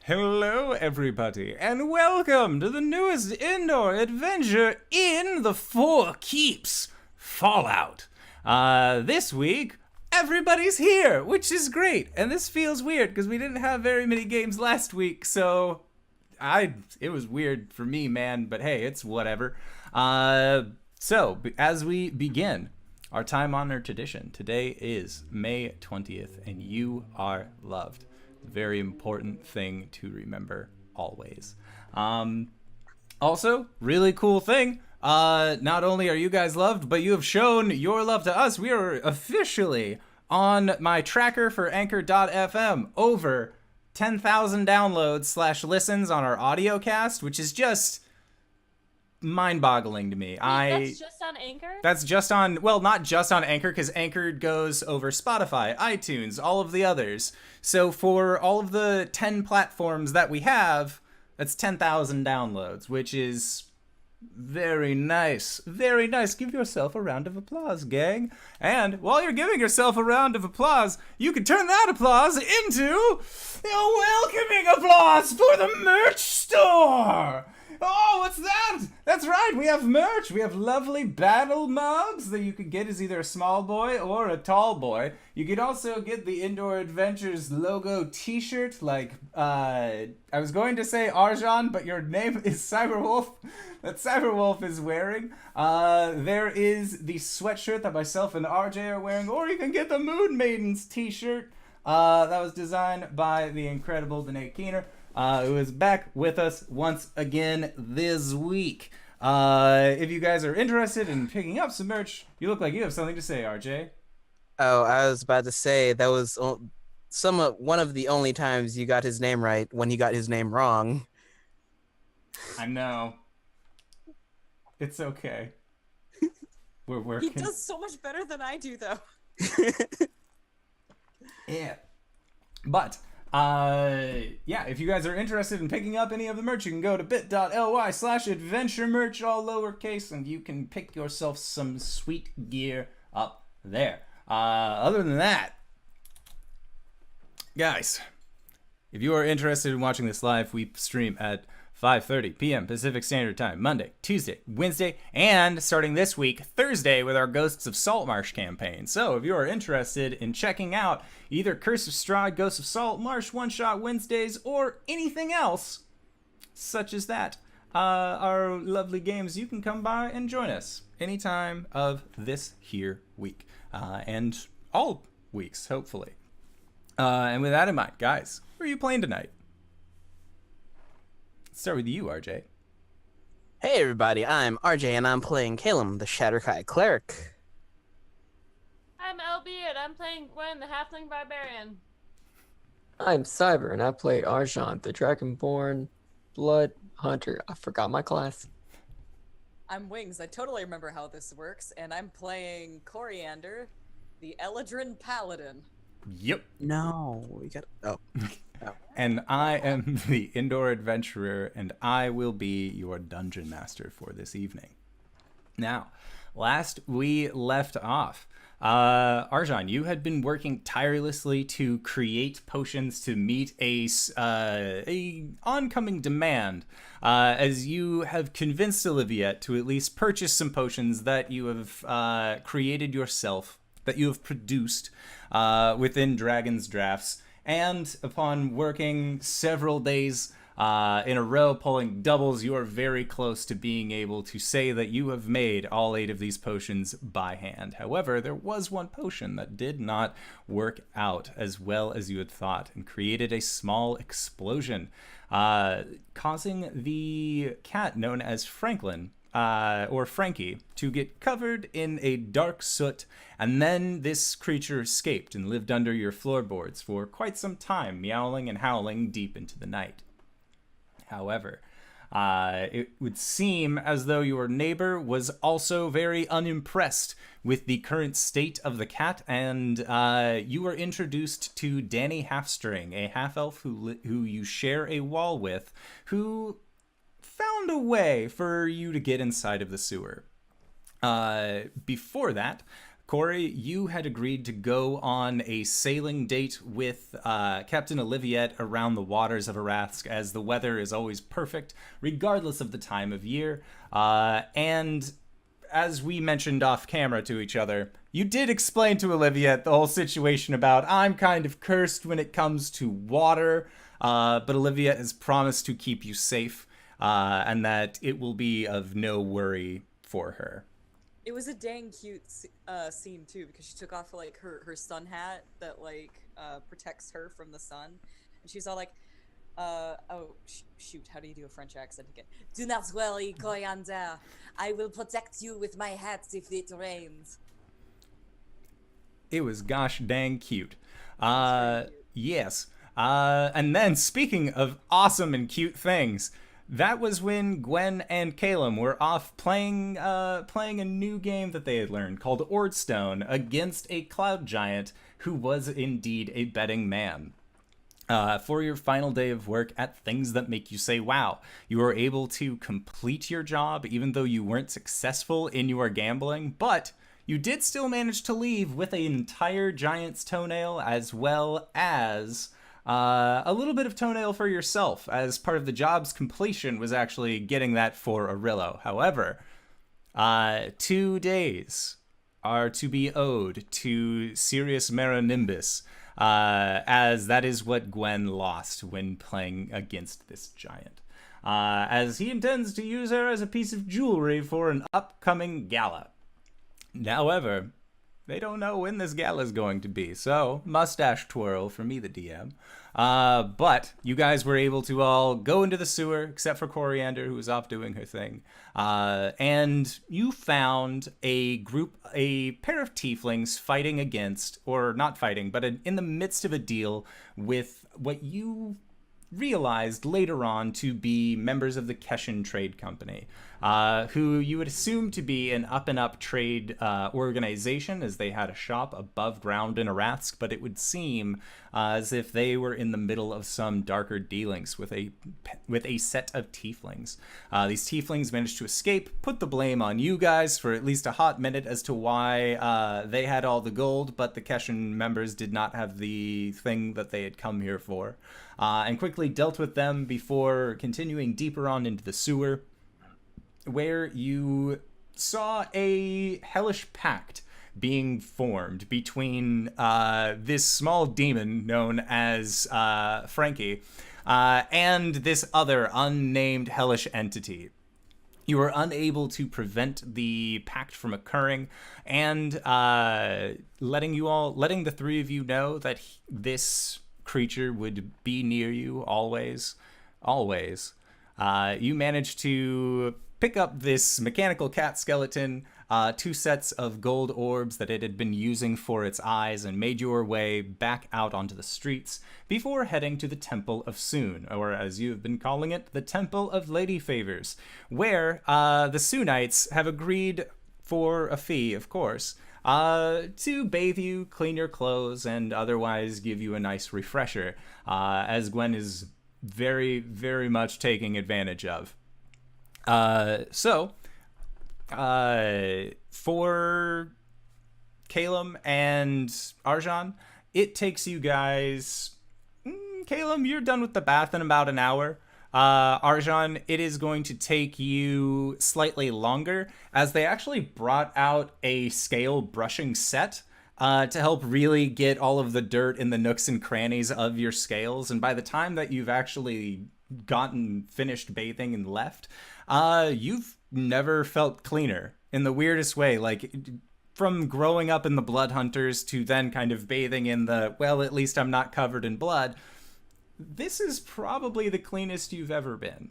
Hello, everybody, and welcome to the newest indoor adventure in the Four Keeps, Fallout. This week, everybody's here, which is great, and this feels weird because we didn't have very many games last week, so it was weird for me, man, but hey, it's whatever. So, as we begin our time-honored tradition, today is May 20th, and you are loved. Very important thing to remember always. Also, really cool thing. Not only are you guys loved, but you have shown your love to us. We are officially on my tracker for Anchor.fm. Over 10,000 downloads / listens on our audio cast, which is just mind-boggling to me. That's just on Anchor? That's just on, well, not just on Anchor, because Anchor goes over Spotify, iTunes, all of the others. So for all of the 10 platforms that we have, that's 10,000 downloads, which is very nice. Very nice. Give yourself a round of applause, gang. And while you're giving yourself a round of applause, you can turn that applause into a welcoming applause for the merch store. Oh, what's that? That's right, we have merch. We have lovely battle mugs that you could get as either a small boy or a tall boy. You could also get the Indoor Adventures logo t-shirt, like, I was going to say Arjhan, but your name is Cyberwolf, that Cyberwolf is wearing. There is the sweatshirt that myself and RJ are wearing, or you can get the Moon Maidens t-shirt. That was designed by the incredible Danae Keener. Who is back with us once again this week. If you guys are interested in picking up some merch, you look like you have something to say, RJ. Oh, I was about to say that was one of the only times you got his name right when he got his name wrong. I know. It's okay. We're working. He does so much better than I do, though. Yeah. But if you guys are interested in picking up any of the merch, you can go to bit.ly/adventuremerch, all lowercase, and you can pick yourself some sweet gear up there. Other than that, guys, if you are interested in watching this live, we stream at 5:30 p.m. Pacific Standard Time, Monday, Tuesday, Wednesday, and starting this week, Thursday, with our Ghosts of Saltmarsh campaign. So if you are interested in checking out either Curse of Strahd, Ghosts of Saltmarsh, One Shot Wednesdays, or anything else such as that, our lovely games, you can come by and join us anytime of this here week, and all weeks, hopefully. And with that in mind, guys, what are you playing tonight? Let's start with you, RJ. Hey everybody, I'm RJ and I'm playing Caelum, the Shatterkai Cleric. I'm Albeit. I'm playing Gwen, the Halfling Barbarian. I'm Cyber and I play Arjhan, the Dragonborn Blood Hunter. I forgot my class. I'm Wings. I totally remember how this works, and I'm playing Coriander, the Eladrin Paladin. Yep. No, we got. Oh. And I am the Indoor Adventurer, and I will be your Dungeon Master for this evening. Now, last we left off, Arjhan, you had been working tirelessly to create potions to meet a oncoming demand, as you have convinced Oliviette to at least purchase some potions that you have created yourself, that you have produced within Dragon's Drafts. And upon working several days in a row, pulling doubles, you are very close to being able to say that you have made all 8 of these potions by hand. However, there was one potion that did not work out as well as you had thought and created a small explosion, causing the cat known as Franklin, or Frankie, to get covered in a dark soot, and then this creature escaped and lived under your floorboards for quite some time, meowing and howling deep into the night. However, it would seem as though your neighbor was also very unimpressed with the current state of the cat, and you were introduced to Danny Halfstring, a half-elf who you share a wall with, who found a way for you to get inside of the sewer. Before that, Cori, you had agreed to go on a sailing date with Captain Oliviette around the waters of Arasthk, as the weather is always perfect, regardless of the time of year. And as we mentioned off camera to each other, you did explain to Oliviette the whole situation about I'm kind of cursed when it comes to water, but Oliviette has promised to keep you safe, and that it will be of no worry for her. It was a dang cute scene too, because she took off like her sun hat that like protects her from the sun, and she's all like, shoot, how do you do a French accent again? Do not worry, Coriander. I will protect you with my hat if it rains. It was gosh dang cute. Yes. And then speaking of awesome and cute things, that was when Gwen and Caelum were off playing a new game that they had learned called Ordstone against a cloud giant who was indeed a betting man. For your final day of work at Things That Make You Say wow, you were able to complete your job even though you weren't successful in your gambling, but you did still manage to leave with an entire giant's toenail, as well as a little bit of toenail for yourself, as part of the job's completion was actually getting that for Arillo. However, 2 days are to be owed to Sirius Marinimbus, as that is what Gwen lost when playing against this giant, as he intends to use her as a piece of jewelry for an upcoming gala. However, they don't know when this gala is going to be, so mustache twirl for me, the DM. But you guys were able to all go into the sewer, except for Coriander, who was off doing her thing. And you found a pair of tieflings fighting against, or not fighting, but in the midst of a deal with what you realized later on to be members of the Keshin Trade Company, who you would assume to be an up-and-up trade organization, as they had a shop above ground in Arasthk, but it would seem as if they were in the middle of some darker dealings with a set of tieflings. These tieflings managed to escape, put the blame on you guys for at least a hot minute as to why they had all the gold, but the Keshin members did not have the thing that they had come here for, and quickly dealt with them before continuing deeper on into the sewer, where you saw a hellish pact being formed between this small demon known as Frankie and this other unnamed hellish entity. You were unable to prevent the pact from occurring, and letting the three of you know that this creature would be near you always. You managed to pick up this mechanical cat skeleton, 2 sets of gold orbs that it had been using for its eyes, and made your way back out onto the streets before heading to the Temple of Soon, or as you have been calling it, the Temple of Lady Favors, where the Soonites have agreed, for a fee, of course, to bathe you, clean your clothes, and otherwise give you a nice refresher, as Gwen is very, very much taking advantage of. For Caelum and Arjhan, it takes you guys... Caelum, you're done with the bath in about an hour. Arjhan, it is going to take you slightly longer, as they actually brought out a scale brushing set to help really get all of the dirt in the nooks and crannies of your scales. And by the time that you've actually gotten finished bathing and left, you've never felt cleaner in the weirdest way. Like, from growing up in the Blood Hunters to then kind of bathing in the, well, at least I'm not covered in blood, this is probably the cleanest you've ever been.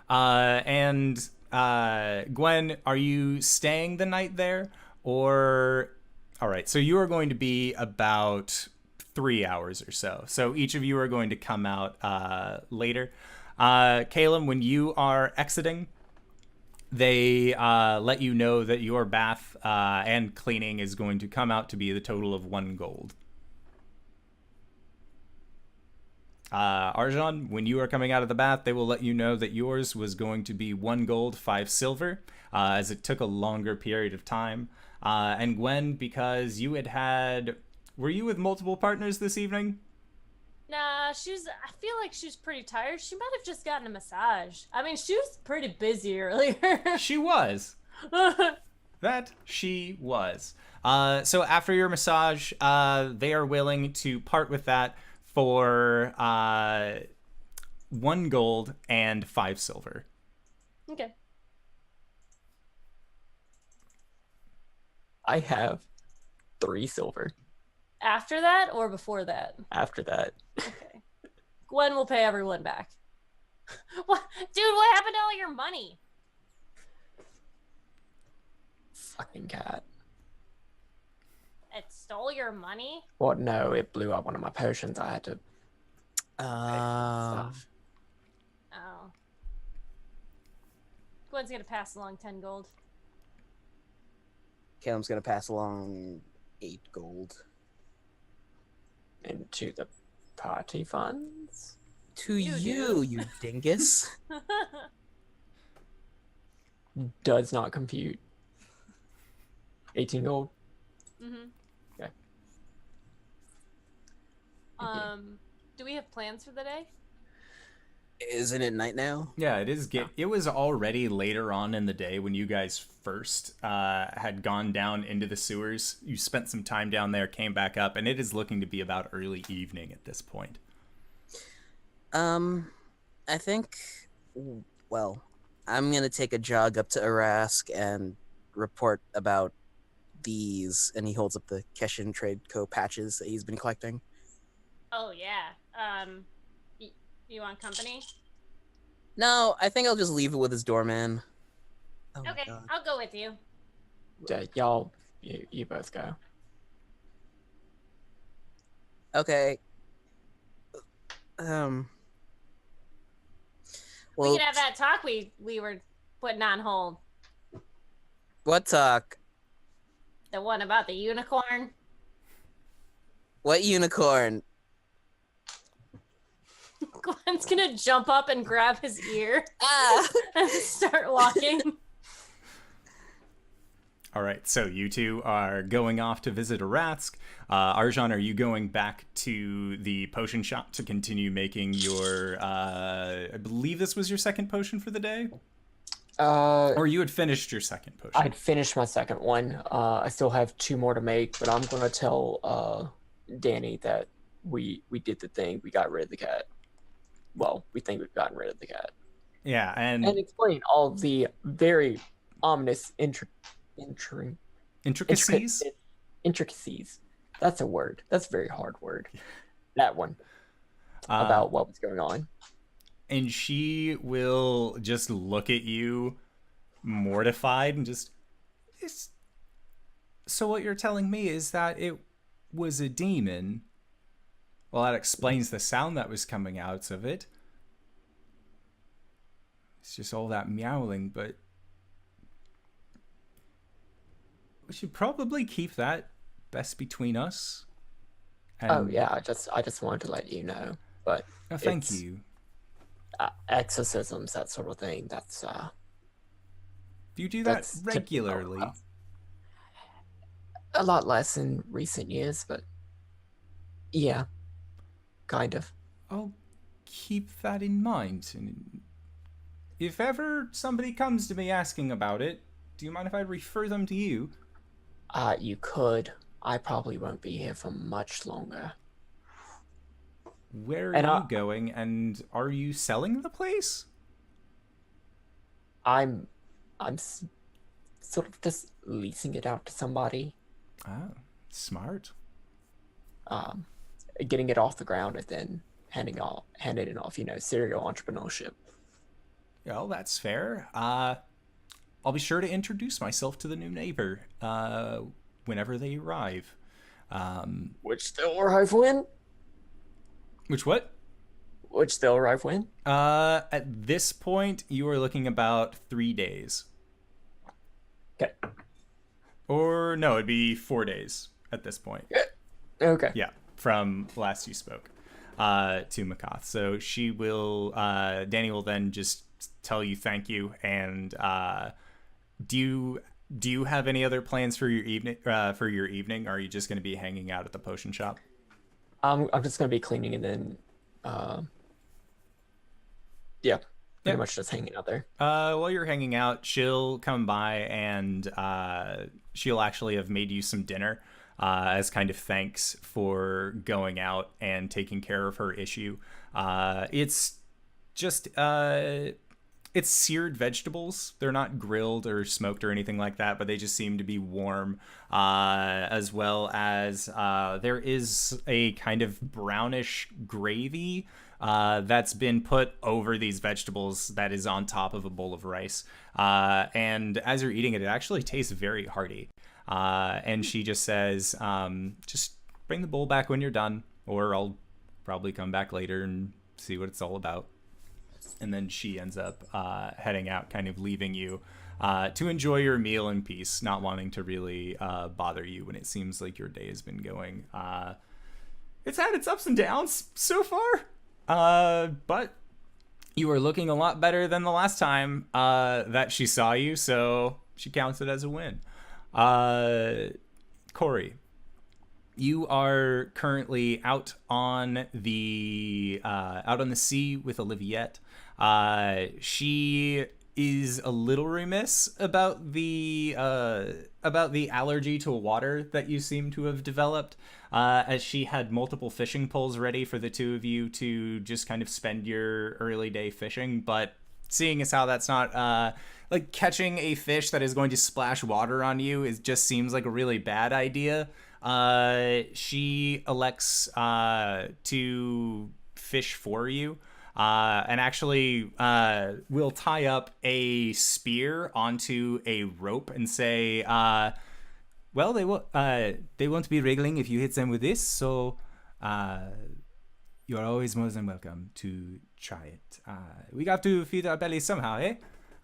And Gwen, are you staying the night there? Or... All right, so you are going to be about 3 hours or so. So each of you are going to come out later. Caelum, when you are exiting, they let you know that your bath and cleaning is going to come out to be the total of 1 gold. Arjhan, when you are coming out of the bath, they will let you know that yours was going to be 1 gold, 5 silver, as it took a longer period of time. And Gwen, because you had... Were you with multiple partners this evening? Nah, I feel like she's pretty tired. She might have just gotten a massage. I mean, she was pretty busy earlier. She was. That she was. So after your massage, they are willing to part with that for 1 gold and 5 silver. Okay. I have 3 silver After that or before that? after that. Okay. Gwen will pay everyone back. What? Dude, what happened to all your money? Fucking cat. It stole your money? Well, no, it blew up one of my potions. I had to stuff. Oh. Gwen's gonna pass along 10 gold. Caelum's gonna pass along 8 gold. Into the party funds. To You you dingus. Does not compute. 18 gold. Mm-hmm. Okay. Do we have plans for the day? Isn't it night now? Yeah, it is. It was already later on in the day when you guys first had gone down into the sewers. You spent some time down there, came back up, and it is looking to be about early evening at this point. I think, well, I'm gonna take a jog up to Arasthk and report about these, and he holds up the Keshin Trade Co. patches that he's been collecting. Oh, yeah. You want company? No, I think I'll just leave it with his doorman. Oh my Okay, God. I'll go with you. Y'all, you both go. Okay. Well, We can have that talk we were putting on hold. what talk? The one about the unicorn. What unicorn? Gwen's gonna jump up and grab his ear Ah! and start walking. All right, so you two are going off to visit Arasthk. Arjhan, are you going back to the potion shop to continue making your... I believe this was your second potion for the day? Or you had finished your second potion? I'd finished my second one. I still have 2 more to make, but I'm gonna tell Danny that we did the thing. We got rid of the cat. Well, we think we've gotten rid of the cat. Yeah, and explain all the very ominous intricacies? intricacies. That's a word. That's a very hard word. That one. About what was going on. And she will just look at you mortified and just... So what you're telling me is that it was a demon? Well, that explains the sound that was coming out of it. It's just all that meowing, but... We should probably keep that best between us. And... Oh yeah, I just wanted to let you know. But Oh, thank you. Exorcisms, that sort of thing. That's Do you do that that's typical. regularly? A lot less in recent years, but yeah, kind of. I'll keep that in mind. And if ever somebody comes to me asking about it, do you mind if I refer them to you? You could. I probably won't be here for much longer. Where are you going, and are you selling the place? I'm sort of just leasing it out to somebody. Ah, smart. Getting it off the ground and then handing it off, serial entrepreneurship. Well, that's fair. I'll be sure to introduce myself to the new neighbor whenever they arrive. Which they'll arrive when? Which what? Which they'll arrive when? At this point, you are looking about 3 days. Okay. Or no, it'd be 4 days at this point. Okay. Yeah, from last you spoke to Makath. So she will, Danny will then just tell you thank you. And do you do you have any other plans for your evening? Or are you just going to be hanging out at the potion shop? I'm just gonna be cleaning and then, yeah, pretty much just hanging out there. While you're hanging out, she'll come by and she'll actually have made you some dinner as kind of thanks for going out and taking care of her issue. It's just it's seared vegetables. They're not grilled or smoked or anything like that, but they just seem to be warm, as well as there is a kind of brownish gravy that's been put over these vegetables that is on top of a bowl of rice. And as you're eating it, it actually tastes very hearty. And she just says, just bring the bowl back when you're done, or I'll probably come back later and see what it's all about. And then she ends up heading out, kind of leaving you to enjoy your meal in peace, not wanting to really bother you when it seems like your day has been going. It's had its ups and downs so far, but you are looking a lot better than the last time that she saw you, so she counts it as a win. Cori, you are currently out on the sea with Oliviette. She is a little remiss about the allergy to water that you seem to have developed, as she had multiple fishing poles ready for the two of you to just kind of spend your early day fishing. But seeing as how that's not like catching a fish that is going to splash water on you, it just seems like a really bad idea. She elects to fish for you, and actually will tie up a spear onto a rope and say, well, they won't be wriggling if you hit them with this, so you are always more than welcome to try it. We got to feed our bellies somehow, eh?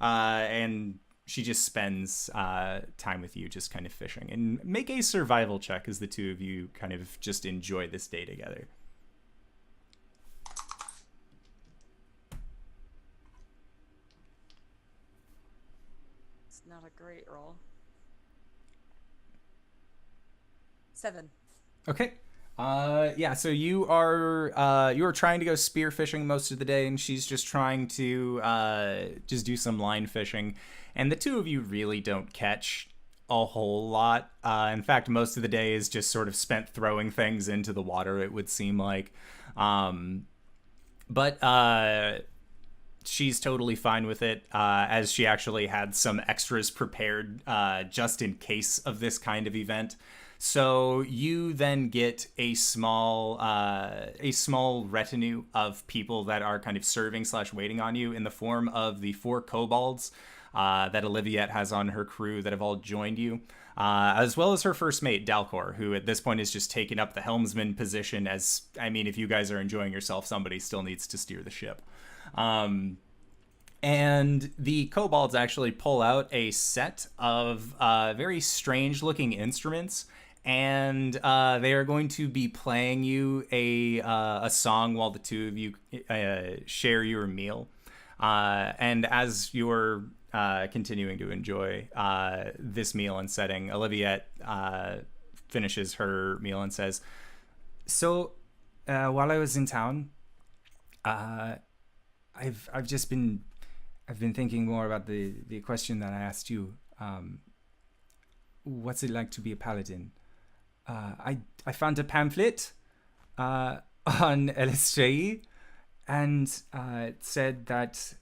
And she just spends time with you just kind of fishing. And make a survival check as the two of you kind of just enjoy this day together. It's not a great roll. 7. Okay. Yeah, so you are trying to go spear fishing most of the day, and she's just trying to just do some line fishing. And the two of you really don't catch a whole lot. In fact, most of the day is just sort of spent throwing things into the water, it would seem like. But she's totally fine with it, as she actually had some extras prepared just in case of this kind of event. So you then get a small retinue of people that are kind of serving / waiting on you in the form of the 4 kobolds that Oliviette has on her crew that have all joined you, as well as her first mate, Dalcor, who at this point is just taking up the helmsman position as, I mean, if you guys are enjoying yourself, somebody still needs to steer the ship. And the kobolds actually pull out a set of very strange-looking instruments, and they are going to be playing you a song while the two of you share your meal. And as you're continuing to enjoy this meal and setting, Oliviette finishes her meal and says, "So, while I was in town, I've been thinking more about the question that I asked you. What's it like to be a paladin? I found a pamphlet on LSJE, and it said that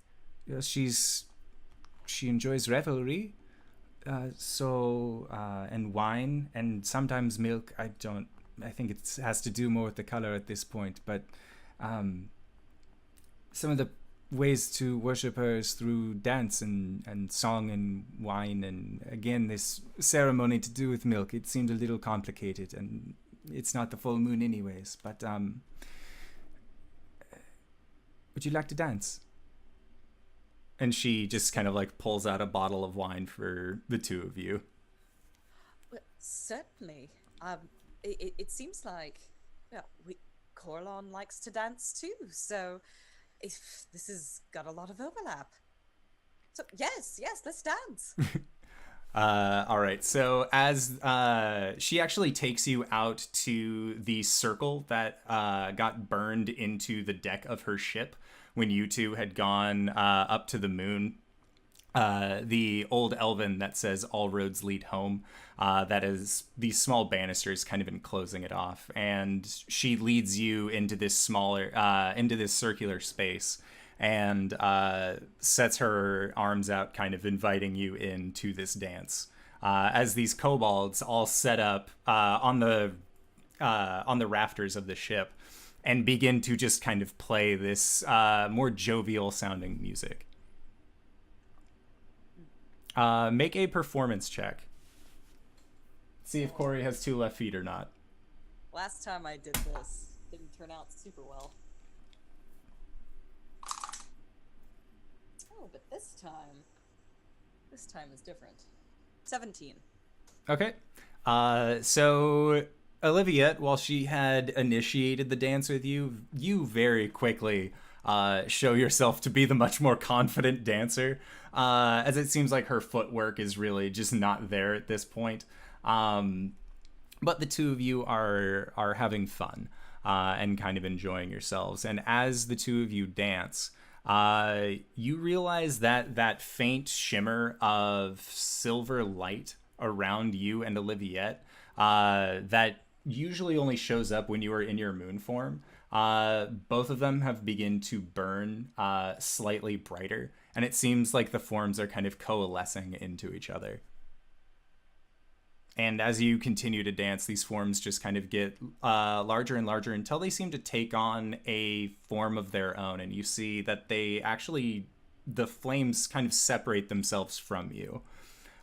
she enjoys revelry, and wine, and sometimes milk. I think it has to do more with the color at this point, but some of the ways to worship her is through dance and song and wine, and again this ceremony to do with milk. It seemed a little complicated, and it's not the full moon anyways, but would you like to dance?" And she just kind of like pulls out a bottle of wine for the two of you. Well, certainly. It seems like, well, Corlon likes to dance too, so if this has got a lot of overlap. So yes, let's dance. All right. So as she actually takes you out to the circle that got burned into the deck of her ship when you two had gone up to the moon. The old elven that says all roads lead home, that is these small banisters kind of enclosing it off, and she leads you into this circular space and sets her arms out, kind of inviting you into this dance, as these kobolds all set up on the rafters of the ship and begin to just kind of play this more jovial sounding music. Make a performance check. See if Cori has 2 left feet or not. Last time I did this, didn't turn out super well. Oh, but this time is different. 17. Okay. So Oliviette, while she had initiated the dance with you, you very quickly show yourself to be the much more confident dancer, as it seems like her footwork is really just not there at this point. But the two of you are having fun and kind of enjoying yourselves. And as the two of you dance, you realize that faint shimmer of silver light around you and Oliviette that usually only shows up when you are in your moon form. Both of them have begun to burn slightly brighter, and it seems like the forms are kind of coalescing into each other. And as you continue to dance, these forms just kind of get larger and larger until they seem to take on a form of their own, and you see that the flames kind of separate themselves from you.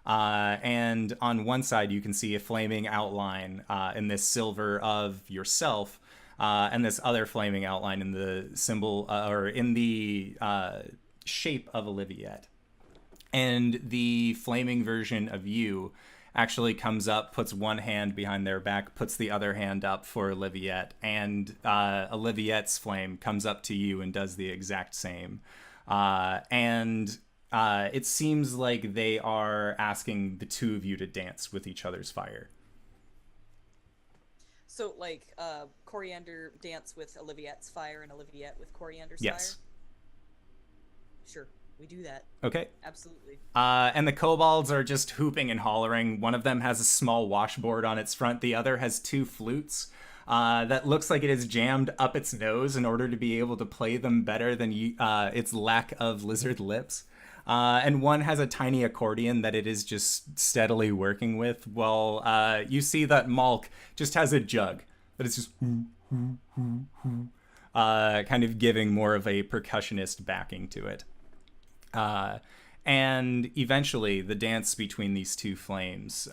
And on one side, you can see a flaming outline in this silver of yourself, and this other flaming outline in the symbol or in the shape of Oliviette. And the flaming version of you actually comes up, puts one hand behind their back, puts the other hand up for Oliviette, and Oliviette's flame comes up to you and does the exact same. And it seems like they are asking the two of you to dance with each other's fire. So, like, Coriander dance with Oliviette's fire and Oliviette with Coriander's Yes. fire? Sure, we do that. Okay. Absolutely. And the kobolds are just hooping and hollering. One of them has a small washboard on its front. The other has 2 flutes that looks like it is jammed up its nose in order to be able to play them better than its lack of lizard lips. And one has a tiny accordion that it is just steadily working with, while you see that Malk just has a jug that is just kind of giving more of a percussionist backing to it. And eventually the dance between these 2 flames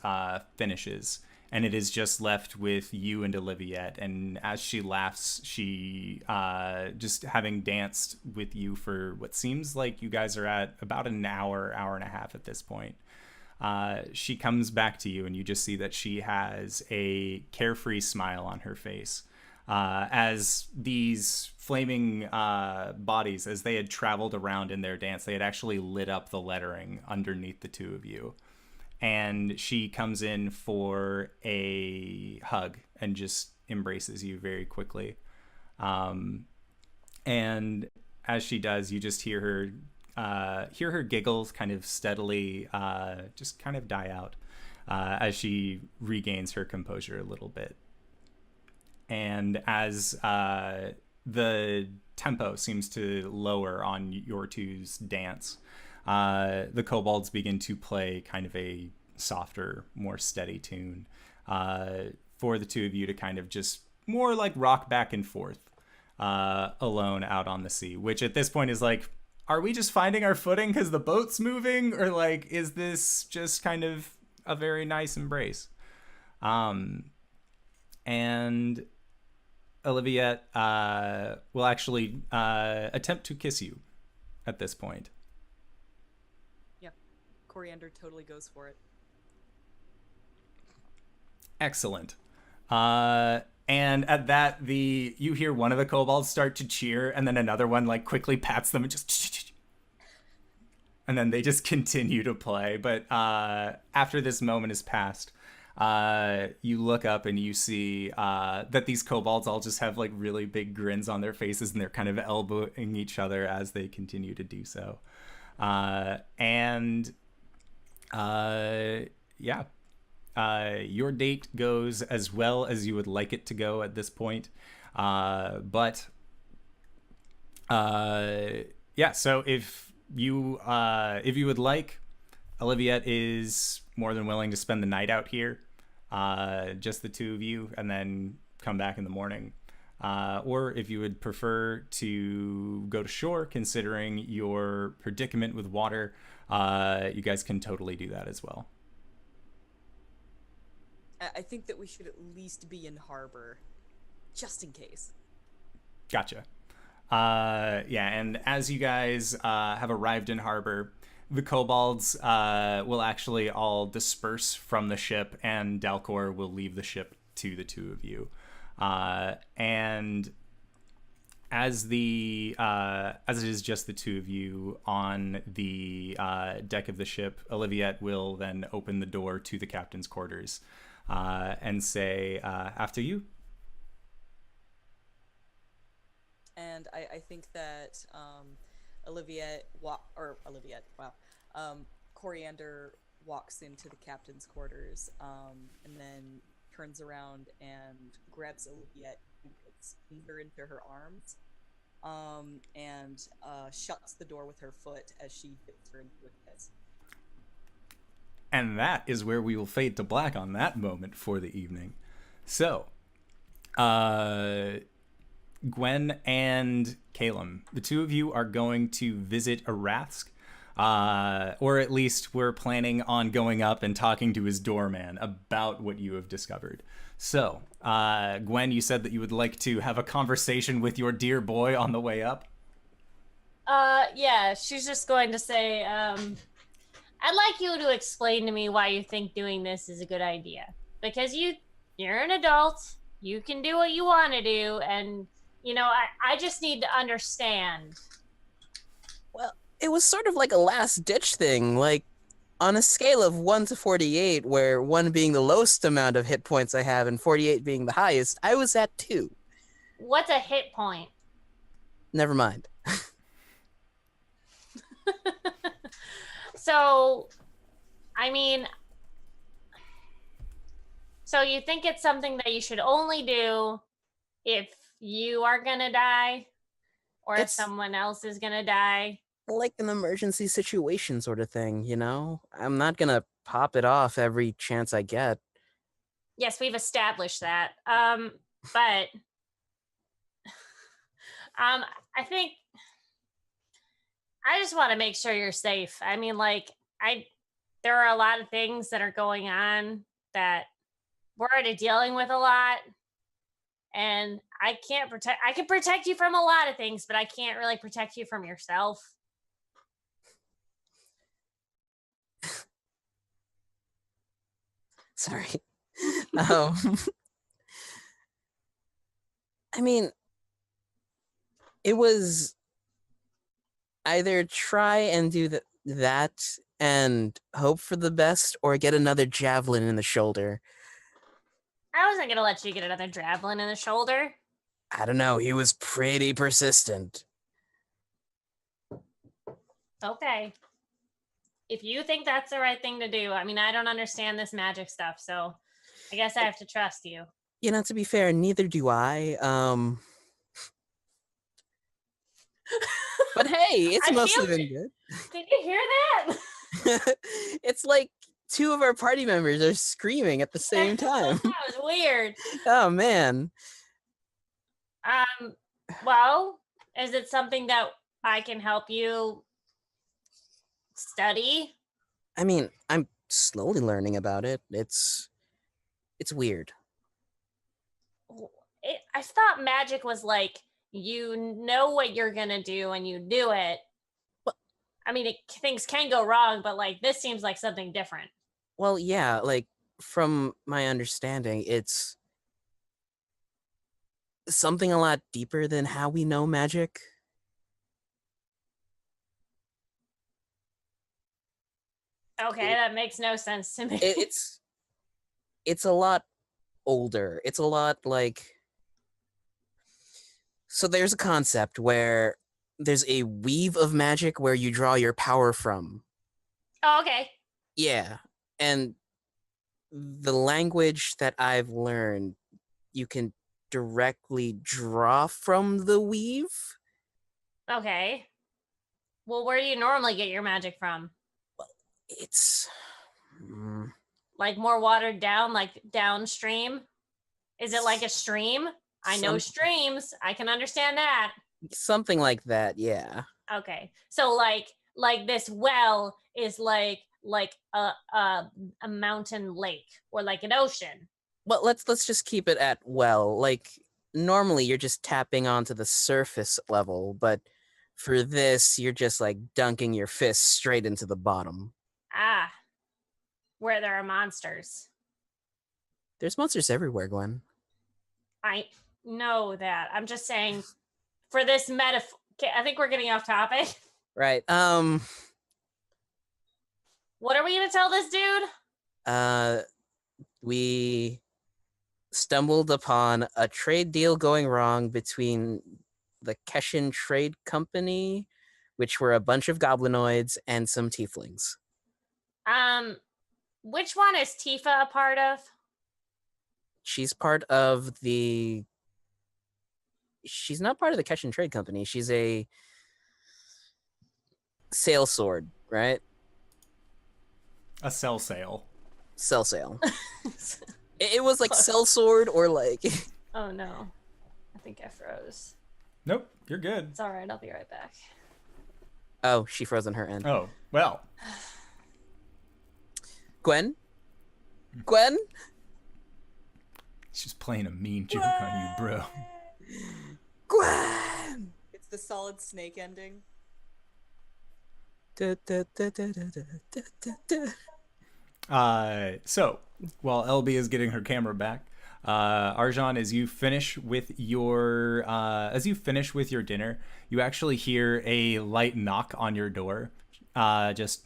finishes, and it is just left with you and Oliviette. And as she laughs, she just having danced with you for what seems like you guys are at about an hour and a half at this point, she comes back to you, and you just see that she has a carefree smile on her face. As these flaming bodies, as they had traveled around in their dance, they had actually lit up the lettering underneath the two of you. And she comes in for a hug and just embraces you very quickly. And as she does, you just hear her giggles kind of steadily just kind of die out as she regains her composure a little bit. And as the tempo seems to lower on your two's dance, the kobolds begin to play kind of a softer, more steady tune for the two of you to kind of just more like rock back and forth alone out on the sea, which at this point is like, are we just finding our footing because the boat's moving, or like, is this just kind of a very nice embrace? And Oliviette will actually attempt to kiss you at this point. Yeah, Coriander totally goes for it. Excellent. And at that, you hear one of the kobolds start to cheer, and then another one like quickly pats them and just and then they just continue to play. But after this moment has passed, you look up and you see that these kobolds all just have like really big grins on their faces, and they're kind of elbowing each other as they continue to do so. Your date goes as well as you would like it to go at this point. So if you would like, Oliviette is more than willing to spend the night out here, just the two of you, and then come back in the morning. Or if you would prefer to go to shore, considering your predicament with water, you guys can totally do that as well. I think that we should at least be in harbor, just in case. Gotcha. And as you guys have arrived in harbor, the kobolds will actually all disperse from the ship, and Dalcor will leave the ship to the two of you. And as it is just the two of you on the deck of the ship, Oliviette will then open the door to the captain's quarters and say, "After you." And I think that Coriander walks into the captain's quarters, and then turns around and grabs Oliviette and puts her into her arms, and shuts the door with her foot as she dips her into a kiss. And that is where we will fade to black on that moment for the evening. So, Gwen and Caelum, the two of you are going to visit Arasthk, or at least we're planning on going up and talking to his doorman about what you have discovered. So, Gwen, you said that you would like to have a conversation with your dear boy on the way up? Yeah, she's just going to say, I'd like you to explain to me why you think doing this is a good idea. Because you're an adult, you can do what you want to do, and, I just need to understand. Well, it was sort of like a last-ditch thing, like, on a scale of 1 to 48, where 1 being the lowest amount of hit points I have and 48 being the highest, I was at 2. What's a hit point? Never mind. So you think it's something that you should only do if you are gonna die, or if someone else is gonna die? Like an emergency situation sort of thing, I'm not gonna pop it off every chance I get. Yes, we've established that. But I think I just want to make sure you're safe. I mean, there are a lot of things that are going on that we're already dealing with a lot, and I can protect you from a lot of things, but I can't really protect you from yourself. Sorry. I mean, it was either try and do that and hope for the best, or get another javelin in the shoulder. I wasn't going to let you get another javelin in the shoulder. I don't know. He was pretty persistent. Okay. If you think that's the right thing to do, I mean, I don't understand this magic stuff, so I guess I have to trust you. To be fair, neither do I. But hey, it's mostly been good. Did you hear that? It's like 2 of our party members are screaming at the same time. That was weird. Oh, man. Well, is it something that I can help you study? I mean, I'm slowly learning about it. It's weird. I thought magic was like, you know what you're gonna do and you do it. Well, I mean, things can go wrong, but this seems like something different. Well, yeah, from my understanding, it's something a lot deeper than how we know magic. Okay, that makes no sense to me. It's a lot older. It's a lot like, so there's a concept where there's a weave of magic where you draw your power from. Oh, okay. Yeah. And the language that I've learned, you can directly draw from the weave. Okay. Well, where do you normally get your magic from? It's Like more watered down, like downstream? Is it like a stream? I know streams. I can understand that. something like that, yeah. Okay. So like this well is like a mountain lake or like an ocean. But let's just keep it at well. Like normally you're just tapping onto the surface level, but for this you're just like dunking your fist straight into the bottom. Ah. Where there are monsters. There's monsters everywhere, Gwen. I know that. I'm just saying for this metaphor. Okay, I think we're getting off topic. Right. What are we gonna tell this dude? We stumbled upon a trade deal going wrong between the Keshin Trade Company, which were a bunch of goblinoids and some tieflings. Which one is Tifa a part of? She's part of the... She's not part of the Keshin Trade Company. She's a sail sword, right? A cell sale. Cell sail. It was like cell sword or like... Oh no. I think I froze. Nope, you're good. It's alright, I'll be right back. Oh, she froze on her end. Oh, well. Gwen? Gwen? She's playing a mean joke on you, bro. Gwen! It's the solid snake ending. So, while LB is getting her camera back, Arjhan, as you finish with your dinner, you actually hear a light knock on your door. That's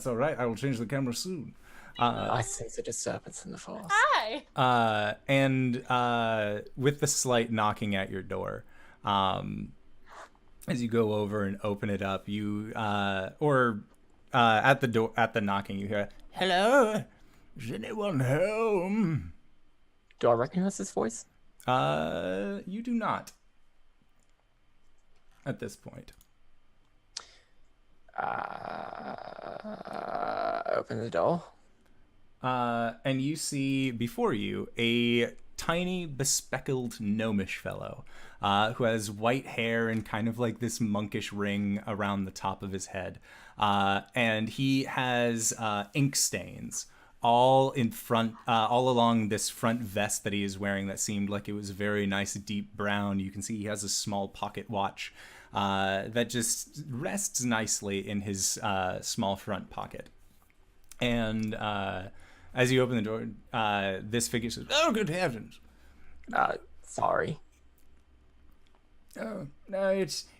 all right. I will change the camera soon. I sense a disturbance in the force. Hi! And with the slight knocking at your door, as you go over and open it up, you at the door, at the knocking, you hear, "Hello, is anyone home?" Do I recognize this voice? You do not. At this point. Open the door. And you see before you a tiny, bespectacled gnomish fellow who has white hair and kind of like this monkish ring around the top of his head. And he has ink stains all in front, all along this front vest that he is wearing that seemed like it was very nice, deep brown. You can see he has a small pocket watch that just rests nicely in his small front pocket. And as you open the door, this figure says, "Oh, good heavens!" Sorry. Oh, no,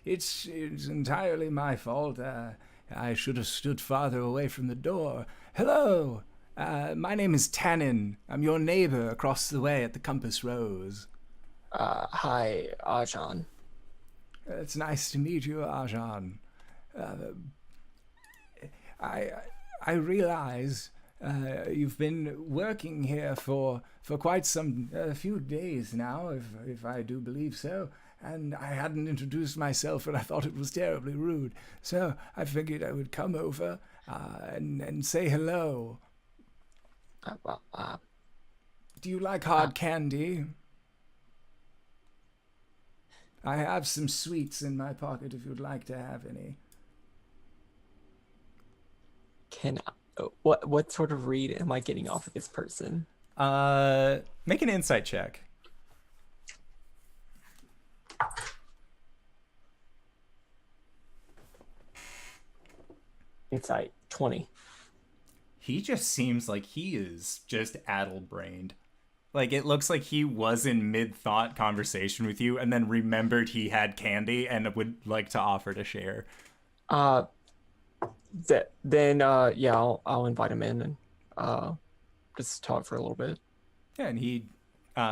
it's entirely my fault. I should have stood farther away from the door. Hello, my name is Tannen. I'm your neighbor across the way at the Compass Rose. Hi, Arjhan. It's nice to meet you, Arjhan. I realize you've been working here for quite a few days now, if I do believe so, and I hadn't introduced myself, and I thought it was terribly rude. So I figured I would come over and say hello. Do you like hard candy? I have some sweets in my pocket if you'd like to have any. Can I, what sort of read am I getting off of this person? Make an insight check. Insight 20. He just seems like he is just addle-brained. Like, it looks like he was in mid-thought conversation with you and then remembered he had candy and would like to offer to share. Then yeah, I'll invite him in and just talk for a little bit. Yeah, and he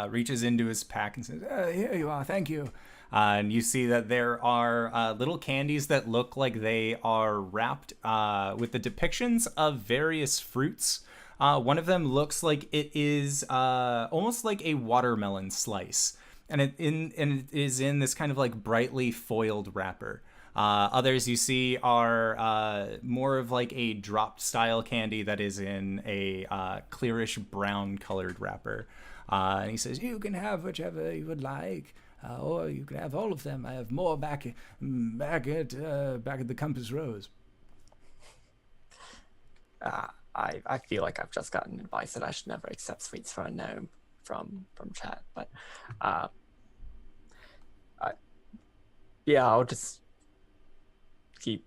reaches into his pack and says, "Here you are, thank you." And you see that there are little candies that look like they are wrapped with the depictions of various fruits. One of them looks like it is almost like a watermelon slice, and it is in this kind of like brightly foiled wrapper. Others you see are more of like a dropped style candy that is in a clearish brown colored wrapper. And he says, "You can have whichever you would like, or you can have all of them. I have more back at the Compass Rose." I feel like I've just gotten advice that I should never accept sweets for a gnome from chat, but yeah, I'll just keep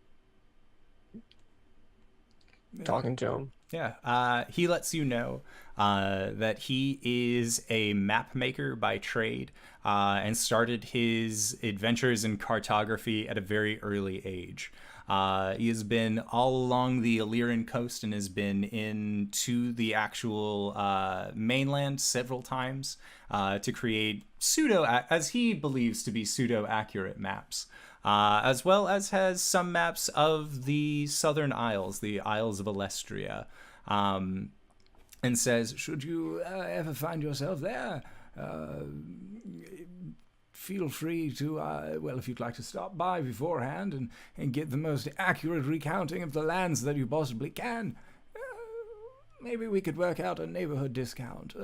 talking to him. Yeah, he lets you know that he is a map maker by trade and started his adventures in cartography at a very early age. He has been all along the Illyrian coast and has been into the actual mainland several times to create as he believes to be pseudo-accurate maps. As well as has some maps of the southern isles, the Isles of Alestria, and says, "Should you ever find yourself there, feel free to, if you'd like to stop by beforehand and get the most accurate recounting of the lands that you possibly can, maybe we could work out a neighborhood discount.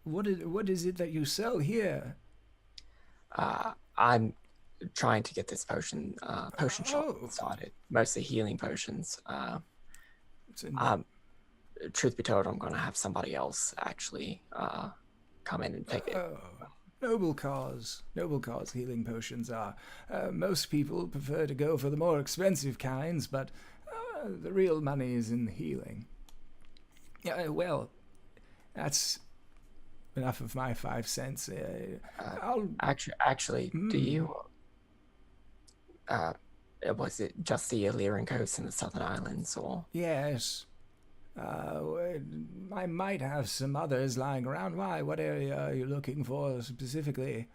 What is it that you sell here?" I'm trying to get this potion shop started, mostly healing potions. Truth be told, I'm gonna have somebody else actually come in and take it. Noble cause, healing potions are. Most people prefer to go for the more expensive kinds, but the real money is in the healing. Well, that's enough of my 5 cents. Actually, do you? Was it just the Illyrian coast and the Southern Islands, or? Yes. I might have some others lying around. Why? What area are you looking for specifically?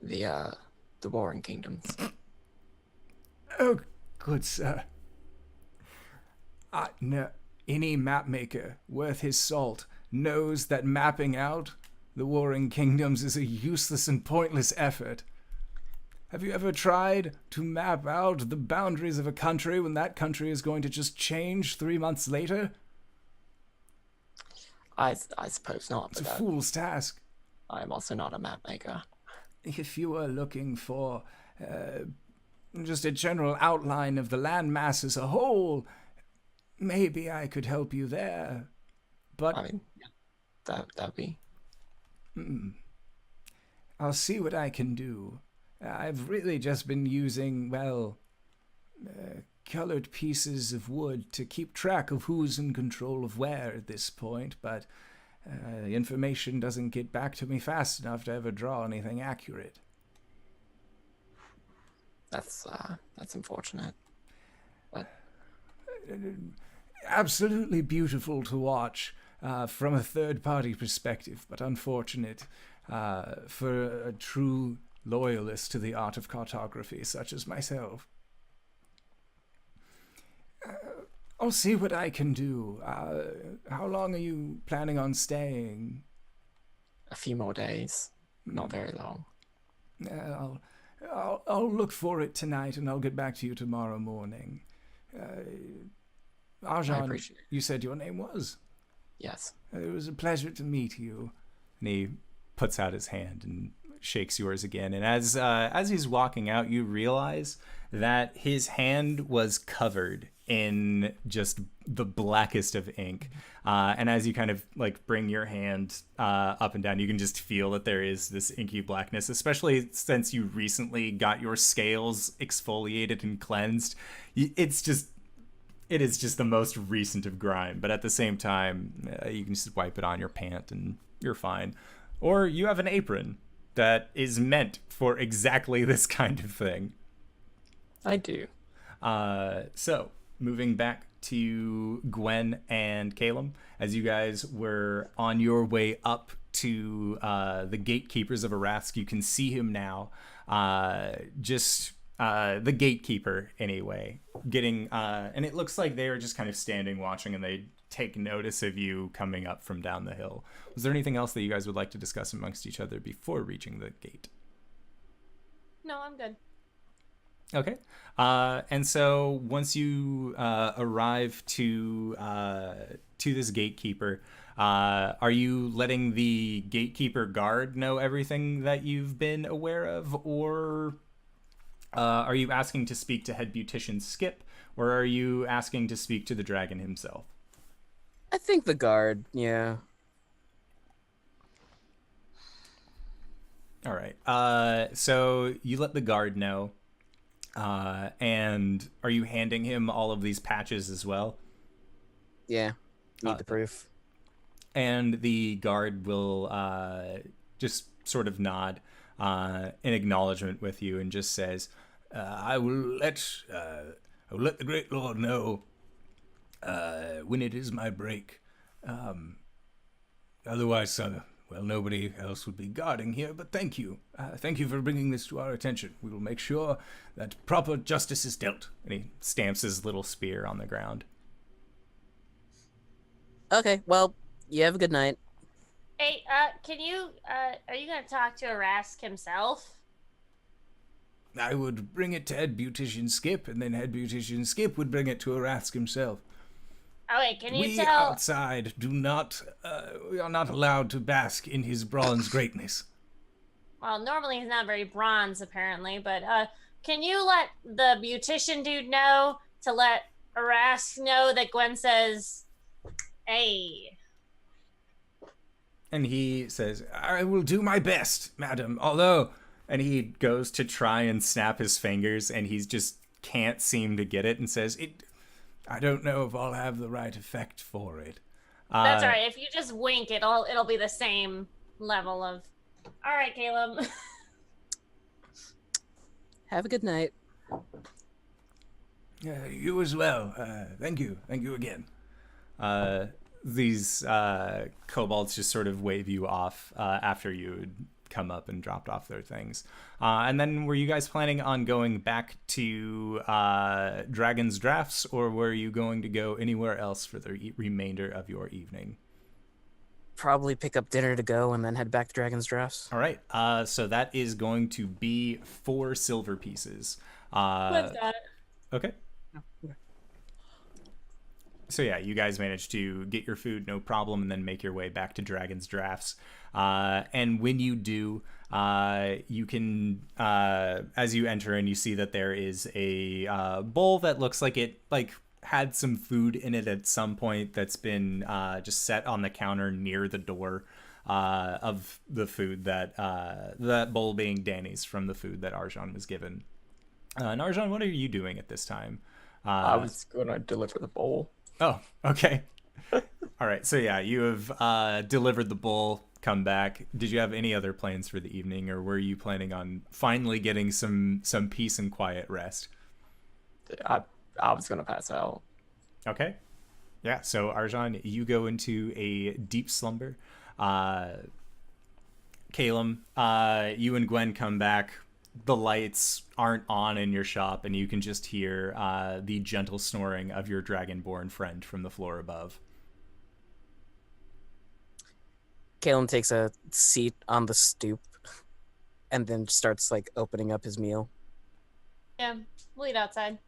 The Warring Kingdoms. Oh, good sir. No, any map maker worth his salt knows that mapping out the Warring Kingdoms is a useless and pointless effort. Have you ever tried to map out the boundaries of a country when that country is going to just change 3 months later? I suppose not. It's a fool's task. I'm also not a map maker. If you were looking for just a general outline of the landmass as a whole, maybe I could help you there. But I mean, yeah, that'd be. I'll see what I can do. I've really just been using, colored pieces of wood to keep track of who's in control of where at this point, but the information doesn't get back to me fast enough to ever draw anything accurate. That's unfortunate. But absolutely beautiful to watch from a third-party perspective, but unfortunate for a true loyalist to the art of cartography, such as myself. I'll see what I can do. How long are you planning on staying? A few more days, not very long. I'll look for it tonight, and I'll get back to you tomorrow morning. Arjhan, you said your name was? Yes. It was a pleasure to meet you. And he puts out his hand and shakes yours again, and as he's walking out, you realize that his hand was covered in just the blackest of ink, and as you kind of like bring your hand up and down, you can just feel that there is this inky blackness, especially since you recently got your scales exfoliated and cleansed. It is just the most recent of grime, but at the same time, you can just wipe it on your pant and you're fine. Or you have an apron that is meant for exactly this kind of thing. I do. So moving back to Gwen and Caelum, as you guys were on your way up to the gatekeepers of Arasthk, you can see him now. The gatekeeper, anyway, getting, and it looks like they are just kind of standing watching, and they take notice of you coming up from down the hill. Was there anything else that you guys would like to discuss amongst each other before reaching the gate? No, I'm good. Okay. And so once you arrive to this gatekeeper, are you letting the gatekeeper guard know everything that you've been aware of, or are you asking to speak to head beautician Skip, or are you asking to speak to the dragon himself? I think the guard, yeah. All right. So you let the guard know. And are you handing him all of these patches as well? Yeah. Need the proof. And the guard will just sort of nod in acknowledgement with you and just says, I will let the great lord know when it is my break. Otherwise, well, nobody else would be guarding here, but thank you. Thank you for bringing this to our attention. We will make sure that proper justice is dealt. And he stamps his little spear on the ground. Okay, well, you have a good night. Hey, can you, are you gonna talk to Arasthk himself? I would bring it to head beautician Skip, and then head beautician Skip would bring it to Arasthk himself. Okay, can you We tell... outside do not, we are not allowed to bask in his bronze greatness. Well, normally he's not very bronze, apparently, but, can you let the beautician dude know to let Arasthk know that Gwen says, hey? And he says, I will do my best, madam, although... And he goes to try and snap his fingers, and he just can't seem to get it, and says, I don't know if I'll have the right effect for it. That's all right. If you just wink, it'll be the same level of... All right, Caelum. Have a good night. You as well. Thank you. Thank you again. These kobolds just sort of wave you off after you had come up and dropped off their things. And then were you guys planning on going back to Dragon's Drafts, or were you going to go anywhere else for the remainder of your evening? Probably pick up dinner to go and then head back to Dragon's Drafts. All right. So that is going to be 4 silver pieces. Let's got it. Okay. So yeah, you guys managed to get your food, no problem, and then make your way back to Dragon's Drafts. And when you do, you can, as you enter in, you see that there is a bowl that looks like it had some food in it at some point that's been just set on the counter near the door of the food that bowl being Danny's from the food that Arjhan was given. And Arjhan, what are you doing at this time? I was going to deliver the bowl. Oh, okay. All right. So yeah, you have delivered the bowl, come back. Did you have any other plans for the evening, or were you planning on finally getting some peace and quiet rest? I was going to pass out. Okay. Yeah. So Arjhan, you go into a deep slumber. Caelum, you and Gwen come back. The lights aren't on in your shop, and you can just hear the gentle snoring of your dragonborn friend from the floor above. Caelum takes a seat on the stoop and then starts opening up his meal. Yeah, we'll eat outside.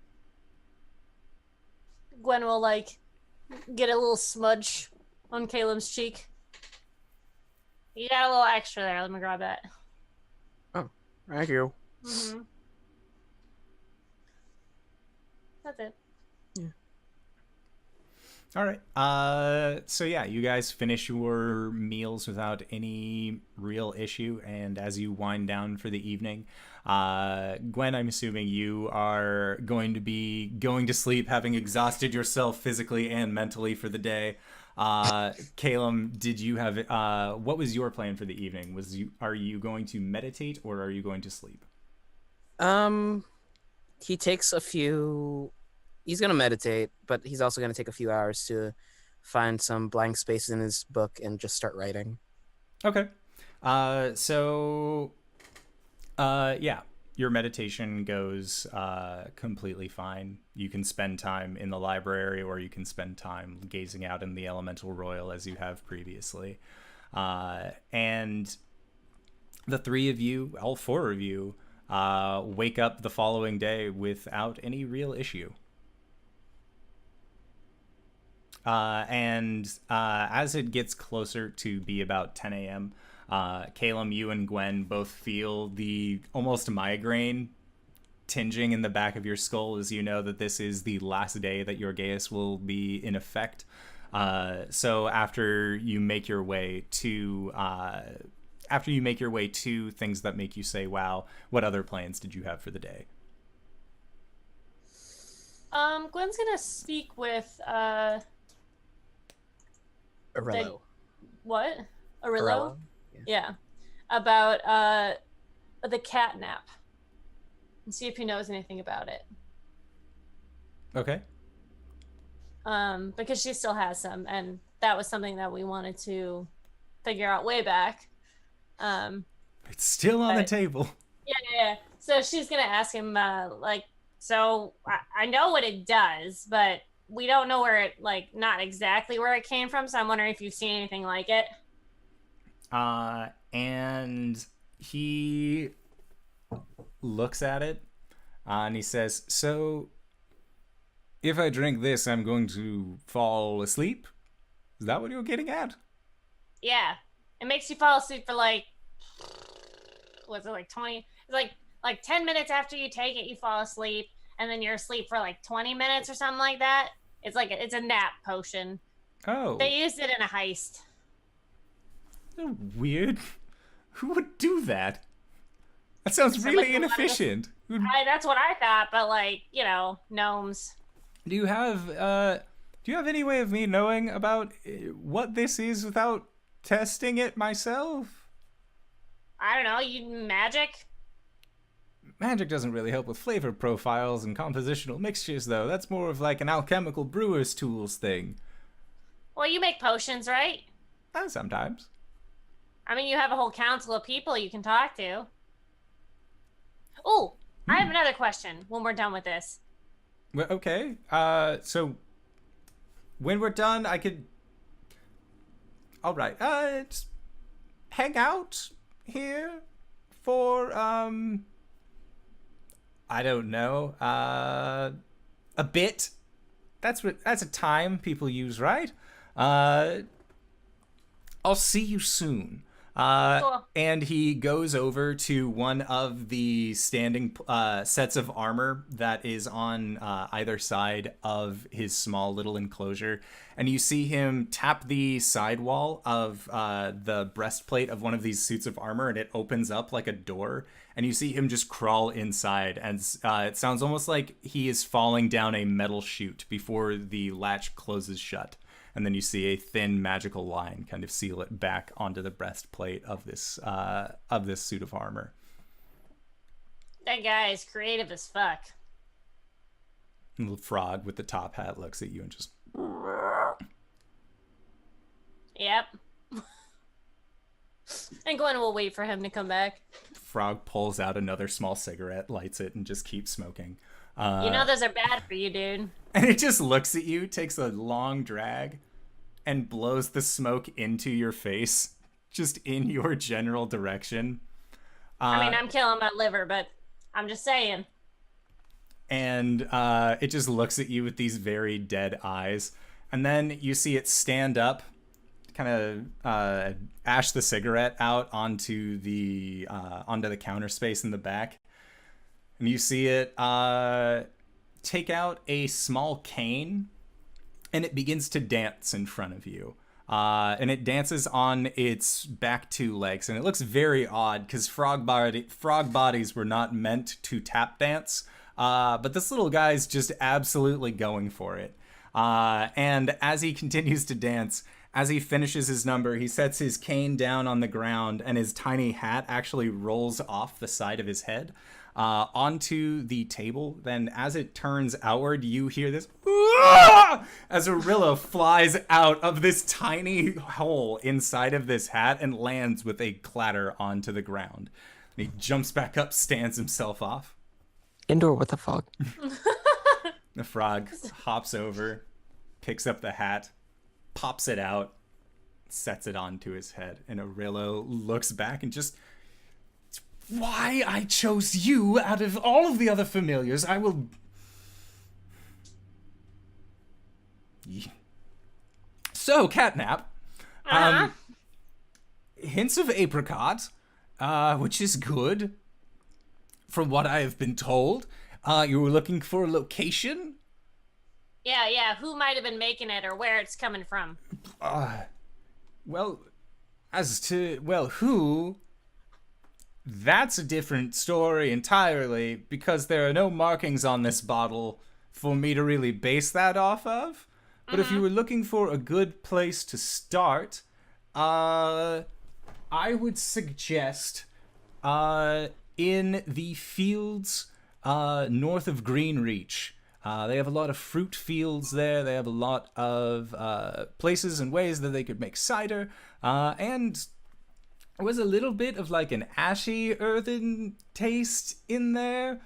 Gwen will get a little smudge on Caelum's cheek. You got a little extra there. Let me grab that. Thank you. Mm-hmm. That's it. Yeah. All right. So yeah, you guys finish your meals without any real issue, and as you wind down for the evening, Gwen, I'm assuming you are going to be going to sleep, having exhausted yourself physically and mentally for the day. Caelum, did you have what was your plan for the evening? Are you going to meditate, or are you going to sleep? He takes a few. He's gonna meditate, but he's also gonna take a few hours to find some blank spaces in his book and just start writing. Okay. Yeah, your meditation goes completely fine. You can spend time in the library, or you can spend time gazing out in the elemental royal as you have previously. And the three of you, all four of you, wake up the following day without any real issue. As it gets closer to be about 10 a.m., Caelum, you and Gwen both feel the almost migraine tinging in the back of your skull as you know that this is the last day that your Gaius will be in effect. So after you make your way to things that make you say, wow, what other plans did you have for the day? Gwen's gonna speak with Arello. What? Arillo? Arello? Yeah. About the catnap. And see if he knows anything about it. Okay. Because she still has some, and that was something that we wanted to figure out way back. It's still on the table. Yeah. So she's gonna ask him, so I know what it does, but we don't know where it, not exactly where it came from, so I'm wondering if you've seen anything like it. And he looks at it, and he says, so if I drink this, I'm going to fall asleep? Is that what you're getting at? Yeah. It makes you fall asleep for what's it, 20? It's like 10 minutes after you take it, you fall asleep, and then you're asleep for 20 minutes or something like that. It's a nap potion. Oh. They used it in a heist. Weird. Who would do that? That sounds really inefficient. That's what I thought, but gnomes. Do you have any way of me knowing about what this is without testing it myself? I don't know. You magic? Magic doesn't really help with flavor profiles and compositional mixtures, though. That's more of an alchemical brewer's tools thing. Well, you make potions, right? Sometimes. I mean, you have a whole council of people you can talk to. Oh, I have another question when we're done with this. Well, okay. So when we're done, I could... All right. Just hang out here for, I don't know, a bit. That's a time people use, right? I'll see you soon. Cool. And he goes over to one of the standing sets of armor that is on either side of his small little enclosure. And you see him tap the sidewall of the breastplate of one of these suits of armor, and it opens up like a door. And you see him just crawl inside. And it sounds almost like he is falling down a metal chute before the latch closes shut. And then you see a thin magical line kind of seal it back onto the breastplate of this suit of armor. That guy is creative as fuck. And the frog with the top hat looks at you and just... Yep. And Gwen will wait for him to come back. Frog pulls out another small cigarette, lights it, and just keeps smoking. Those are bad for you, dude. And it just looks at you, takes a long drag, and blows the smoke into your face, just in your general direction. I'm killing my liver, but I'm just saying. And it just looks at you with these very dead eyes. And then you see it stand up, kind of ash the cigarette out onto the counter space in the back. And you see it take out a small cane, and it begins to dance in front of you. And it dances on its back two legs, and it looks very odd because frog bodies were not meant to tap dance. But this little guy's just absolutely going for it. And as he continues to dance, as he finishes his number, he sets his cane down on the ground, and his tiny hat actually rolls off the side of his head. onto the table. Then as it turns outward, you hear this "Ah!" as Arillo flies out of this tiny hole inside of this hat and lands with a clatter onto the ground. And he jumps back up, stands himself off. Indoor, what the fuck? The frog hops over, picks up the hat, pops it out, sets it onto his head, and Arillo looks back and just, why I chose you out of all of the other familiars, I will... So, Catnap, hints of apricot, which is good, from what I have been told. You were looking for a location? Yeah. Who might have been making it or where it's coming from? Well, as to, who? That's a different story entirely, because there are no markings on this bottle for me to really base that off of. But if you were looking for a good place to start, I would suggest in the fields north of Greenreach. They have a lot of fruit fields there. They have a lot of places and ways that they could make cider. And there was a little bit of like an ashy earthen taste in there.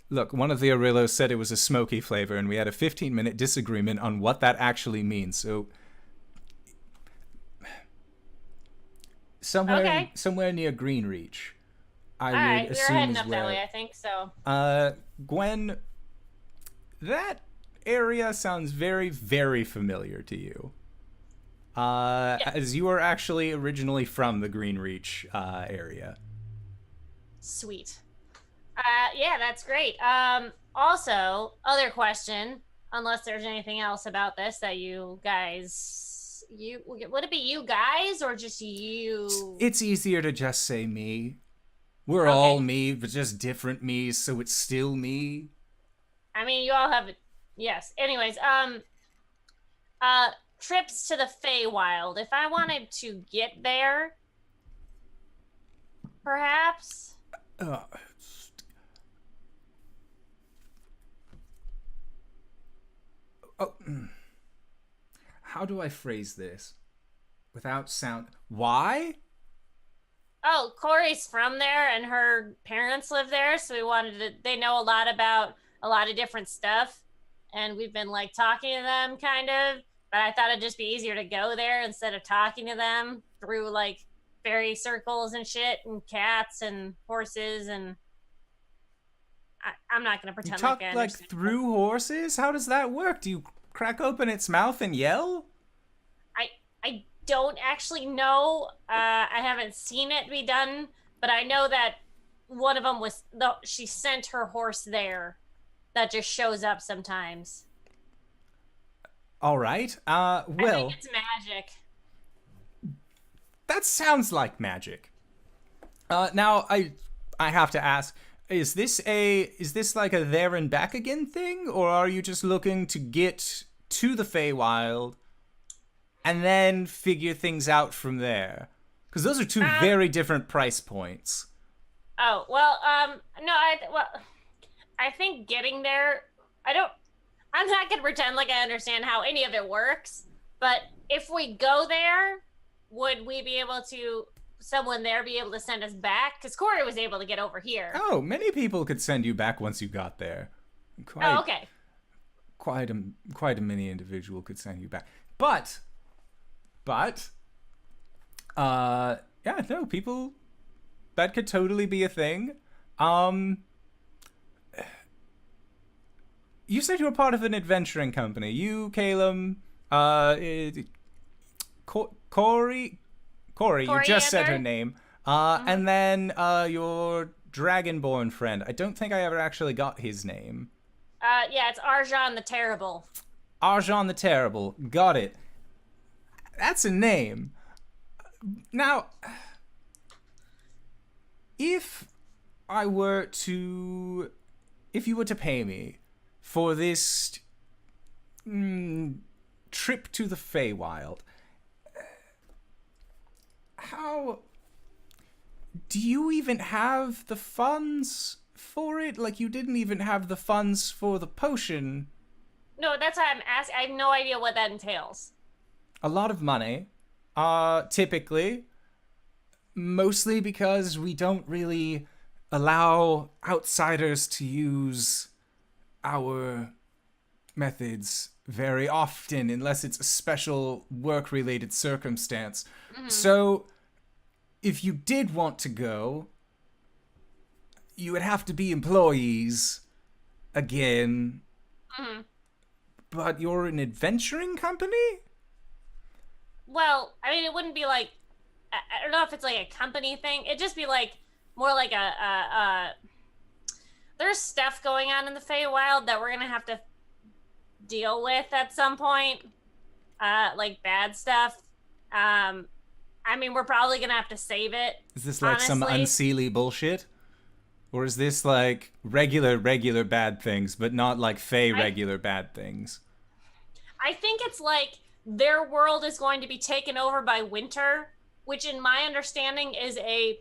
Look, one of the Arillos said it was a smoky flavor, and we had a 15-minute disagreement on what that actually means. So somewhere near Greenreach. I would Alright, we were assume heading is up where. that way, I think, so. Gwen, that area sounds very, very familiar to you. As you are actually originally from the Greenreach area. Sweet. Yeah, that's great. Also, other question, unless there's anything else about this that you guys, would it be you guys or just you? It's easier to just say me. We're Okay. all me, but just different me's, so it's still me. I mean, you all have, yes. Anyways, trips to the Feywild. If I wanted to get there, perhaps. How do I phrase this without sound? Why? Oh, Cori's from there and her parents live there, so we wanted to, they know a lot about a lot of different stuff, and we've been like talking to them kind of, but I thought it'd just be easier to go there instead of talking to them through like fairy circles and shit and cats and horses, and I'm not gonna You pretend talk like I like understand. through horses? How does that work? Do you crack open its mouth and yell? I don't actually know. I haven't seen it be done, but I know that one of them was she sent her horse there. That just shows up sometimes. All right. I Well, think it's magic. that sounds like magic. Now I have to ask: is this like a there and back again thing, or are you just looking to get to the Feywild and then figure things out from there? Because those are two very different price points. Oh well, no, I think getting there. I'm not gonna pretend like I understand how any of it works. But if we go there, would we be able to? Someone there be able to send us back? Because Cori was able to get over here. Oh, many people could send you back once you got there. Oh, okay. Quite a many individual could send you back. But yeah, no, people, that could totally be a thing. You said you were part of an adventuring company. You, Caelum, Cori, you just said her name. And then your dragonborn friend. I don't think I ever actually got his name. Yeah, it's Arjhan the Terrible. Arjhan the Terrible. Got it. That's a name. Now, if you were to pay me for this trip to the Feywild, how do you even have the funds for it? Like, you didn't even have the funds for the potion. No, that's why I'm asking. I have no idea what that entails. A lot of money, typically. Mostly because we don't really allow outsiders to use our methods very often unless it's a special work-related circumstance. So, if you did want to go, you would have to be employees again. But you're an adventuring company? Well, I mean, it wouldn't be like, I don't know if it's like a company thing. It'd just be like more like there's stuff going on in the Feywild that we're gonna have to deal with at some point, like bad stuff. I mean, we're probably gonna have to save it. Is this like honestly. some unseelie bullshit? Or is this like regular bad things, but not like Fey regular bad things? I think it's like their world is going to be taken over by winter, which in my understanding is a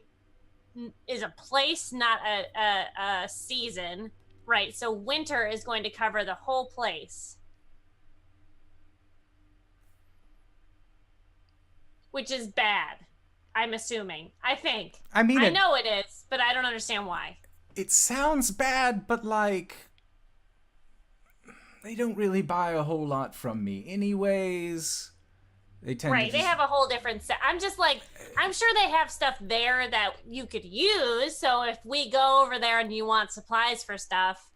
place, not a season, right? So winter is going to cover the whole place, which is bad. I'm assuming. I think. I mean, I know it is, but I don't understand why. It sounds bad, but like they don't really buy a whole lot from me anyways. They tend Right, to they just... have a whole different set. I'm just like, I'm sure they have stuff there that you could use. So if we go over there and you want supplies for stuff.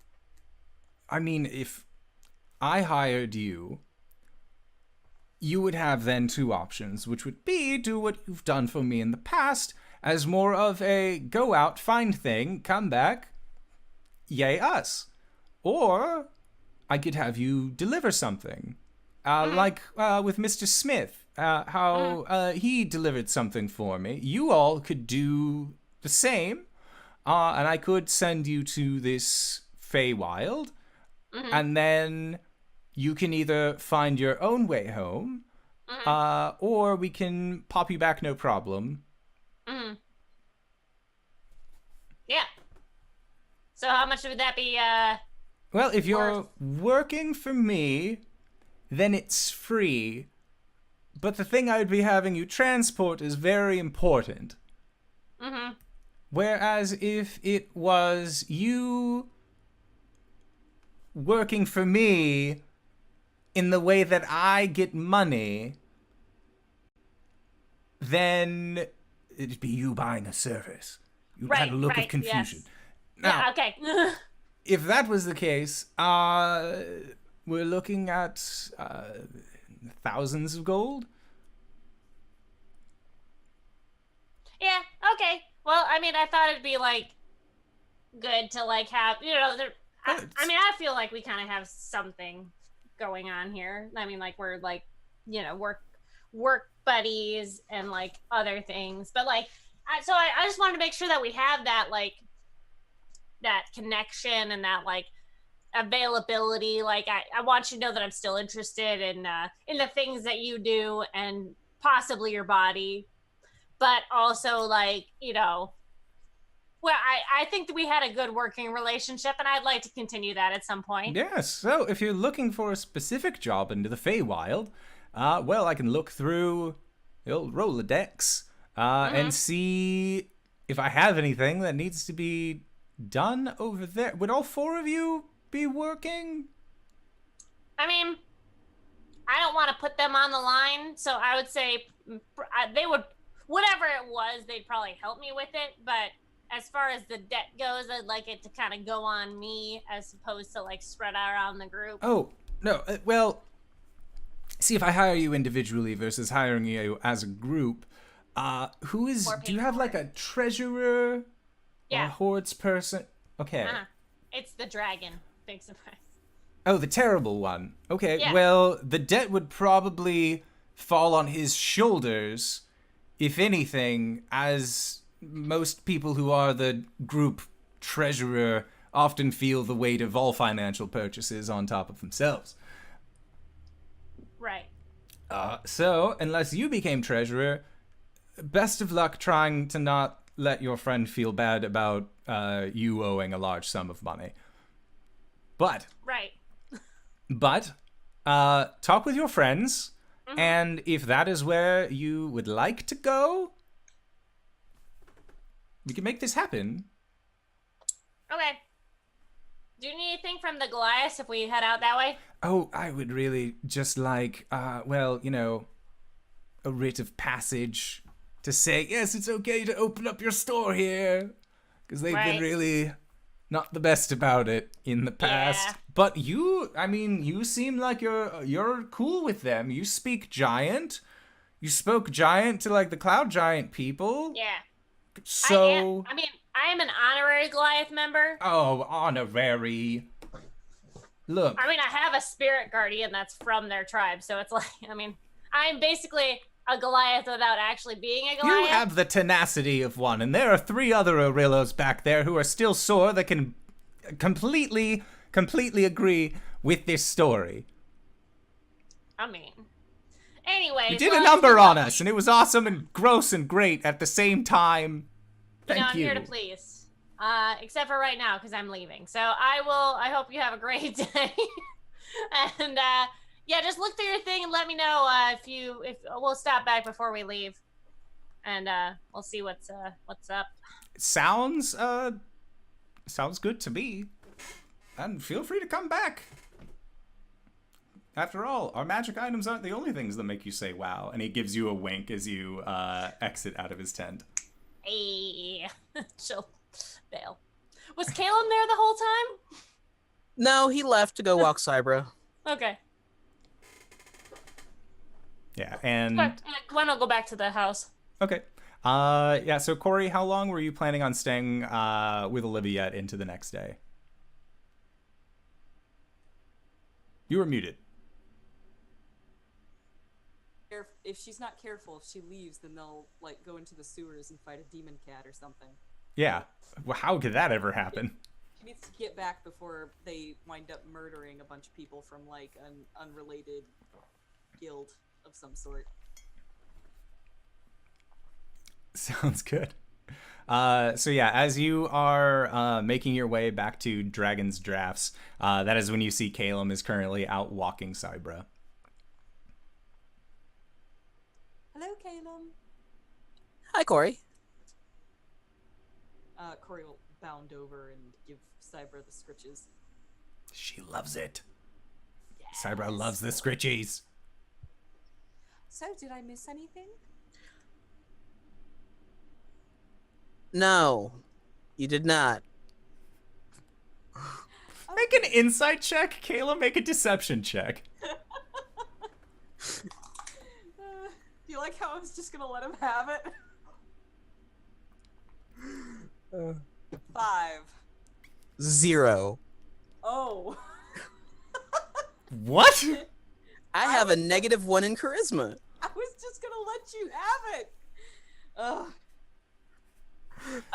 I mean, if I hired you, you would have then two options, which would be do what you've done for me in the past as more of a go out, find thing, come back, yay us. Or I could have you deliver something. Like with Mr. Smith, how he delivered something for me. You all could do the same, and I could send you to this Feywild, and then you can either find your own way home, or we can pop you back no problem. Yeah. So how much would that be? Well, if you're working for me, then it's free. But the thing I would be having you transport is very important. Whereas if it was you working for me in the way that I get money, then it'd be you buying a service. You had a look of confusion. Yes. Now, Yeah, okay. if that was the case, we're looking at thousands of gold. Yeah, okay. Well, I mean, I thought it'd be like good to like have, you know, I mean, I feel like we kind of have something going on here. I mean, like we're like, you know, work buddies and like other things, but like, so I just wanted to make sure that we have that like that connection and that like availability. Like I want you to know that I'm still interested in the things that you do and possibly your body, but also like, you know, well, I think that we had a good working relationship and I'd like to continue that at some point. Yes, so if you're looking for a specific job into the Feywild, well, I can look through the old Rolodex and see if I have anything that needs to be done over there. Would all four of you be working? I mean, I don't want to put them on the line, so I would say they would, whatever it was, they'd probably help me with it, but as far as the debt goes, I'd like it to kind of go on me as opposed to like spread out around the group. Oh, no, well, see, if I hire you individually versus hiring you as a group, do you have like a treasurer? Yeah. Or a hordes person? Okay. It's the dragon. Big surprise. Oh, the terrible one. Okay, Yeah. well, the debt would probably fall on his shoulders, if anything, as most people who are the group treasurer often feel the weight of all financial purchases on top of themselves. Right. So, unless you became treasurer, best of luck trying to not let your friend feel bad about you owing a large sum of money. But Right. talk with your friends, and if that is where you would like to go, we can make this happen. Okay. Do you need anything from the Goliath if we head out that way? Oh, I would really just like, well, you know, a writ of passage to say, yes, it's okay to open up your store here. Because they've been Right. really not the best about it in the past. Yeah. But you, I mean, you seem like you're cool with them. You speak giant. You spoke giant to, like, the cloud giant people. Yeah. So... I am an honorary Goliath member. Oh, honorary. Look. I have a spirit guardian that's from their tribe, so it's like, I'm basically a Goliath without actually being a Goliath. You have the tenacity of one, and there are 3 other Orillos back there who are still sore that can completely agree with this story. Anyways. You did a number on us, and it was awesome and gross and great at the same time. Thank I'm you. here to please. Except for right now, because I'm leaving. So I hope you have a great day. And, yeah, just look through your thing and let me know if we'll stop back before we leave. And, we'll see what's up. Sounds good to me. And feel free to come back. After all, our magic items aren't the only things that make you say wow. And he gives you a wink as you exit out of his tent. Hey, she'll bail. Was Caelum there the whole time? No, he left to go walk Cybra. Okay. Yeah, and... Gwen will go back to the house. Okay. Yeah, so Cori, how long were you planning on staying with Oliviette into the next day? You were muted. If she's not careful, if she leaves, then they'll like go into the sewers and fight a demon cat or something. Yeah. Well, how could that ever happen? She needs to get back before they wind up murdering a bunch of people from like an unrelated guild of some sort. Sounds good. So yeah, as you are making your way back to Dragon's Drafts, that is when you see Caelum is currently out walking Cybra. Hello, Caelum. Hi, Cori. Cori will bound over and give Cybra the scritches. She loves it. Yes. Cybra loves the scritchies. So, did I miss anything? No, you did not. Make an insight check. Caelum, make a deception check. Do you like how I was just gonna let him have it? 5. 0. Oh. What? I have a -1 in charisma. I was just gonna let you have it. Ugh.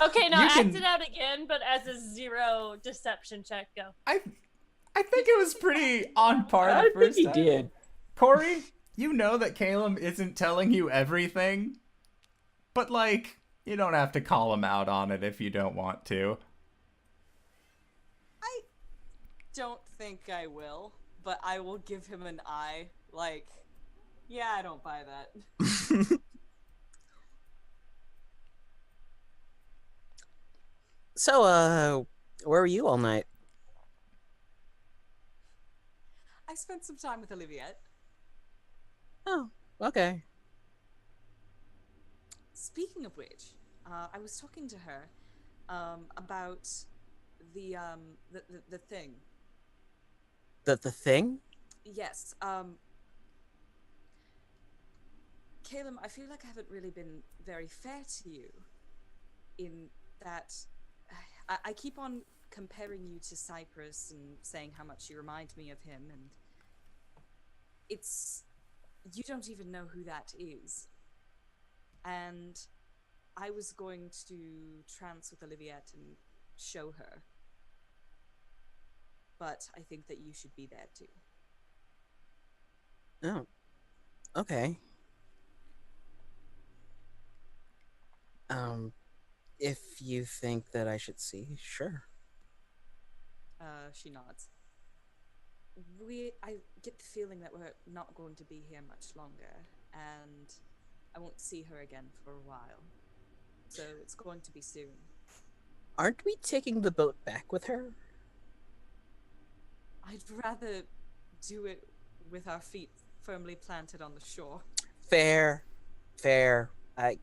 Okay, now You act can- it out again, but as a 0 deception check. Go. I think it was pretty on par the I think first he time. did. Cori, you know that Caelum isn't telling you everything, but like, you don't have to call him out on it if you don't want to. I don't think I will, but I will give him an eye. Like, yeah, I don't buy that. So, where were you all night? I spent some time with Oliviette. Oh, okay. Speaking of which, I was talking to her about the thing. The thing? Yes. Caelum, I feel like I haven't really been very fair to you in that I keep on comparing you to Cypress and saying how much you remind me of him, and it's... you don't even know who that is. And I was going to trance with Oliviette and show her. But I think that you should be there too. Oh, okay. If you think that I should see, sure. She nods. I get the feeling that we're not going to be here much longer, and I won't see her again for a while. So it's going to be soon. Aren't we taking the boat back with her? I'd rather do it with our feet firmly planted on the shore. Fair.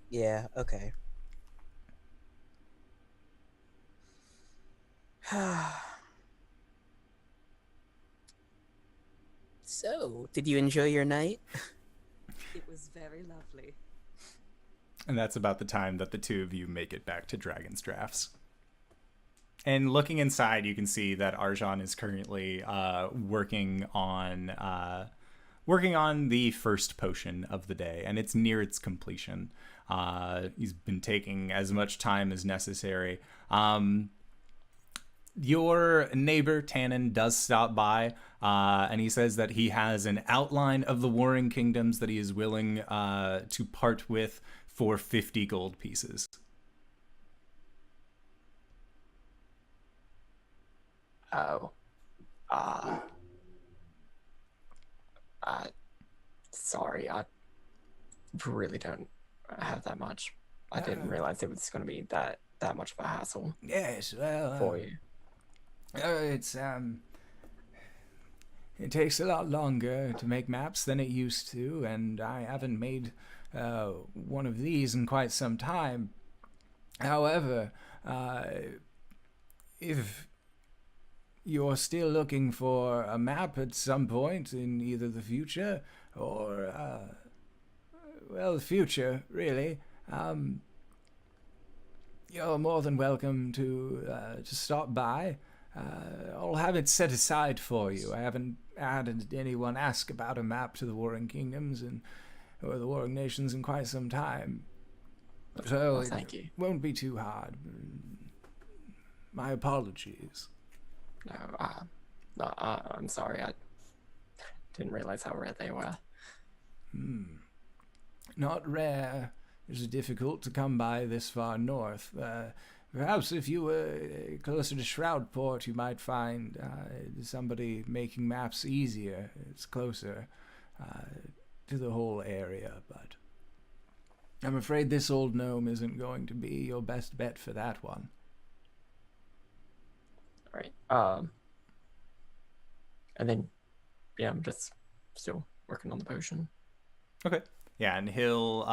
Yeah, okay. So, did you enjoy your night? It was very lovely. And that's about the time that the two of you make it back to Dragon's Drafts. And looking inside, you can see that Arjhan is currently working on the first potion of the day, and it's near its completion. He's been taking as much time as necessary. Your neighbor, Tannen, does stop by, and he says that he has an outline of the warring kingdoms that he is willing to part with for 50 gold pieces. Oh. Sorry, I really don't have that much. I didn't realize it was going to be that much of a hassle. Yes, well, for you. It takes a lot longer to make maps than it used to, and I haven't made one of these in quite some time. However, if you're still looking for a map at some point in either the future or, the future, really, you're more than welcome to stop by. I'll have it set aside for you. I haven't had anyone ask about a map to the Warring Kingdoms or the Warring Nations in quite some time. So thank you. Won't be too hard. My apologies. No, I'm sorry. I didn't realize how rare they were. Not rare. It's difficult to come by this far north. Perhaps if you were closer to Shroudport, you might find somebody making maps easier. It's closer to the whole area, but I'm afraid this old gnome isn't going to be your best bet for that one. All right. And then, yeah, I'm just still working on the potion. Okay. Yeah, and he'll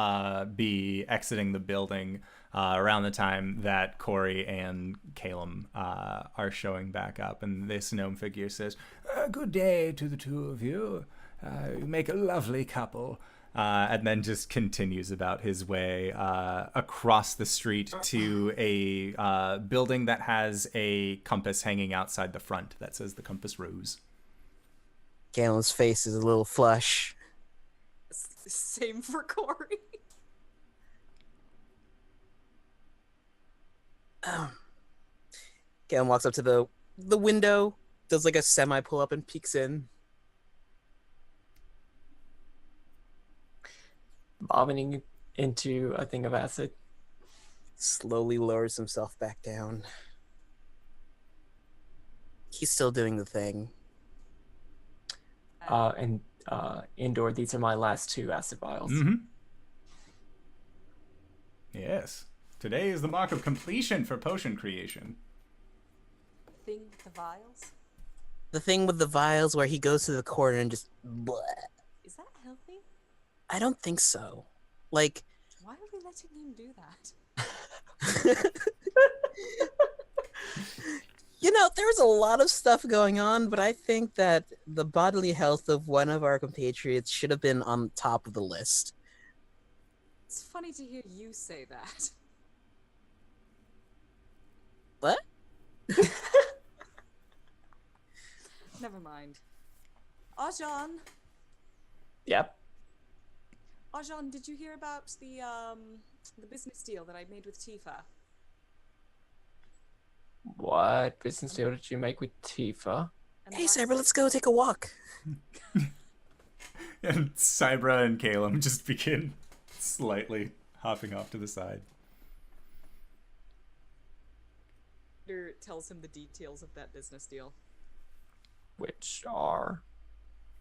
be exiting the building around the time that Cori and Caelum are showing back up. And this gnome figure says, "Good day to the two of you. You make a lovely couple." And then just continues about his way across the street to a building that has a compass hanging outside the front that says the Compass Rose. Caelum's face is a little flush. Same for Cori. Caelum walks up to the window, does like a semi pull up and peeks in. Vomiting into a thing of acid. Slowly lowers himself back down. He's still doing the thing. And indoor, these are my last 2 acid vials. Mm-hmm. Yes. Today is the mark of completion for potion creation. Thing with the vials? The thing with the vials where he goes to the corner and just bleh. Is that healthy? I don't think so. Like, why are we letting him do that? You know, there's a lot of stuff going on, but I think that the bodily health of one of our compatriots should have been on top of the list. It's funny to hear you say that. What? Never mind. Arjhan! Yep. Arjhan, did you hear about the business deal that I made with Tifa? What business deal did you make with Tifa? And Hey, the Cyber, let's go take a walk. And Cybra and Caelum just begin slightly hopping off to the side. Coriander tells him the details of that business deal. Which are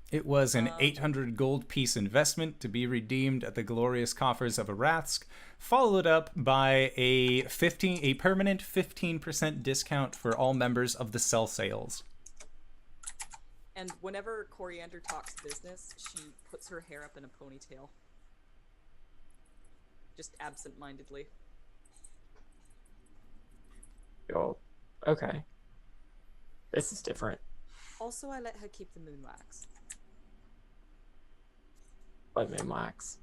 It was an 800 gold piece investment to be redeemed at the glorious coffers of Arasthk, followed up by a permanent 15% discount for all members of the cell sales. And whenever Coriander talks business, she puts her hair up in a ponytail. Just absent-mindedly. oh, okay. This is different. Also, I let her keep the moon wax. Let me wax.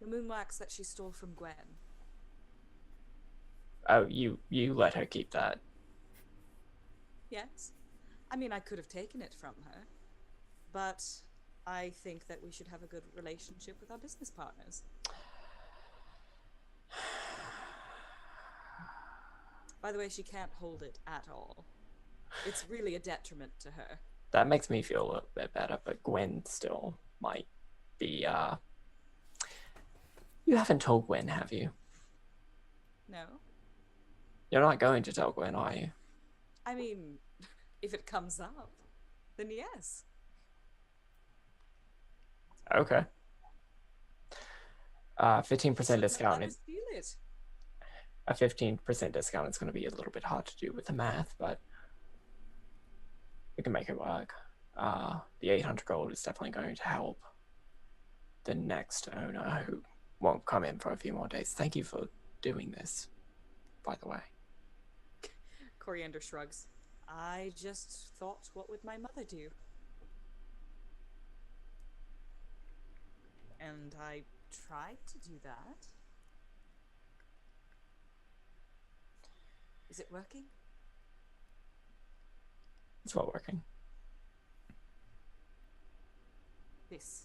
The moon wax that she stole from Gwen. Oh, you let her keep that. Yes. I mean, I could have taken it from her. But I think that we should have a good relationship with our business partners. By the way, she can't hold it at all. It's really a detriment to her. That makes me feel a little bit better, but Gwen still might be, You haven't told Gwen, have you? No? You're not going to tell Gwen, are you? I mean, if it comes up, then yes. Okay. 15% So discount let is us feel it. a 15% discount. It's going to be a little bit hard to do with the math, but we can make it work. The 800 gold is definitely going to help the next owner who won't come in for a few more days. Thank you for doing this, by the way. Coriander shrugs. I just thought, what would my mother do? And I tried to do that. Is it working? It's well working. This.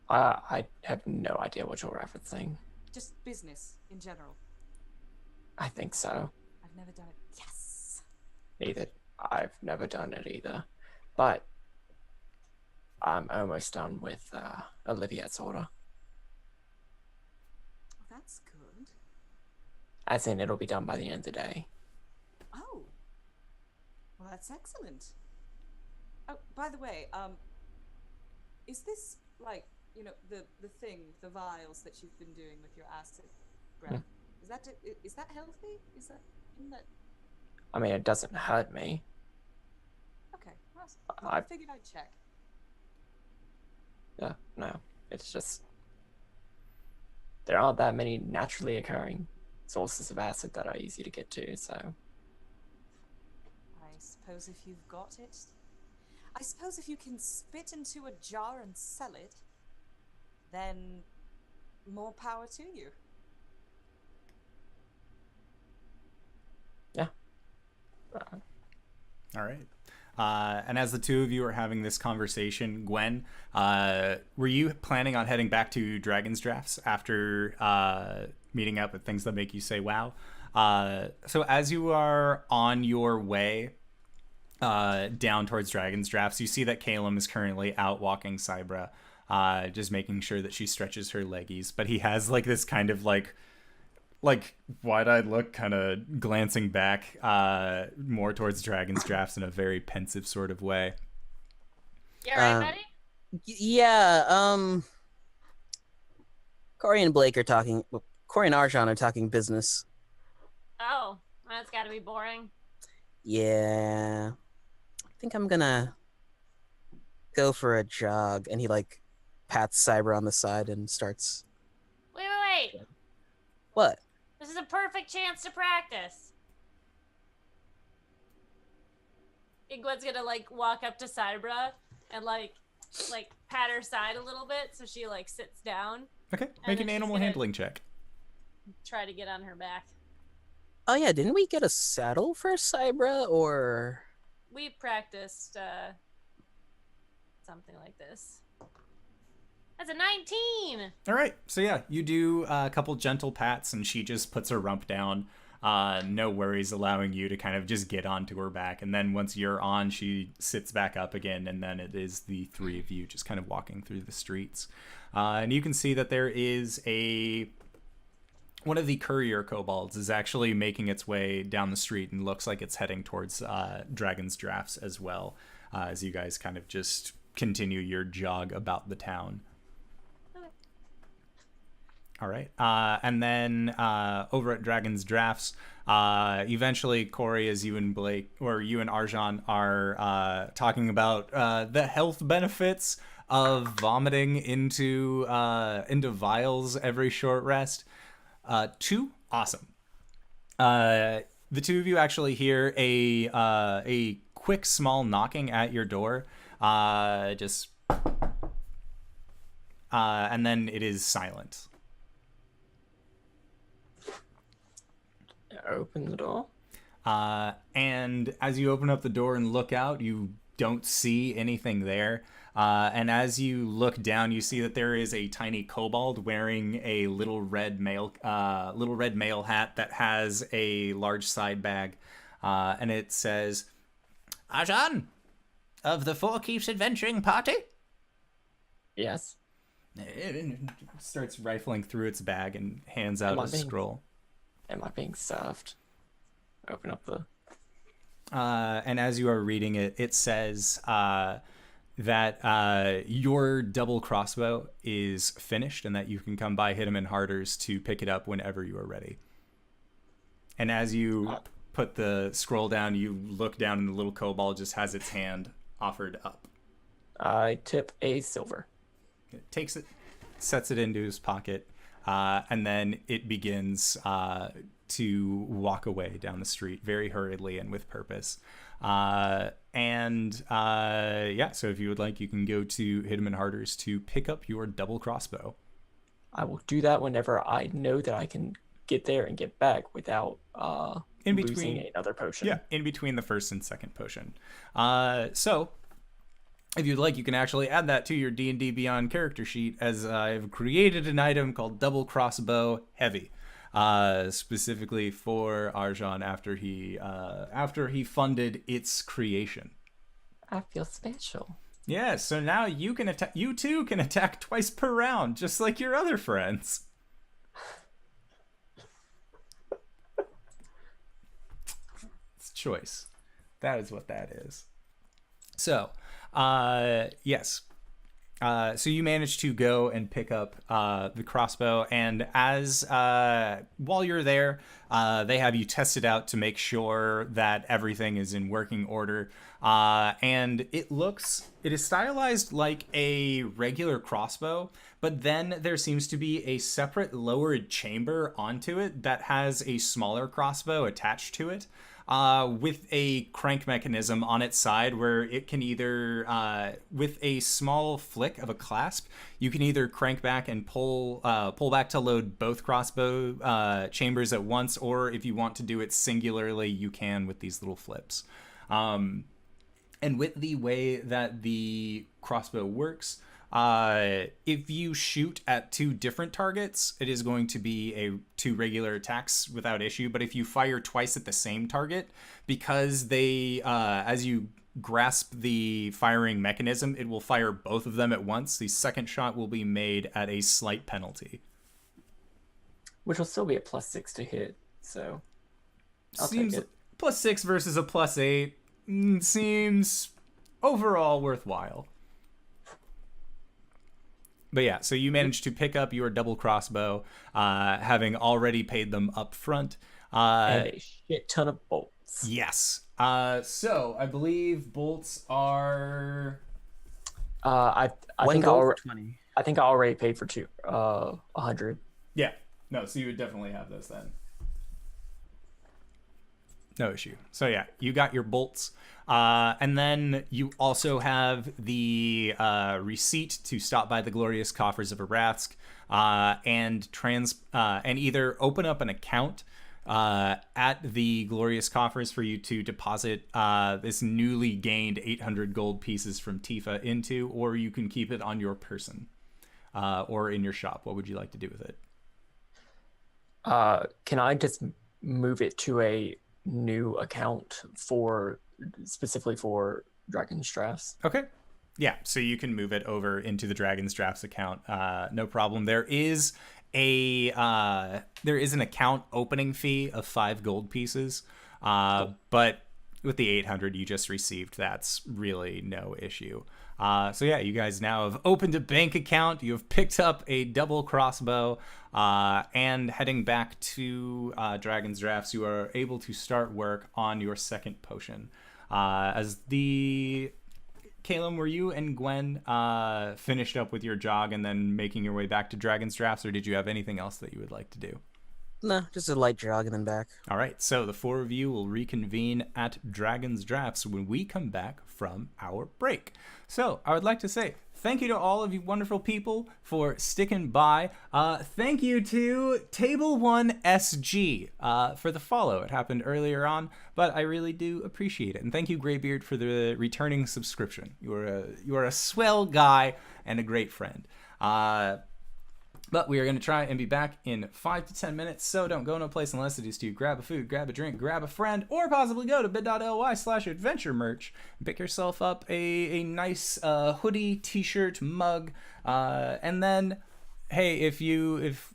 I have no idea what you're referencing. Just business in general. I think so. I've never done it. Yes! Neither. I've never done it either. But I'm almost done with Oliviette's order. Well, that's good. As in, it'll be done by the end of the day. Oh. Well, that's excellent. Oh, by the way, is this, like, you know, the thing, the vials that you've been doing with your acid breath, is that healthy? Is that in that? I mean, it doesn't hurt me. Okay, well, I figured I'd check. Yeah, no. It's just... there aren't that many naturally occurring sources of acid that are easy to get to, so... I suppose if you've got it... I suppose if you can spit into a jar and sell it, then more power to you. Yeah. All right. And as the two of you are having this conversation, Gwen, were you planning on heading back to Dragon's Drafts after meeting up with things that make you say wow? So as you are on your way down towards Dragon's Drafts, you see that Caelum is currently out walking Cybra, just making sure that she stretches her leggies. But he has like this kind of like wide-eyed look, kind of glancing back more towards Dragon's Drafts in a very pensive sort of way. You alright, buddy? Yeah, Cori and Blake are talking. Well, Cori and Arjhan are talking business. Oh, that's gotta be boring. Yeah, I think I'm gonna go for a jog. And he like pats Cyber on the side and starts. Wait. What? This is a perfect chance to practice. And Gwen's gonna like walk up to Cybra and like pat her side a little bit so she like sits down. Okay, make an animal handling check. Try to get on her back. Oh yeah, didn't we get a saddle for Cybra or? We practiced something like this. That's a 19. All right, so yeah, you do a couple gentle pats, and she just puts her rump down. No worries, allowing you to kind of just get onto her back. And then once you're on, she sits back up again, and then it is the three of you just kind of walking through the streets. And you can see that there is a one of the courier kobolds is actually making its way down the street and looks like it's heading towards Dragon's Drafts as well, as you guys kind of just continue your jog about the town. All right. And then over at Dragon's Drafts, eventually, Cori, as you and Blake, or you and Arjhan are talking about the health benefits of vomiting into vials every short rest. 2, awesome. The two of you actually hear a quick, small knocking at your door. And then it is silent. Open the door. And as you open up the door and look out, you don't see anything there. And as you look down, you see that there is a tiny kobold wearing a little red mail hat that has a large side bag, and it says, "Arjhan, of the Four Keeps Adventuring Party." Yes. It starts rifling through its bag and hands out a scroll. Am I being served? Open up the... And as you are reading it, it says that your double crossbow is finished and that you can come by Hit 'em in Harders to pick it up whenever you are ready. And as you put the scroll down, you look down and the little kobold just has its hand offered up. I tip a silver. It takes it, sets it into his pocket, and then it begins to walk away down the street very hurriedly and with purpose. So if you would like, you can go to Hit 'em in Harders to pick up your double crossbow. I will do that whenever I know that I can get there and get back without losing another potion. Yeah, in between the first and second potion. So if you'd like, you can actually add that to your D&D Beyond character sheet, as I've created an item called Double Crossbow Heavy, specifically for Arjhan after he funded its creation. I feel special. Yeah, so now you too can attack twice per round, just like your other friends. It's choice. That is what that is. So, yes. So you managed to go and pick up the crossbow, and as while you're there, they have you test it out to make sure that everything is in working order. And it is stylized like a regular crossbow, but then there seems to be a separate lowered chamber onto it that has a smaller crossbow attached to it. With a crank mechanism on its side where it can either, with a small flick of a clasp, you can either crank back and pull back to load both crossbow chambers at once, or if you want to do it singularly, you can with these little flips. And with the way that the crossbow works, if you shoot at 2 different targets, it is going to be 2 regular attacks without issue. But if you fire twice at the same target, because they, as you grasp the firing mechanism, it will fire both of them at once. The second shot will be made at a slight penalty. Which will still be a +6 to hit, so I'll seems take it. +6 versus a +8 seems overall worthwhile. But yeah, so you managed to pick up your double crossbow, having already paid them up front. And a shit ton of bolts. Yes. So I believe bolts are... I One think gold I for already, 20. I think I already paid for 100. Yeah. No, so you would definitely have those then. No issue. So yeah, you got your bolts. And then you also have the receipt to stop by the glorious coffers of Arasthk, and either open up an account at the glorious coffers for you to deposit this newly gained 800 gold pieces from Tifa into, or you can keep it on your person or in your shop. What would you like to do with it? Can I just move it to a new account specifically for Dragon's Drafts? Okay. Yeah, so you can move it over into the Dragon's Drafts account. No problem. There is an account opening fee of 5 gold pieces, but with the 800 you just received, that's really no issue. So yeah, you guys now have opened a bank account. You have picked up a double crossbow, and heading back to Dragon's Drafts, you are able to start work on your second potion. Caelum, were you and Gwen finished up with your jog and then making your way back to Dragon's Drafts, or did you have anything else that you would like to do? No, just a light jog and then back. All right, so the 4 of you will reconvene at Dragon's Drafts when we come back from our break. So I would like to say thank you to all of you wonderful people for sticking by. Thank you to Table 1 SG for the follow. It happened earlier on, but I really do appreciate it. And thank you, Greybeard, for the returning subscription. You are a swell guy and a great friend. But we are going to try and be back in 5 to 10 minutes, so don't go no place unless it is to grab a food, grab a drink, grab a friend, or possibly go to bit.ly/adventure merch and pick yourself up a nice hoodie, t-shirt, mug, and then, hey, if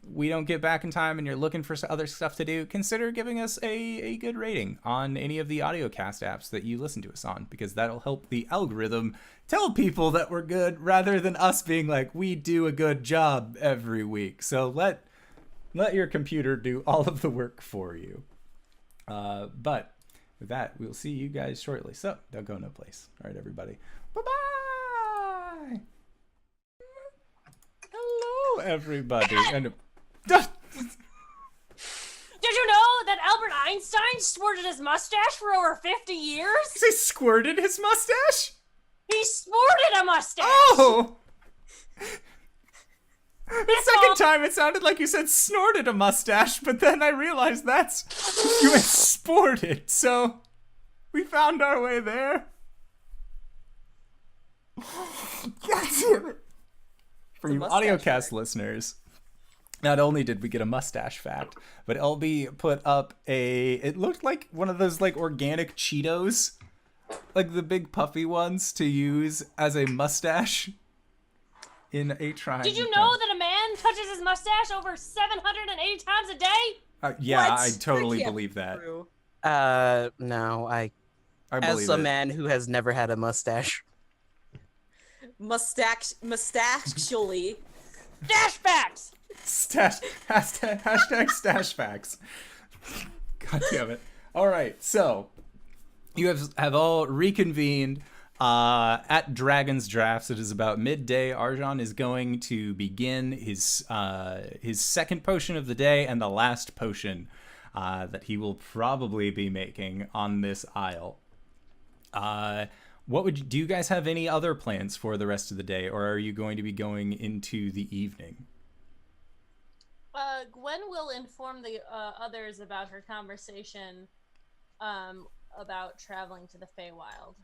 we don't get back in time and you're looking for other stuff to do, consider giving us a good rating on any of the audiocast apps that you listen to us on, because that'll help the algorithm tell people that we're good rather than us being like, we do a good job every week. So let your computer do all of the work for you. But with that, we'll see you guys shortly. So don't go no place. All right, everybody. Bye-bye. Hello, everybody. And Did you know that Albert Einstein sported his mustache for over 50 years? he squirted his mustache? He sported a mustache! Oh! The second time it sounded like you said snorted a mustache, but then I realized you meant sported, so we found our way there. God damn it. For you audiocast listeners, not only did we get a mustache fact, but LB put up it looked like one of those like organic Cheetos, like the big puffy ones to use as a mustache in a trying. Did you know that a man touches his mustache over 780 times a day? Yeah, What? I totally That can't believe be that. true. No, I as believe a it. man who has never had a mustache. Mustachiously. Dash facts! Hashtag stash facts. God damn it. All right, so you have all reconvened at Dragon's Drafts. It is about midday. Arjhan is going to begin his second potion of the day and the last potion that he will probably be making on this isle. Do you guys have any other plans for the rest of the day, or are you going to be going into the evening? Gwen will inform the others about her conversation about traveling to the Feywild.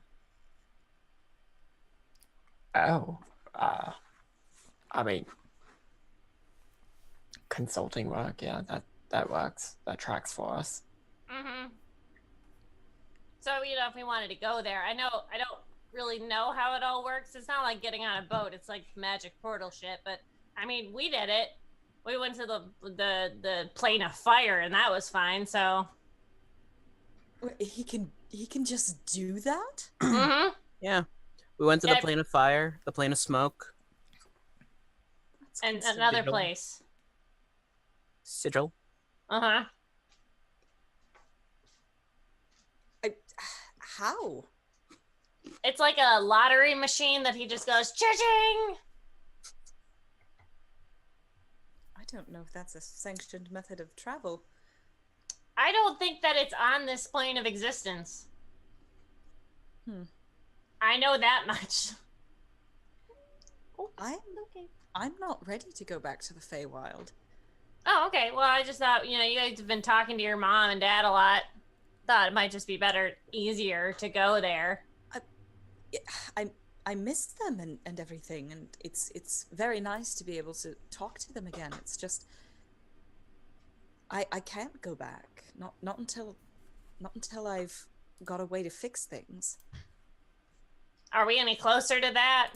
Oh, I mean, consulting work, yeah, that works. That tracks for us. Mm-hmm. So, if we wanted to go there, I don't really know how it all works. It's not like getting on a boat. It's like magic portal shit, but, I mean, we did it. We went to the plane of fire, and that was fine, so... He can just do that? Mm-hmm. Yeah. We went to the plane of fire, the plane of smoke. And another place. Sigil. Uh-huh. How? It's like a lottery machine that he just goes, cha-ching! I don't know if that's a sanctioned method of travel. I don't think that it's on this plane of existence. I know that much. I'm not ready to go back to the Feywild. Oh, okay. Well, I just thought, you guys have been talking to your mom and dad a lot. Thought it might just be easier to go there. I miss them and everything, and it's very nice to be able to talk to them again. It's just I can't go back. Not until I've got a way to fix things. Are we any closer to that?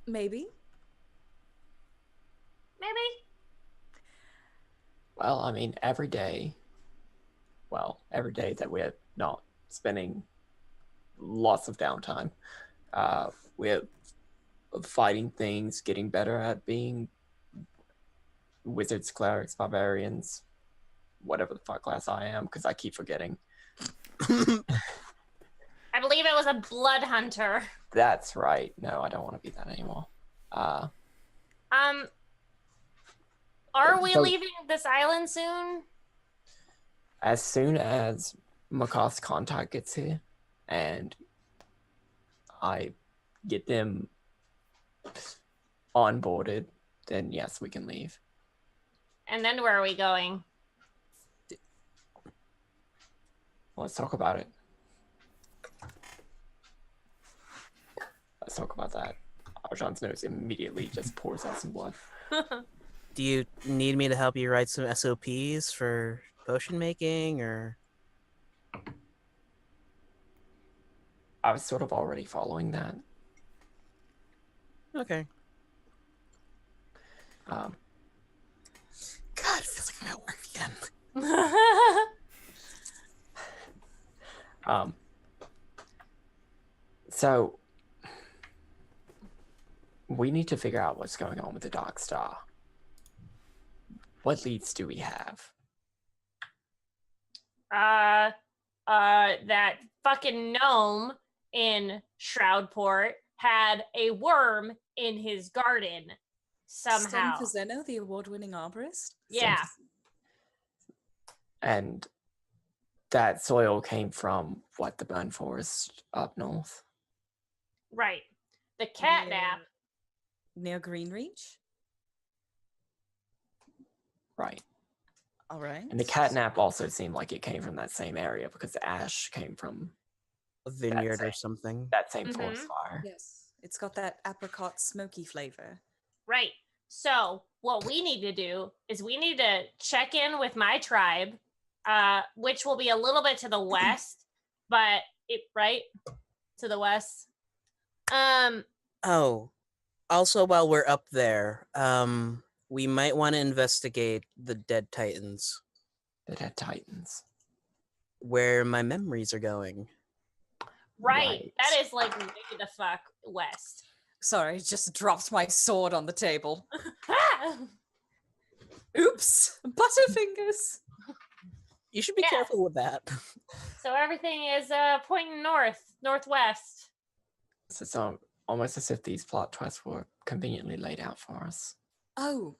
Maybe. Maybe. Well, I mean, every day that we're not spending lots of downtime, we're fighting things, getting better at being wizards, clerics, barbarians, whatever the fuck class I am, because I keep forgetting. I believe it was a blood hunter. That's right. No, I don't want to be that anymore. Are we So- leaving this island soon? As soon as Makarth's contact gets here and I get them onboarded, then yes, we can leave. And then where are we going? Let's talk about it. Let's talk about that. Arjhan's nose immediately just pours out some blood. Do you need me to help you write some SOPs for potion making, or? I was sort of already following that. Okay. Um, God, it feels like I'm at work again. So we need to figure out what's going on with the Dark Star. What leads do we have? That fucking gnome in Shroudport had a worm in his garden somehow. Sten Fazeno, the award-winning arborist? Yeah. And that soil came from what, the burn forest up north? Right. The catnap. Near Greenreach? Right. All right. And the catnap also seemed like it came from that same area because the ash came from A vineyard or it. something. that same forest fire. Yes. It's got that apricot smoky flavor. Right. So what we need to do is we need to check in with my tribe, which will be a little bit to the west, but right to the west. Oh, also while we're up there, we might want to investigate the Dead Titans, The Dead Titans. where my memories are going. Right. That is like way the fuck west. Sorry, just dropped my sword on the table. Oops. Butterfingers. You should be Yes. careful with that. So everything is pointing northwest. So it's almost as if these plot twists were conveniently laid out for us. Oh.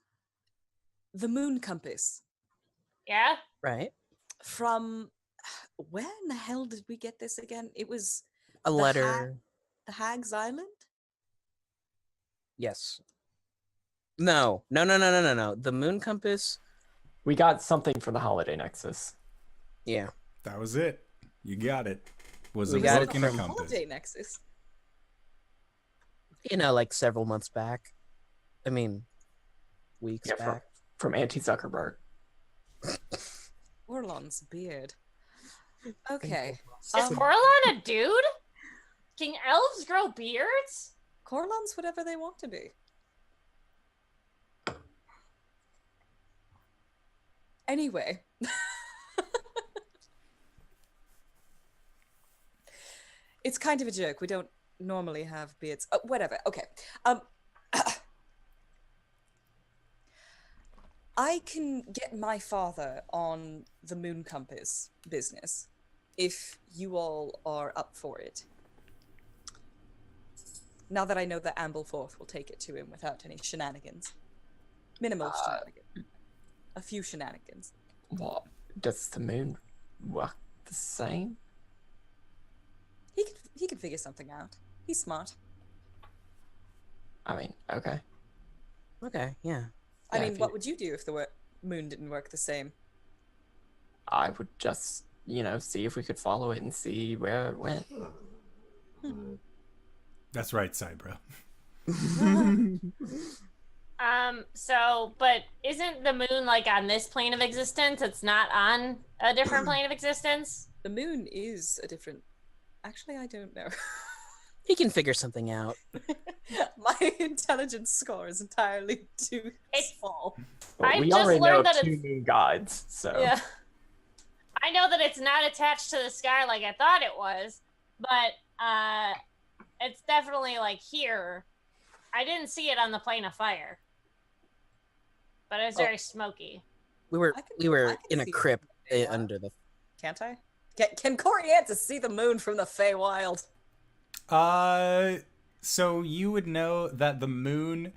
The moon compass. Yeah. Right? From where in the hell did we get this again? It was A The letter. the Hag's Island? Yes. No. The moon compass. We got something for the Holiday Nexus. Yeah. That was it. You got it. Was We a got book it and a from compass. Holiday Nexus. Like several months back. I mean, weeks Yeah, back. from Auntie Zuckerberg. Orlon's beard. Okay. Is Corlon a dude? Can elves grow beards? Corlon's whatever they want to be. Anyway. It's kind of a joke. We don't normally have beards. Whatever. Okay. I can get my father on the moon compass business if you all are up for it. Now that I know that Ampleforth will take it to him without any shenanigans. Minimal shenanigans. A few shenanigans. What? Does the moon work the same? He could figure something out. He's smart. I mean, okay. Okay, yeah. I Yeah, mean, if what you- would you do if the moon didn't work the same? I would just, see if we could follow it and see where it went. That's right, Cybro. But isn't the moon like on this plane of existence? It's not on a different plane of existence? The moon is a different. Actually, I don't know. He can figure something out. My intelligence score is entirely too small. Well, I've we just already know learned of that 2 it's- moon gods, so Yeah. I know that it's not attached to the sky like I thought it was, but it's definitely like here. I didn't see it on the plane of fire, but it was very smoky. We were I can in a see it crypt from the Feywild. under the. Can't I? Can Coriandra see the moon from the Feywild? So you would know that the moon,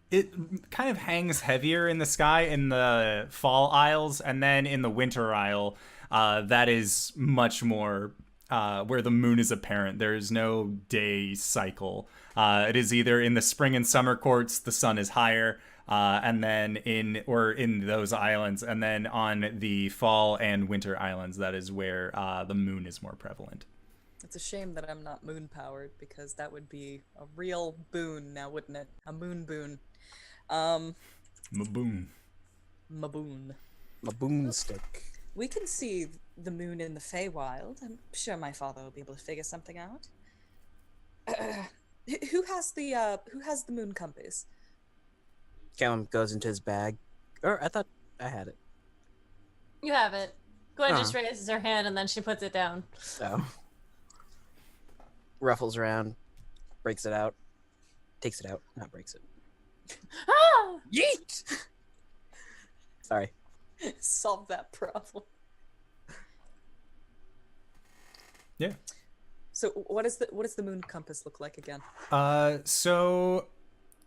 it kind of hangs heavier in the sky in the fall isles, and then in the winter isle, that is much more where the moon is apparent. There is no day cycle. It is either in the spring and summer courts, the sun is higher, and then in those islands, and then on the fall and winter islands, that is where the moon is more prevalent. It's a shame that I'm not moon powered, because that would be a real boon now, wouldn't it? A moon boon. Maboon. Maboon. A boomstick. We can see the moon in the Feywild. I'm sure my father will be able to figure something out. Who has the moon compass? Caelum goes into his bag. Or I thought I had it. You have it. Gwen Huh. just raises her hand and then she puts it down. So ruffles around, breaks it out, takes it out, not breaks it. Ah! Yeet! Sorry. Solve that problem. Yeah. So what does the moon compass look like again? So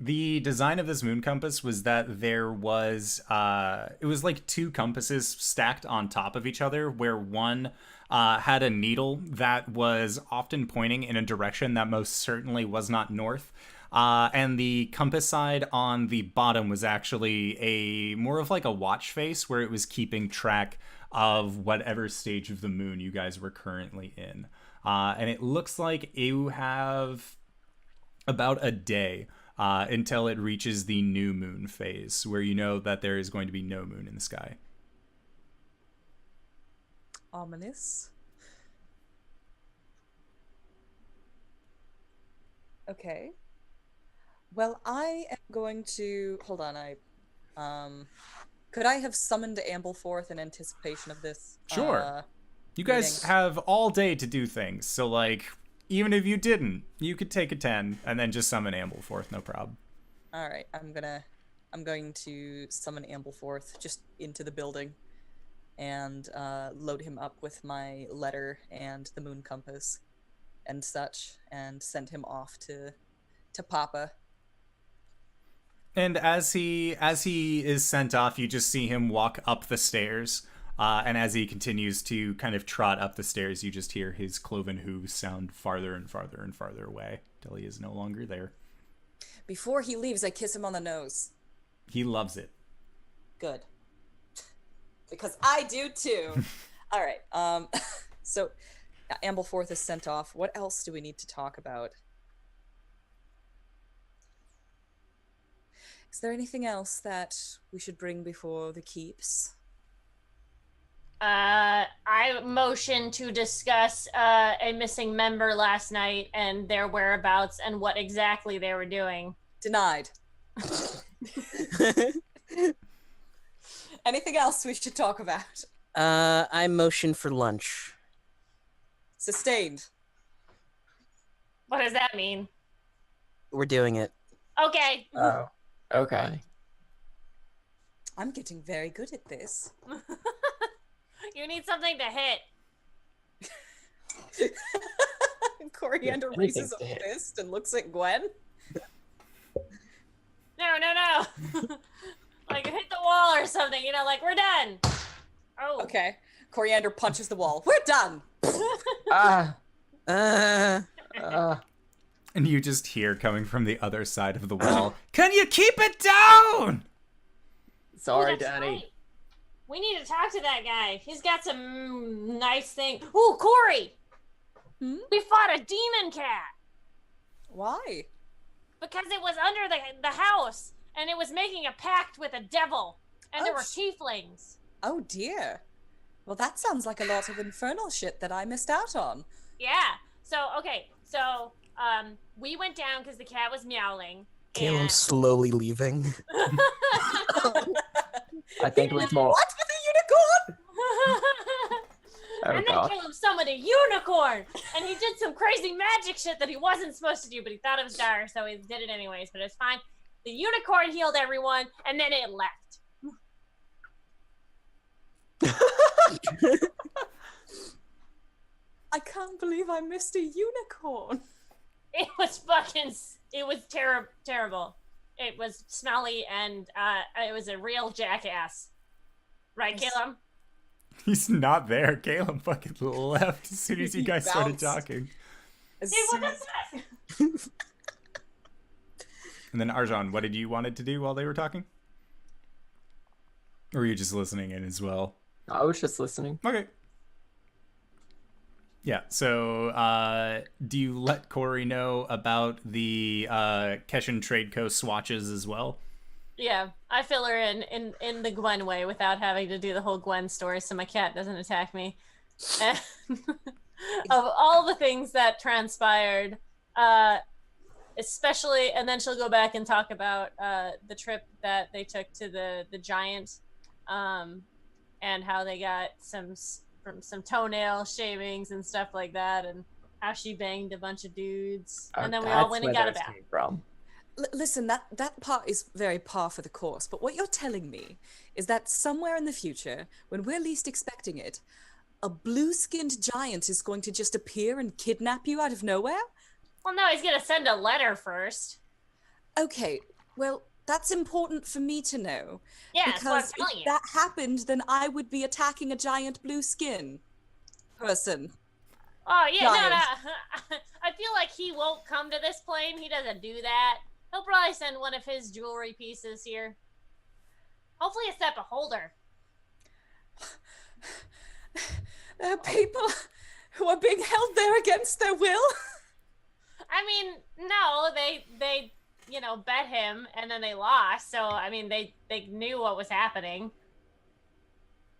the design of this moon compass was that there was it was like 2 compasses stacked on top of each other, where one had a needle that was often pointing in a direction that most certainly was not north. And the compass side on the bottom was actually a more of like a watch face, where it was keeping track of whatever stage of the moon you guys were currently in. And it looks like you have about a day until it reaches the new moon phase, where you know that there is going to be no moon in the sky. Ominous. Okay. Well, I am going to hold on. Could I have summoned Ampleforth in anticipation of this? Sure. You guys meeting? have all day to do things, so like even if you didn't, you could take a 10 and then just summon Ampleforth, no problem. All right, I'm going to summon Ampleforth just into the building, and load him up with my letter and the moon compass, and such, and send him off to Papa. And as he is sent off, you just see him walk up the stairs. And as he continues to kind of trot up the stairs, you just hear his cloven hooves sound farther and farther and farther away till he is no longer there. Before he leaves, I kiss him on the nose. He loves it. Good. Because I do too. All right. So Ampleforth is sent off. What else do we need to talk about? Is there anything else that we should bring before the keeps? I motion to discuss a missing member last night and their whereabouts and what exactly they were doing. Denied. Anything else we should talk about? I motion for lunch. Sustained. What does that mean? We're doing it. Okay. Oh, okay. I'm getting very good at this. You need something to hit. Coriander Yeah, raises a anything to hit. fist and looks at Gwen. No. Like hit the wall or something, you know, like we're done. Oh. Okay. Coriander punches the wall. We're done. Ah, Uh, And you just hear coming from the other side of the wall, "Can you keep it down?" sorry, Ooh, that's Danny. right. We need to talk to that guy. He's got some nice thing. Ooh, Cori! Hmm? We fought a demon cat Why? because it was under the house and it was making a pact with a devil and there Oh, were tieflings. Oh dear. Well, that sounds like a lot of infernal shit that I missed out on. Yeah. So we went down because the cat was meowling. Caelum and- slowly leaving. I think it was more. What with a unicorn? Oh, and then God. Caelum summoned a unicorn, and he did some crazy magic shit that he wasn't supposed to do, but he thought it was dire, so he did it anyways. But it's fine. The unicorn healed everyone, and then it left. I can't believe I missed a unicorn. It was terrible. It was smelly, and it was a real jackass. Right, Yes. Caelum? He's not there. Caleb fucking left as soon as you He guys started bounced. talking. As Hey, soon what as- is that? And then Arjhan, what did you wanted to do while they were talking? Or were you just listening in as well? I was just listening. Okay. Yeah, so do you let Cori know about the Keshin Trade Co. swatches as well? Yeah, I fill her in the Gwen way without having to do the whole Gwen story so my cat doesn't attack me. And of all the things that transpired, especially, and then she'll go back and talk about the trip that they took to the giant, and how they got some toenail shavings and stuff like that, and how she banged a bunch of dudes, and then we all went and got a bath. From. Listen, that part is very par for the course, but what you're telling me is that somewhere in the future, when we're least expecting it, a blue-skinned giant is going to just appear and kidnap you out of nowhere? Well, no, he's gonna send a letter first. Okay, well, that's important for me to know. Yeah, that's what I'm Because telling if you. that happened, then I would be attacking a giant blue skin person. Oh yeah, no, Giant. I feel like he won't come to this plane. He doesn't do that. He'll probably send one of his jewelry pieces here. Hopefully a step beholder. There are people who are being held there against their will. I mean, no, they bet him and then they lost. So I mean, they knew what was happening.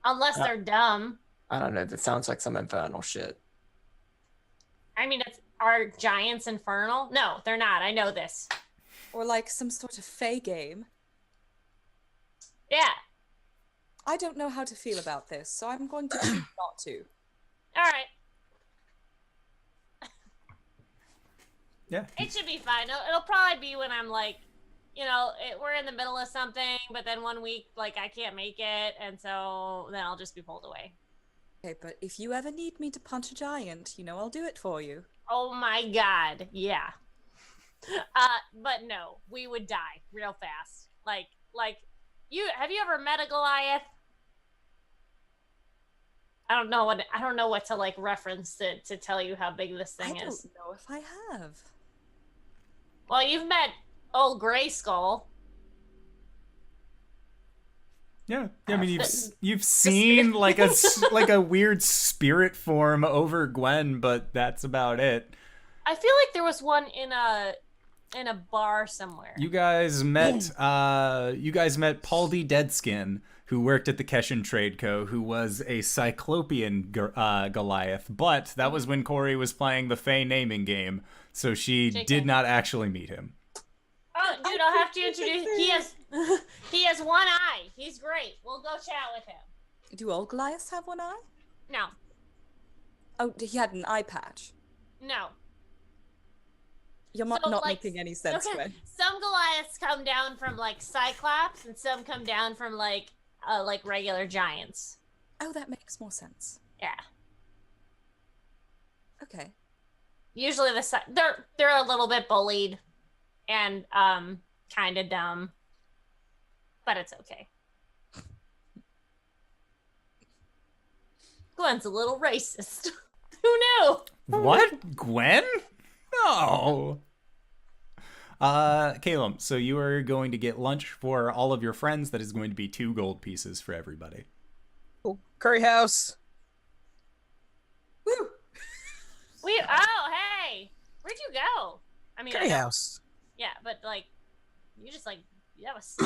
Unless they're dumb. I don't know. That sounds like some infernal shit. I mean, are giants infernal? No, they're not. I know this. Or like some sort of fey game. Yeah. I don't know how to feel about this, so I'm going to choose not to. All right. Yeah. It should be fine. It'll probably be when I'm like, we're in the middle of something, but then one week, like, I can't make it, and so then I'll just be pulled away. Okay, but if you ever need me to punch a giant, I'll do it for you. Oh my god, yeah. But no, we would die real fast. Like, have you ever met a Goliath? I don't know what to like reference to tell you how big this thing I is. don't know if I have. Well, you've met old Gray Skull. Yeah, I mean you've seen like a weird spirit form over Gwen, but that's about it. I feel like there was one in a bar somewhere. You guys met Paul D. Deadskin, who worked at the Keshin Trade Co., who was a Cyclopean Goliath, but that was when Cori was playing the Fey naming game, so she JK. did not actually meet him. Oh, dude, I'll have to introduce. He has one eye. He's great. We'll go chat with him. Do all Goliaths have one eye? No, Oh, he had an eye patch. no. You're So, not like, making any sense, Okay, Gwen. some Goliaths come down from like Cyclops, and some come down from like regular giants. Oh, that makes more sense. Yeah. Okay. Usually they're a little bit bullied and kind of dumb, but it's okay. Gwen's a little racist. Who knew? What? Gwen? No. Caelum, so you are going to get lunch for all of your friends. That is going to be 2 gold pieces for everybody. Cool. Curry house. Woo! Hey, where'd you go? I mean, Curry house. yeah, but like, you just like that was.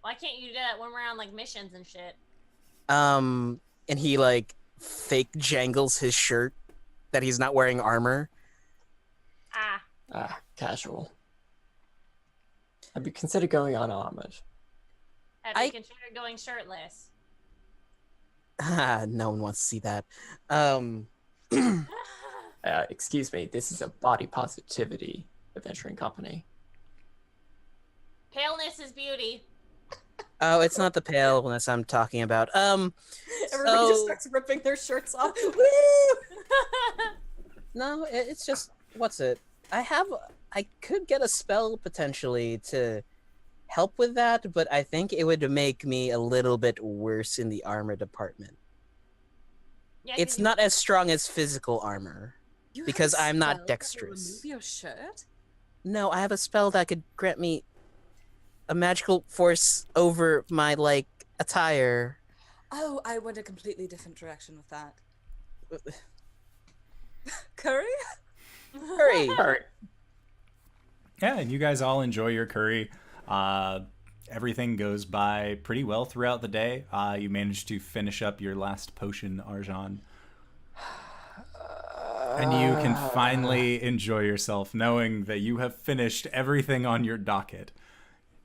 Why can't you do that when we're on like missions and shit? And he like fake jangles his shirt that he's not wearing armor. Casual. Have you considered going unarmored? Have you considered going shirtless? No one wants to see that. Excuse me, this is a body positivity adventuring company. Paleness is beauty. Oh, it's not the paleness I'm talking about. Everybody just starts ripping their shirts off. Woo! No, it's just, what's it? I could get a spell potentially to help with that, but I think it would make me a little bit worse in the armor department. Yeah, It's not as strong as physical armor. You Because have a I'm not spell that will dexterous. remove your shirt? No, I have a spell that could grant me a magical force over my, attire. Oh, I went a completely different direction with that. Curry? Hurry! Yeah, and you guys all enjoy your curry. Everything goes by pretty well throughout the day. You managed to finish up your last potion, Arjhan. And you can finally enjoy yourself knowing that you have finished everything on your docket.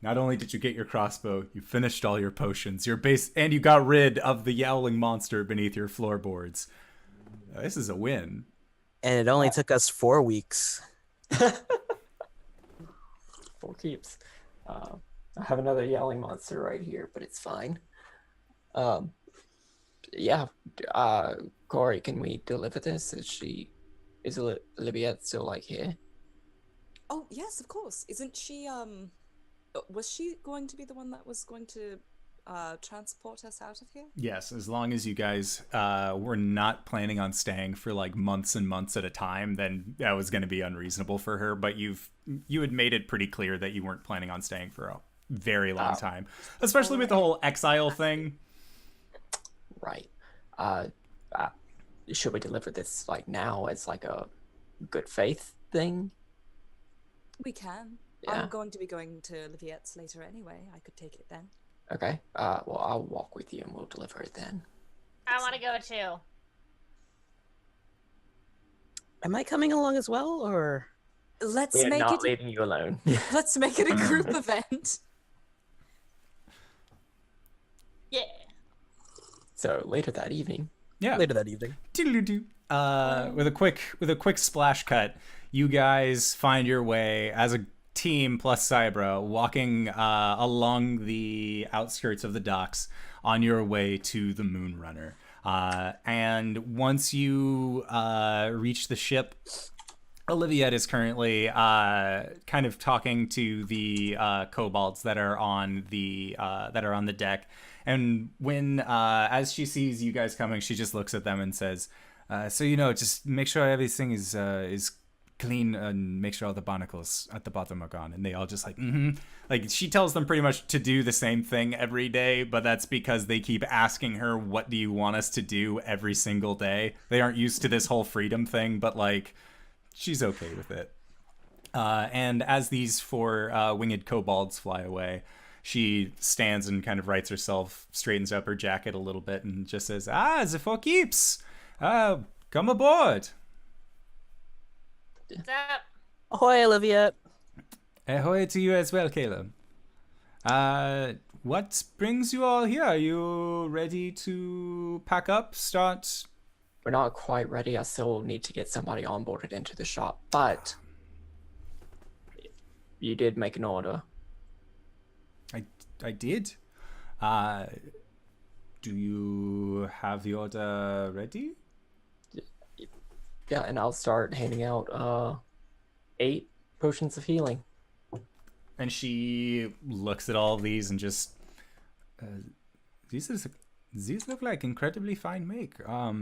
Not only did you get your crossbow, you finished all your potions, and you got rid of the yowling monster beneath your floorboards. This is a win. And it only took us 4 weeks. 4 keeps. I have another yelling monster right here, but it's fine. Yeah. Cori, can we deliver this? Is Oliviette still here? Oh, yes, of course. Isn't she, was she going to be the one that was going to transport us out of here? Yes, as long as you guys were not planning on staying for months and months at a time, then that was going to be unreasonable for her. But you had made it pretty clear that you weren't planning on staying for a very long time, especially with the whole exile thing. Right. Should we deliver this now as a good faith thing? We can. Yeah. I'm going to be going to Oliviette's later anyway. I could take it then. Okay. Well, I'll walk with you and we'll deliver it then. I want to go too. Am I coming along as well, or? Let's We're make not it. leaving you alone. Let's make it a group event. Yeah. So later that evening. Yeah. Later that evening. Doodle-doo. With a quick splash cut, you guys find your way as a team plus Cybra walking along the outskirts of the docks on your way to the Moonrunner. And once you reach the ship, Oliviette is currently kind of talking to the kobolds that are on the deck. And when as she sees you guys coming, she just looks at them and says, "So just make sure everything is clean and make sure all the barnacles at the bottom are gone." And they all just she tells them pretty much to do the same thing every day, but that's because they keep asking her, "What do you want us to do?" every single day. They aren't used to this whole freedom thing, but she's okay with it. And as these 4 winged kobolds fly away, she stands and kind of rights herself, straightens up her jacket a little bit, and just says, the 4 keeps. Come aboard. What's up? Ahoy, Oliviette. Ahoy to you as well, Caelum. What brings you all here? Are you ready to pack up, start? We're not quite ready. I still need to get somebody onboarded into the shop, but you did make an order. I did. Do you have the order ready? Yeah, and I'll start handing out 8 potions of healing. And she looks at all of these and just these look like incredibly fine make. How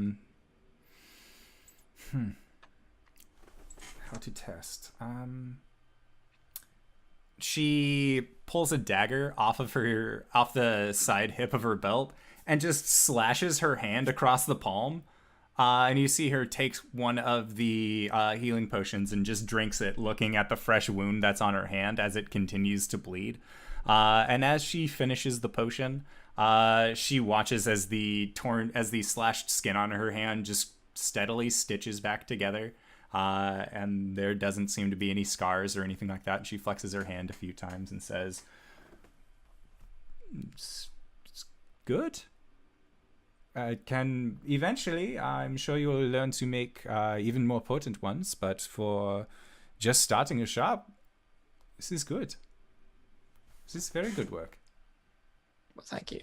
to test? She pulls a dagger off the side hip of her belt and just slashes her hand across the palm. And you see her takes one of the healing potions and just drinks it, looking at the fresh wound that's on her hand as it continues to bleed. And as she finishes the potion, she watches as the slashed skin on her hand just steadily stitches back together. And there doesn't seem to be any scars or anything like that. And she flexes her hand a few times and says, it's good. Can eventually, I'm sure you'll learn to make even more potent ones, but for just starting a shop, this is good. This is very good work. Well, thank you.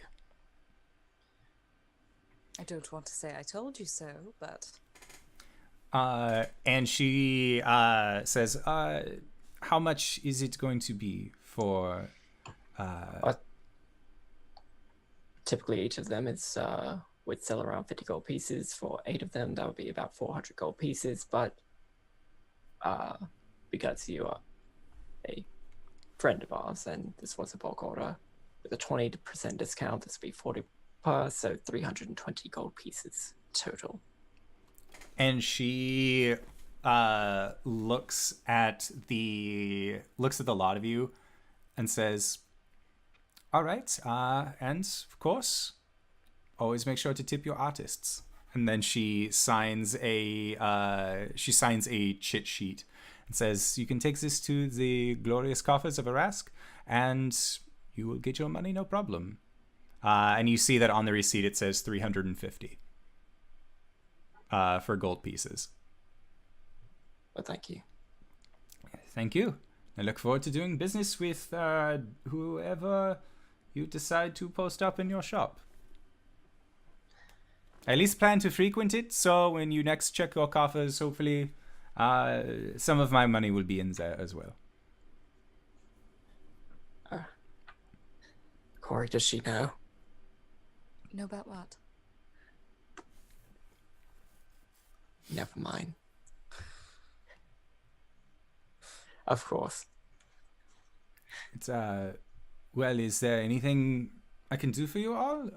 I don't want to say I told you so, but and she says, how much is it going to be for... Typically, each of them is would sell around 50 gold pieces. For 8 of them, that would be about 400 gold pieces. But because you are a friend of ours, and this was a bulk order, with a 20% discount, this would be 40 per, so 320 gold pieces total. And she looks at the lot of you and says, all right, and of course, always make sure to tip your artists. And then she signs a chit sheet and says, you can take this to the glorious coffers of Arasthk, and you will get your money no problem. And you see that on the receipt it says 350 for gold pieces. Well, thank you. Thank you. I look forward to doing business with whoever you decide to post up in your shop. I at least plan to frequent it, so when you next check your coffers, hopefully some of my money will be in there as well. Cori, does she know? know about what? Never mind. Of course. It's well, is there anything I can do for you all?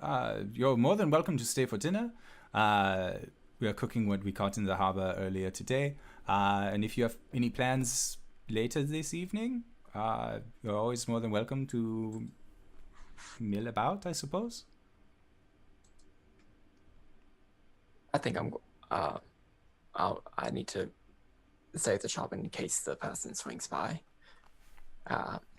You're more than welcome to stay for dinner. We are cooking what we caught in the harbor earlier today. And if you have any plans later this evening, you're always more than welcome to mill about, I suppose. I think I need to save the shop in case the person swings by,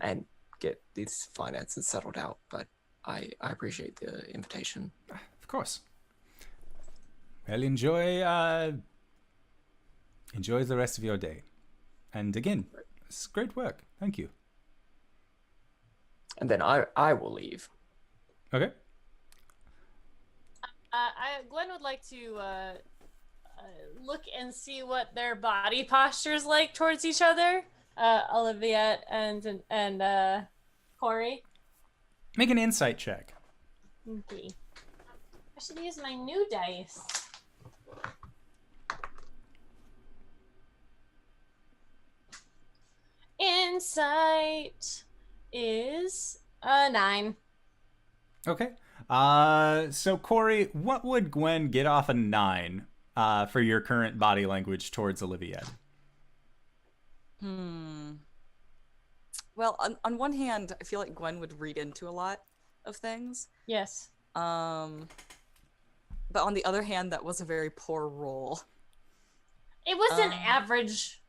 and get these finances settled out. But I appreciate the invitation. Of course. Well, enjoy the rest of your day. And again, it's great work. Thank you. And then I will leave. Okay. Gwen would like to look and see what their body posture's like towards each other. Oliviette and Cori. Make an insight check. Okay. I should use my new dice. Insight is 9. Okay. So Cori, what would Gwen get off a 9 for your current body language towards Oliviette? Well, on one hand, I feel like Gwen would read into a lot of things. Yes. But on the other hand, that was a very poor roll. It was an average,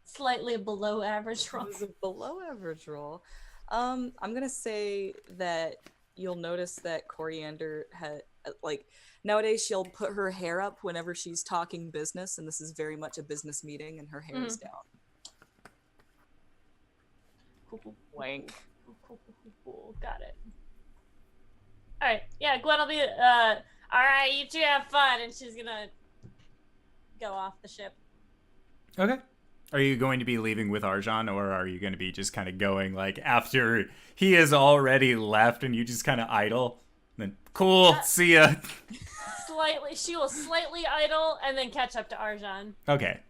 slightly below average roll. It was a below average roll. I'm gonna say that you'll notice that Coriander had, like, nowadays she'll put her hair up whenever she's talking business, and this is very much a business meeting, and her hair is down. Wank. Cool. Got it. All right. Yeah, Gwen will be. All right, you two have fun, and she's gonna go off the ship. Okay. Are you going to be leaving with Arjhan, or are you going to be just kind of going like after he has already left and you just kind of idle? Then cool, see ya. She will slightly idle and then catch up to Arjhan. Okay.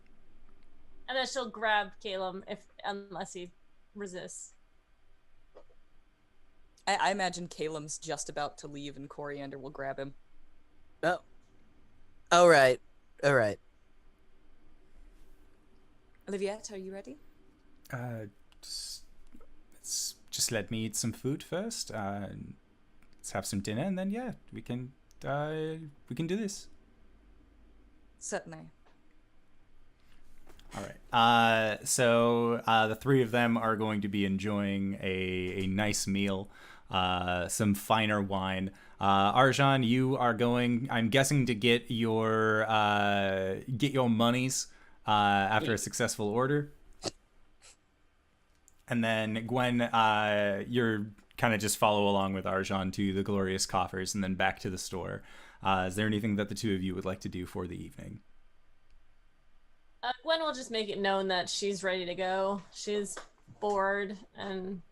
And then she'll grab Caelum unless he resists. I imagine Caelum's just about to leave, and Coriander will grab him. Oh. All right. Oliviette, are you ready? It's just let me eat some food first. Let's have some dinner, and then yeah, we can do this. Certainly. All right. So the three of them are going to be enjoying a nice meal, some finer wine. Arjhan, you are going, I'm guessing, to get your monies after a successful order. And then Gwen, you're kind of just follow along with Arjhan to the glorious coffers and then back to the store. Is there anything that the two of you would like to do for the evening? Gwen will just make it known that she's ready to go. She's bored and.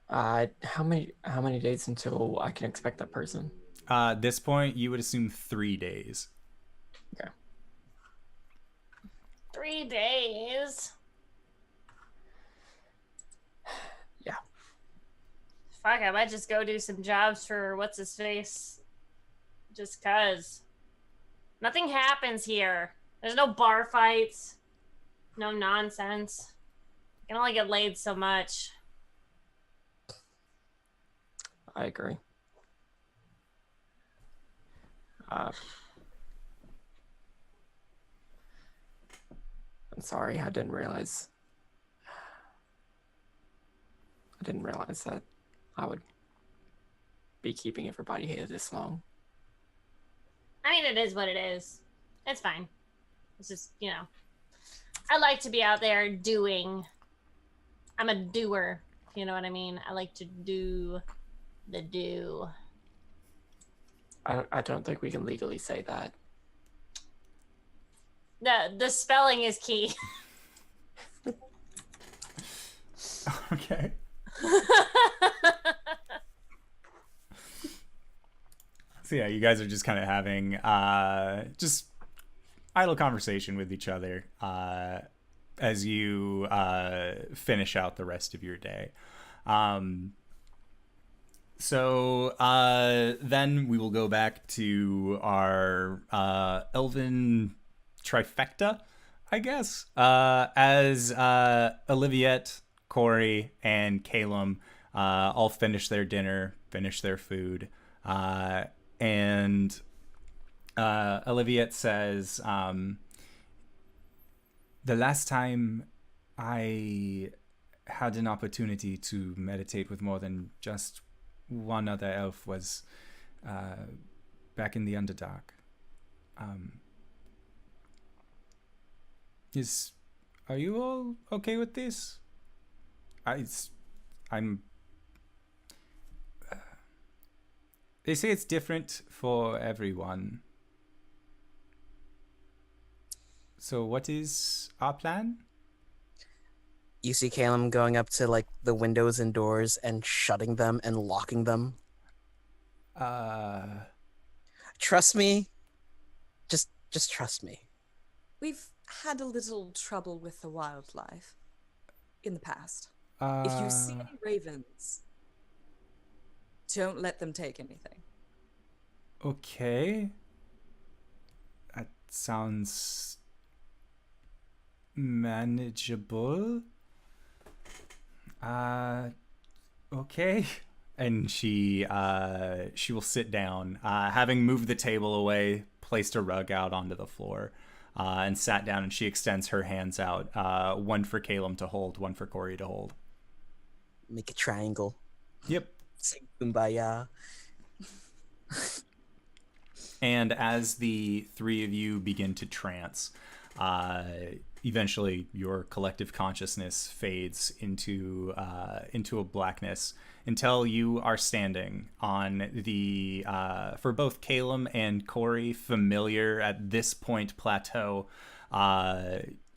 How many days until I can expect that person? At this point, you would assume 3 days. Okay. 3 days. Yeah. Fuck, I might just go do some jobs for what's his face. Just cause. Nothing happens here. There's no bar fights. No nonsense. I can only get laid so much. I agree. I'm sorry, I didn't realize that I would be keeping everybody here this long. I mean, it is what it is. It's fine. It's just, I like to be out there doing. I'm a doer. You know what I mean? I like to do the do. I don't think we can legally say that. The spelling is key. Okay. So yeah, you guys are just kind of having just idle conversation with each other as you finish out the rest of your day. So then we will go back to our elven trifecta, I guess, as Oliviette, Cori, and Caelum all finish their dinner, finish their food. And Oliviette says, the last time I had an opportunity to meditate with more than just one other elf was back in the Underdark. Are you all okay with this? I'm. They say it's different for everyone. So what is our plan? You see Caelum going up to like the windows and doors and shutting them and locking them. Trust me. Just trust me. We've had a little trouble with the wildlife in the past. If you see any ravens, don't let them take anything. Okay. That sounds manageable. Okay. And she will sit down, having moved the table away, placed a rug out onto the floor, and sat down, and she extends her hands out, one for Caelum to hold, one for Cori to hold. Make a triangle. Yep. Sing Kumbaya. And as the three of you begin to trance, eventually your collective consciousness fades into a blackness until you are standing on the, for both Caelum and Cori, familiar at this point plateau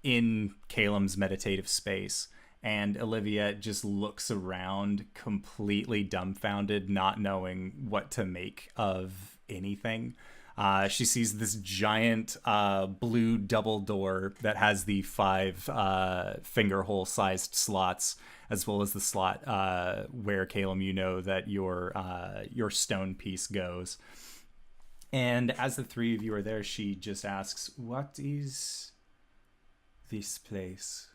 in Caelum's meditative space. And Oliviette just looks around completely dumbfounded, not knowing what to make of anything. She sees this giant blue double door that has the 5 finger hole sized slots, as well as the slot where, Caelum, you know that your stone piece goes. And as the three of you are there, she just asks, "What is this place?"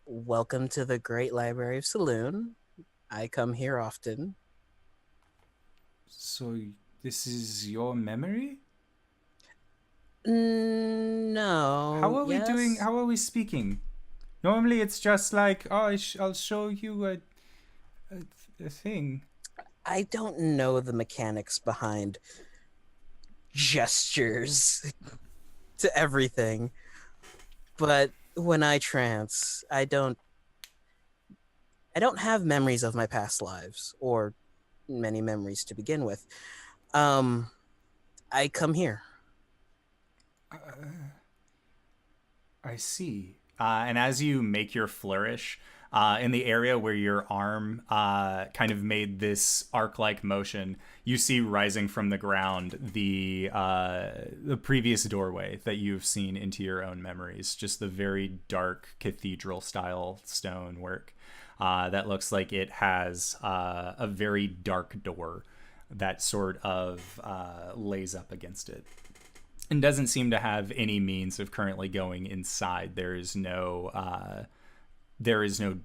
welcome to the Great Library of Saloon. I come here often. So this is your memory? No. How are we doing? yes? How are we speaking? Normally it's just like, oh, I'll show you a thing. I don't know the mechanics behind gestures to everything, but when I trance, I don't have memories of my past lives, or many memories to begin with. I come here. I see. And as you make your flourish, in the area where your arm kind of made this arc-like motion, you see rising from the ground the previous doorway that you've seen into your own memories. Just the very dark cathedral-style stonework that looks like it has a very dark door that sort of lays up against it. And doesn't seem to have any means of currently going inside. There is no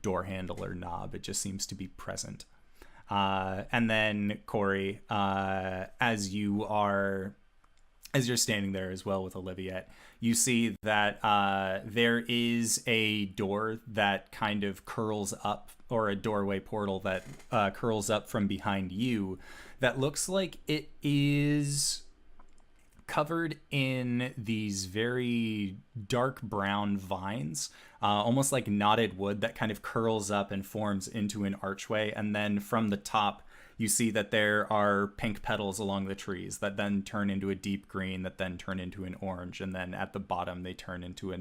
door handle or knob. It just seems to be present. And then Cori, as you're standing there as well with Oliviette, you see that there is a door that kind of curls up, or a doorway portal that curls up from behind you, that looks like it is covered in these very dark brown vines, almost like knotted wood that kind of curls up and forms into an archway. And then from the top, you see that there are pink petals along the trees that then turn into a deep green, that then turn into an orange. And then at the bottom, they turn into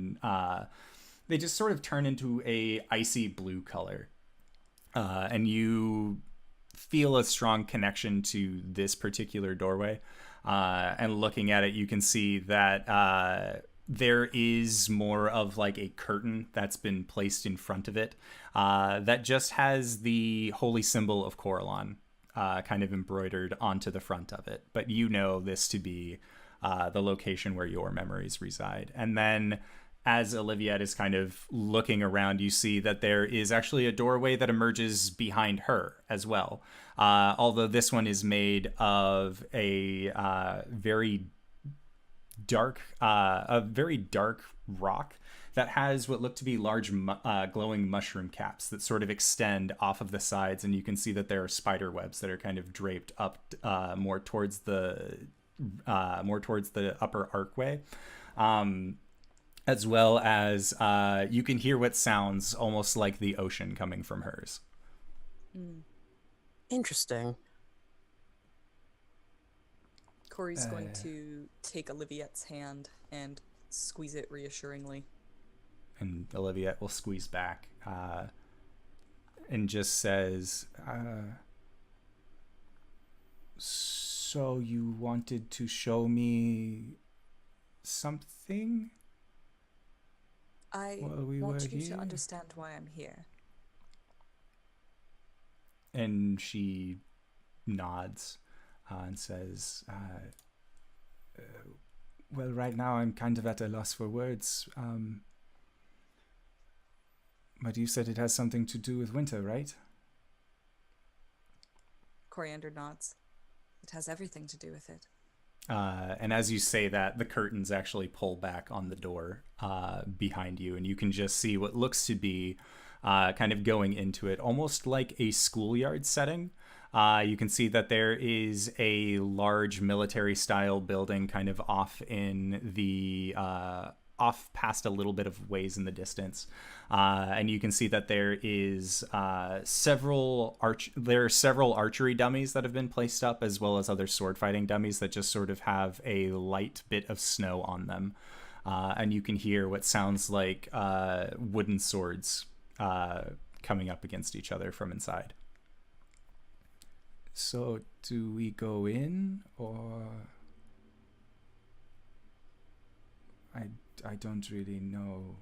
they just sort of turn into a icy blue color. And you feel a strong connection to this particular doorway. And looking at it, you can see that there is more of like a curtain that's been placed in front of it that just has the holy symbol of Coralon kind of embroidered onto the front of it. But you know this to be the location where your memories reside. And then as Oliviette is kind of looking around, you see that there is actually a doorway that emerges behind her as well. Although this one is made of a very dark rock that has what look to be large glowing mushroom caps that sort of extend off of the sides, and you can see that there are spider webs that are kind of draped up more towards the upper archway. As well as you can hear what sounds almost like the ocean coming from hers. Interesting. Cori's going to take Oliviette's hand and squeeze it reassuringly. And Oliviette will squeeze back and just says, so you wanted to show me something? I want you to understand why I'm here. And she nods and says, well, right now I'm kind of at a loss for words. But you said it has something to do with winter, right? Coriander nods. It has everything to do with it. And as you say that, the curtains actually pull back on the door behind you, and you can just see what looks to be kind of going into it, almost like a schoolyard setting. You can see that there is a large military-style building kind of off in the off past a little bit of ways in the distance, and you can see that there is several archery dummies that have been placed up, as well as other sword fighting dummies that just sort of have a light bit of snow on them, and you can hear what sounds like wooden swords coming up against each other from inside. So do we go in, or I don't really know.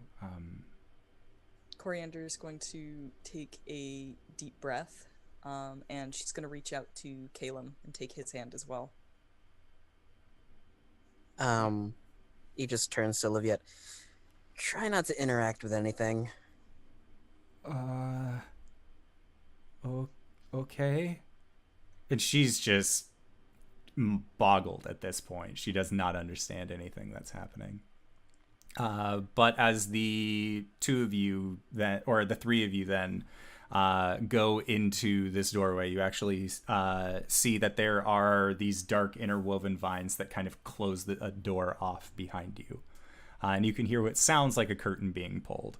Coriander is going to take a deep breath, and she's going to reach out to Caelum and take his hand as well. He just turns to Oliviette. Try not to interact with anything. Okay. And she's just boggled at this point. She does not understand anything that's happening. But as the two of you then, or the three of you then, go into this doorway, you actually see that there are these dark interwoven vines that kind of close the door off behind you. And you can hear what sounds like a curtain being pulled.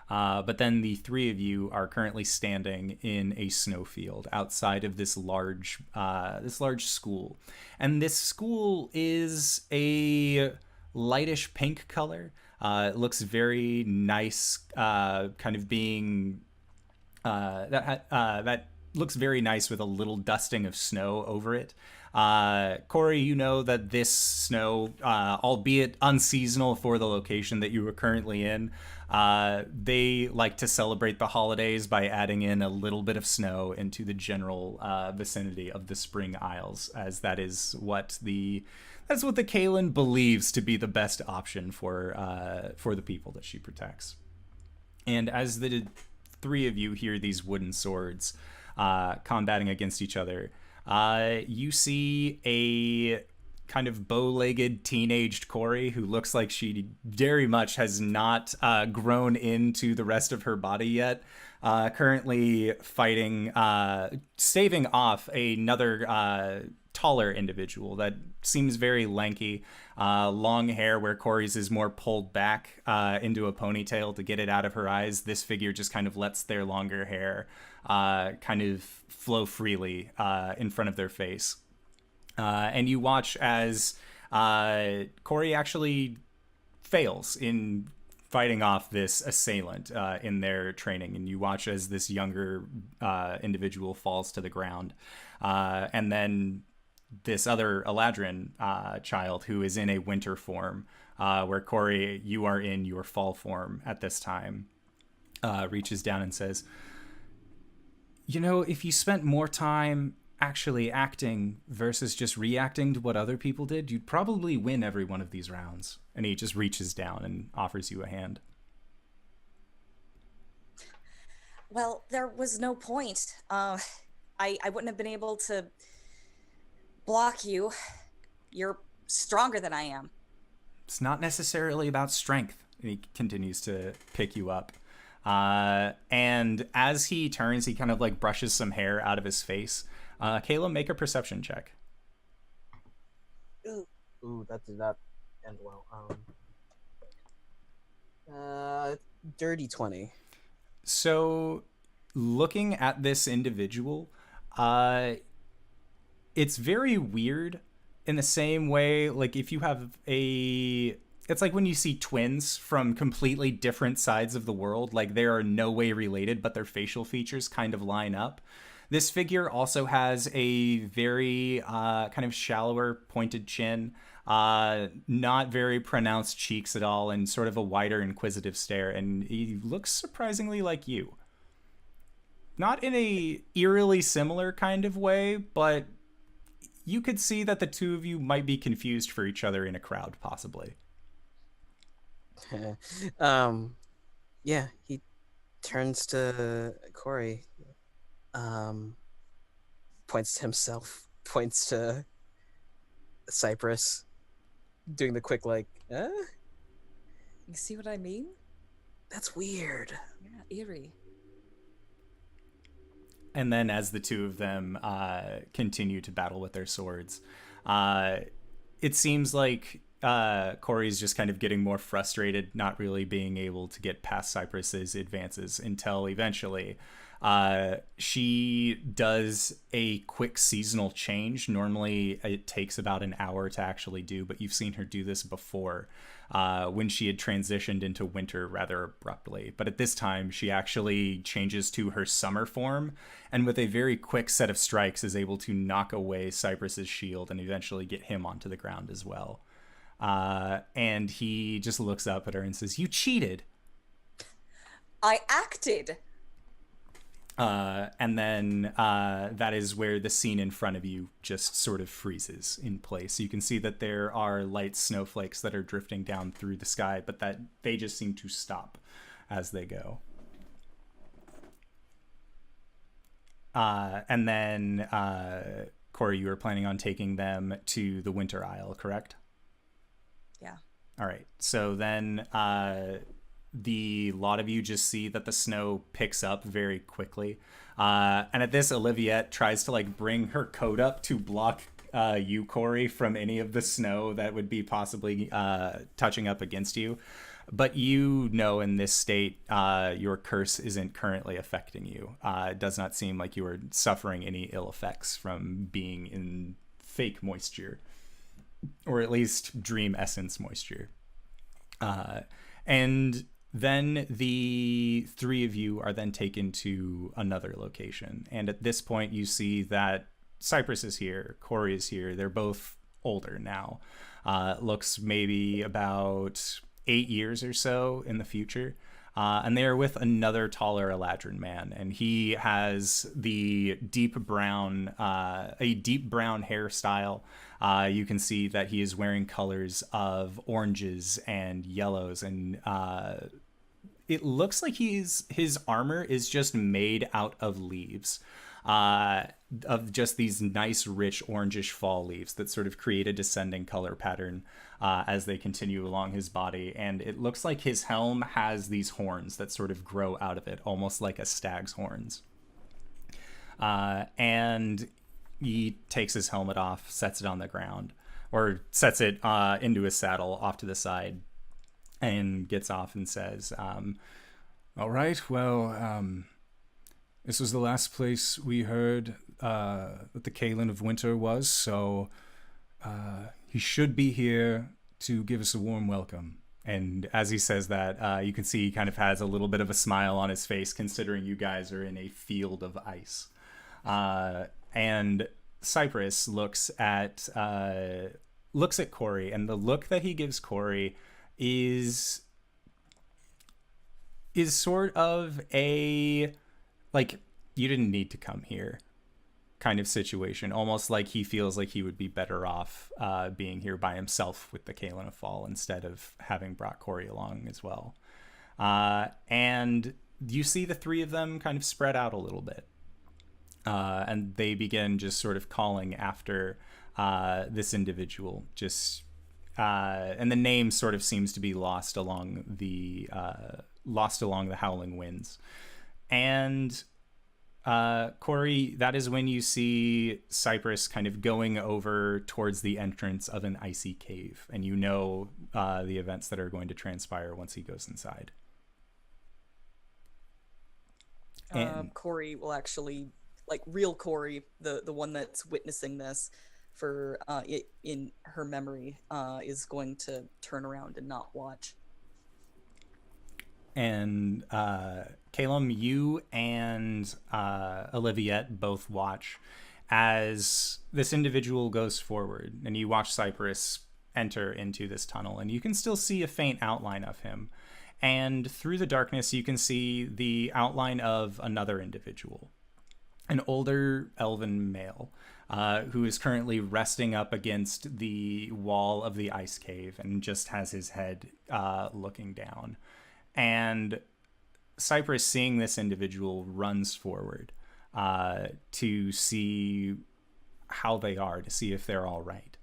But then the three of you are currently standing in a snowfield outside of this large school. And this school is a lightish pink color. It looks very nice, kind of being that looks very nice with a little dusting of snow over it. Cori, you know that this snow, albeit unseasonal for the location that you are currently in, they like to celebrate the holidays by adding in a little bit of snow into the general vicinity of the Spring Isles, as that's what the Caelum believes to be the best option for the people that she protects. And as the three of you hear these wooden swords combating against each other, you see a kind of bow-legged teenaged Cori who looks like she very much has not grown into the rest of her body yet, currently fighting, staving off another taller individual that seems very lanky, long hair where Cori's is more pulled back into a ponytail to get it out of her eyes. This figure just kind of lets their longer hair kind of flow freely in front of their face. And you watch as Cori actually fails in fighting off this assailant in their training. And you watch as this younger individual falls to the ground. And then this other Eladrin child who is in a winter form, where Cori, you are in your fall form at this time, reaches down and says, "You know, if you spent more time actually acting versus just reacting to what other people did, you'd probably win every one of these rounds." And he just reaches down and offers you a hand. Well, there was no point. I wouldn't have been able to block you. You're stronger than I am. It's not necessarily about strength. And he continues to pick you up. And as he turns, he kind of like brushes some hair out of his face. Caelum, make a perception check. Ooh, that did not end well. Dirty 20. So, looking at this individual, it's very weird in the same way, like if you have it's like when you see twins from completely different sides of the world, like they are no way related, but their facial features kind of line up. This figure also has a very kind of shallower pointed chin, not very pronounced cheeks at all, and sort of a wider inquisitive stare. And he looks surprisingly like you. Not in a eerily similar kind of way, but you could see that the two of you might be confused for each other in a crowd, possibly. Yeah, he turns to Cori, points to himself, points to Cypress, doing the quick like, You see what I mean? That's weird. Yeah, eerie. And then as the two of them continue to battle with their swords, it seems like Cori's just kind of getting more frustrated, not really being able to get past Cypress's advances until eventually she does a quick seasonal change. Normally it takes about an hour to actually do, but you've seen her do this before when she had transitioned into winter rather abruptly. But at this time, she actually changes to her summer form, and with a very quick set of strikes is able to knock away Cypress's shield and eventually get him onto the ground as well. And he just looks up at her and says, "You cheated." I acted. And then that is where the scene in front of you just sort of freezes in place. You can see that there are light snowflakes that are drifting down through the sky, but that they just seem to stop as they go. And then, Cori, you were planning on taking them to the Winter Isle, correct? Yeah. All right. So then the lot of you just see that the snow picks up very quickly. And at this, Oliviette tries to like bring her coat up to block you, Cori, from any of the snow that would be possibly touching up against you. But you know, in this state, your curse isn't currently affecting you. It does not seem like you are suffering any ill effects from being in fake moisture, or at least dream essence moisture. And then the three of you are then taken to another location. And at this point, you see that Cypress is here, Cori is here. They're both older now. Looks maybe about 8 years or so in the future. And they are with another taller Eladrin man, and he has the deep brown hairstyle. You can see that he is wearing colors of oranges and yellows, and it looks like his armor is just made out of leaves. Of just these nice, rich, orangish fall leaves that sort of create a descending color pattern as they continue along his body. And it looks like his helm has these horns that sort of grow out of it, almost like a stag's horns. And he takes his helmet off, sets it on the ground, or sets it into his saddle off to the side, and gets off and says, all right, well, this was the last place we heard that the Caelum of Winter was, so he should be here to give us a warm welcome. and as he says that, you can see he kind of has a little bit of a smile on his face, considering you guys are in a field of ice. And Cypress looks at Cori, and the look that he gives Cori is sort of a, like, you didn't need to come here kind of situation. Almost like he feels like he would be better off being here by himself with the Caelum of Fall instead of having brought Cori along as well. And you see the three of them kind of spread out a little bit. And they begin just sort of calling after this individual. And the name sort of seems to be lost along the howling winds. And Cori, that is when you see Cypress kind of going over towards the entrance of an icy cave, and you know the events that are going to transpire once he goes inside. And Cori will actually, like real Cori, the one that's witnessing this for in her memory, is going to turn around and not watch. And Caelum, you and Oliviette both watch as this individual goes forward, and you watch Cypress enter into this tunnel, and you can still see a faint outline of him. And through the darkness, you can see the outline of another individual, an older elven male, who is currently resting up against the wall of the ice cave and just has his head looking down. And Cypress, seeing this individual, runs forward to see how they are, to see if they're all right,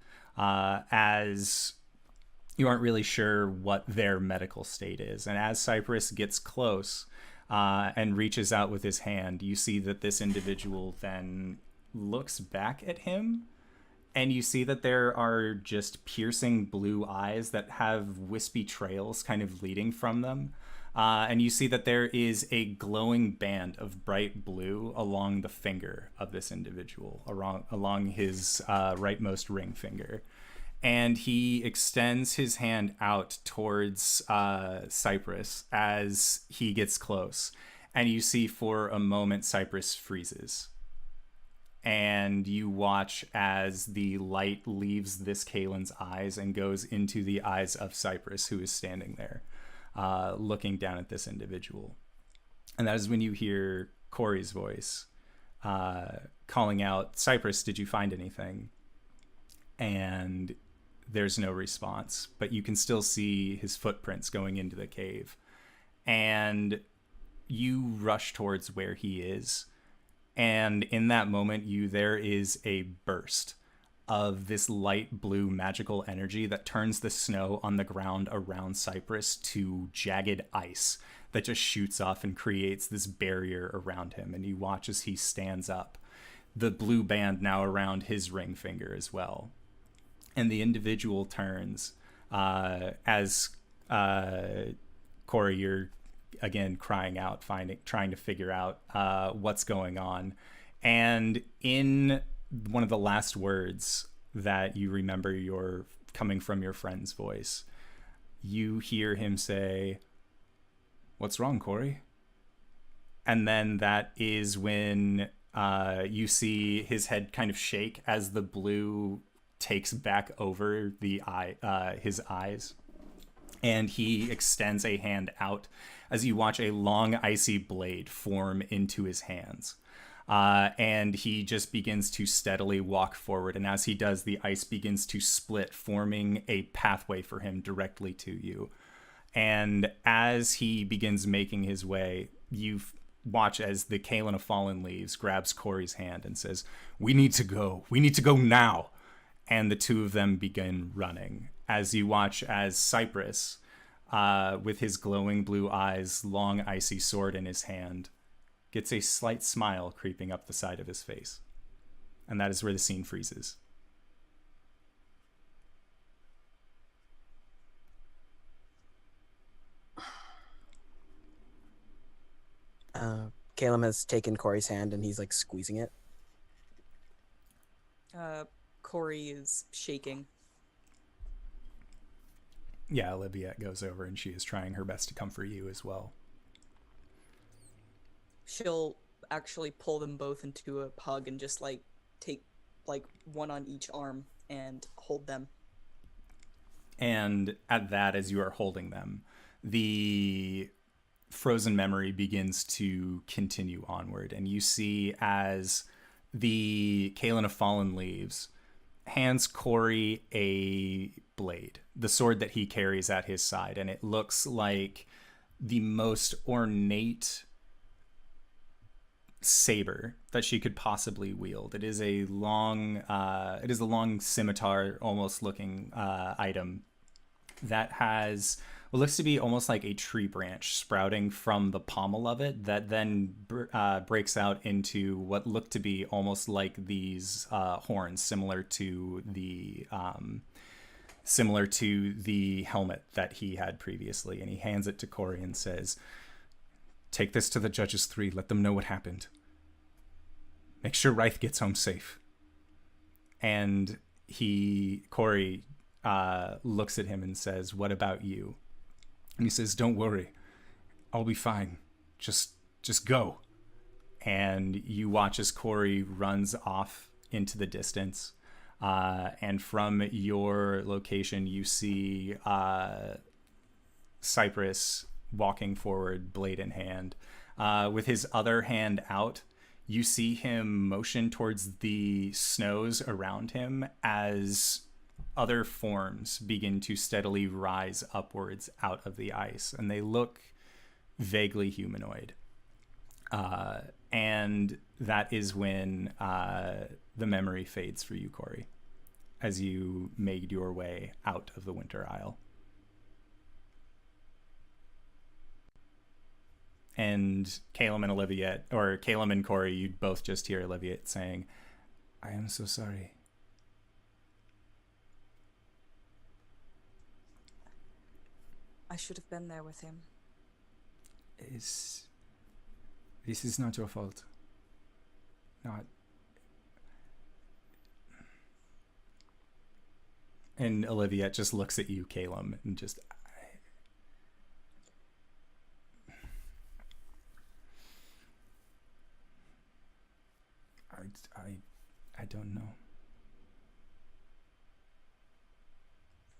as you aren't really sure what their medical state is. And as Cypress gets close and reaches out with his hand, you see that this individual then looks back at him, and you see that there are just piercing blue eyes that have wispy trails kind of leading from them. And you see that there is a glowing band of bright blue along the finger of this individual, along his rightmost ring finger. And he extends his hand out towards Cypress as he gets close. And you see for a moment Cypress freezes. And you watch as the light leaves this Caelum's eyes and goes into the eyes of Cypress, who is standing there, looking down at this individual. And that is when you hear Cori's voice calling out, "Cypress, did you find anything?" And there's no response, but you can still see his footprints going into the cave. And you rush towards where he is, And in that moment, there is a burst of this light blue magical energy that turns the snow on the ground around Cypress to jagged ice that just shoots off and creates this barrier around him. And you watch as he stands up, the blue band now around his ring finger as well. And the individual turns as Cori, you're again crying out, trying to figure out what's going on. And in one of the last words that you remember coming from your friend's voice, you hear him say, "What's wrong, Cori?" And then that is when you see his head kind of shake as the blue takes back over his eyes. And he extends a hand out as you watch a long icy blade form into his hands. And he just begins to steadily walk forward. And as he does, the ice begins to split, forming a pathway for him directly to you. And as he begins making his way, you watch as the Caelum of Fallen Leaves grabs Cori's hand and says, "We need to go. We need to go now." And the two of them begin running. As you watch as Cypress, with his glowing blue eyes, long icy sword in his hand, gets a slight smile creeping up the side of his face. And that is where the scene freezes. Caelum has taken Cori's hand and he's like squeezing it. Cori is shaking. Yeah, Oliviette goes over and she is trying her best to comfort you as well. She'll actually pull them both into a hug and just like take like one on each arm and hold them. And at that, as you are holding them, the frozen memory begins to continue onward. And you see as the Caelum of Fallen Leaves hands Cori a blade, the sword that he carries at his side. And it looks like the most ornate saber that she could possibly wield. It is a long scimitar almost looking item that has what looks to be almost like a tree branch sprouting from the pommel of it that then breaks out into what look to be almost like these horns, similar to the helmet that he had previously. And he hands it to Cori and says, "Take this to the Judges 3. Let them know what happened. Make sure Ryth gets home safe." And Cori looks at him and says, "What about you?" And he says, "Don't worry. I'll be fine. Just go." And you watch as Cori runs off into the distance. And from your location, you see Cypress walking forward, blade in hand. With his other hand out, you see him motion towards the snows around him as other forms begin to steadily rise upwards out of the ice, and they look vaguely humanoid. And that is when the memory fades for you, Cori, as you made your way out of the Winter Isle. And Caelum and Oliviette, or Caelum and Cori, you'd both just hear Oliviette saying, "I am so sorry." I should have been there with him. This is not your fault. Not. And Oliviette just looks at you, Caelum, and just... I don't know.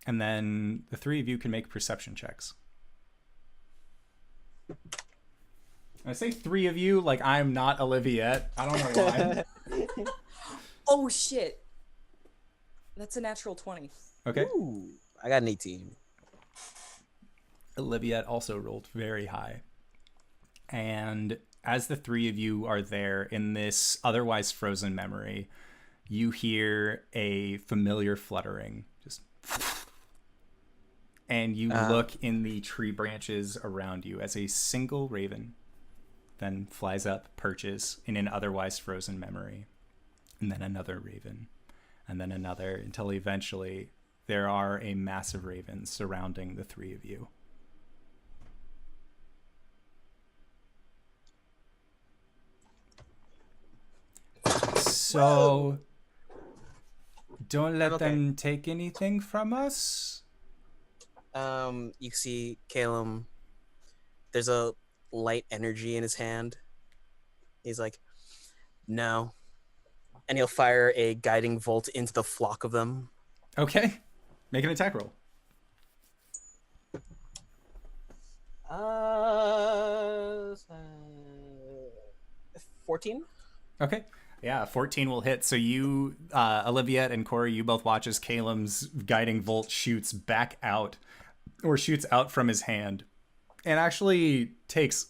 And then the three of you can make perception checks. I say three of you like I'm not Oliviette. I don't know why. Oh shit. That's a natural 20. Okay. Ooh, I got an 18. Oliviette also rolled very high. And as the three of you are there in this otherwise frozen memory, you hear a familiar fluttering, just, and you look in the tree branches around you as a single raven then flies up, perches in an otherwise frozen memory, and then another raven, and then another, until eventually there are a mass of ravens surrounding the three of you. So, don't let them take anything from us. You see Caelum. There's a light energy in his hand. He's like, no. And he'll fire a guiding bolt into the flock of them. Okay. Make an attack roll. 14? Okay. Yeah, 14 will hit. So you, Oliviette and Cori, you both watch as Caelum's guiding bolt shoots back out, or shoots out from his hand, and actually takes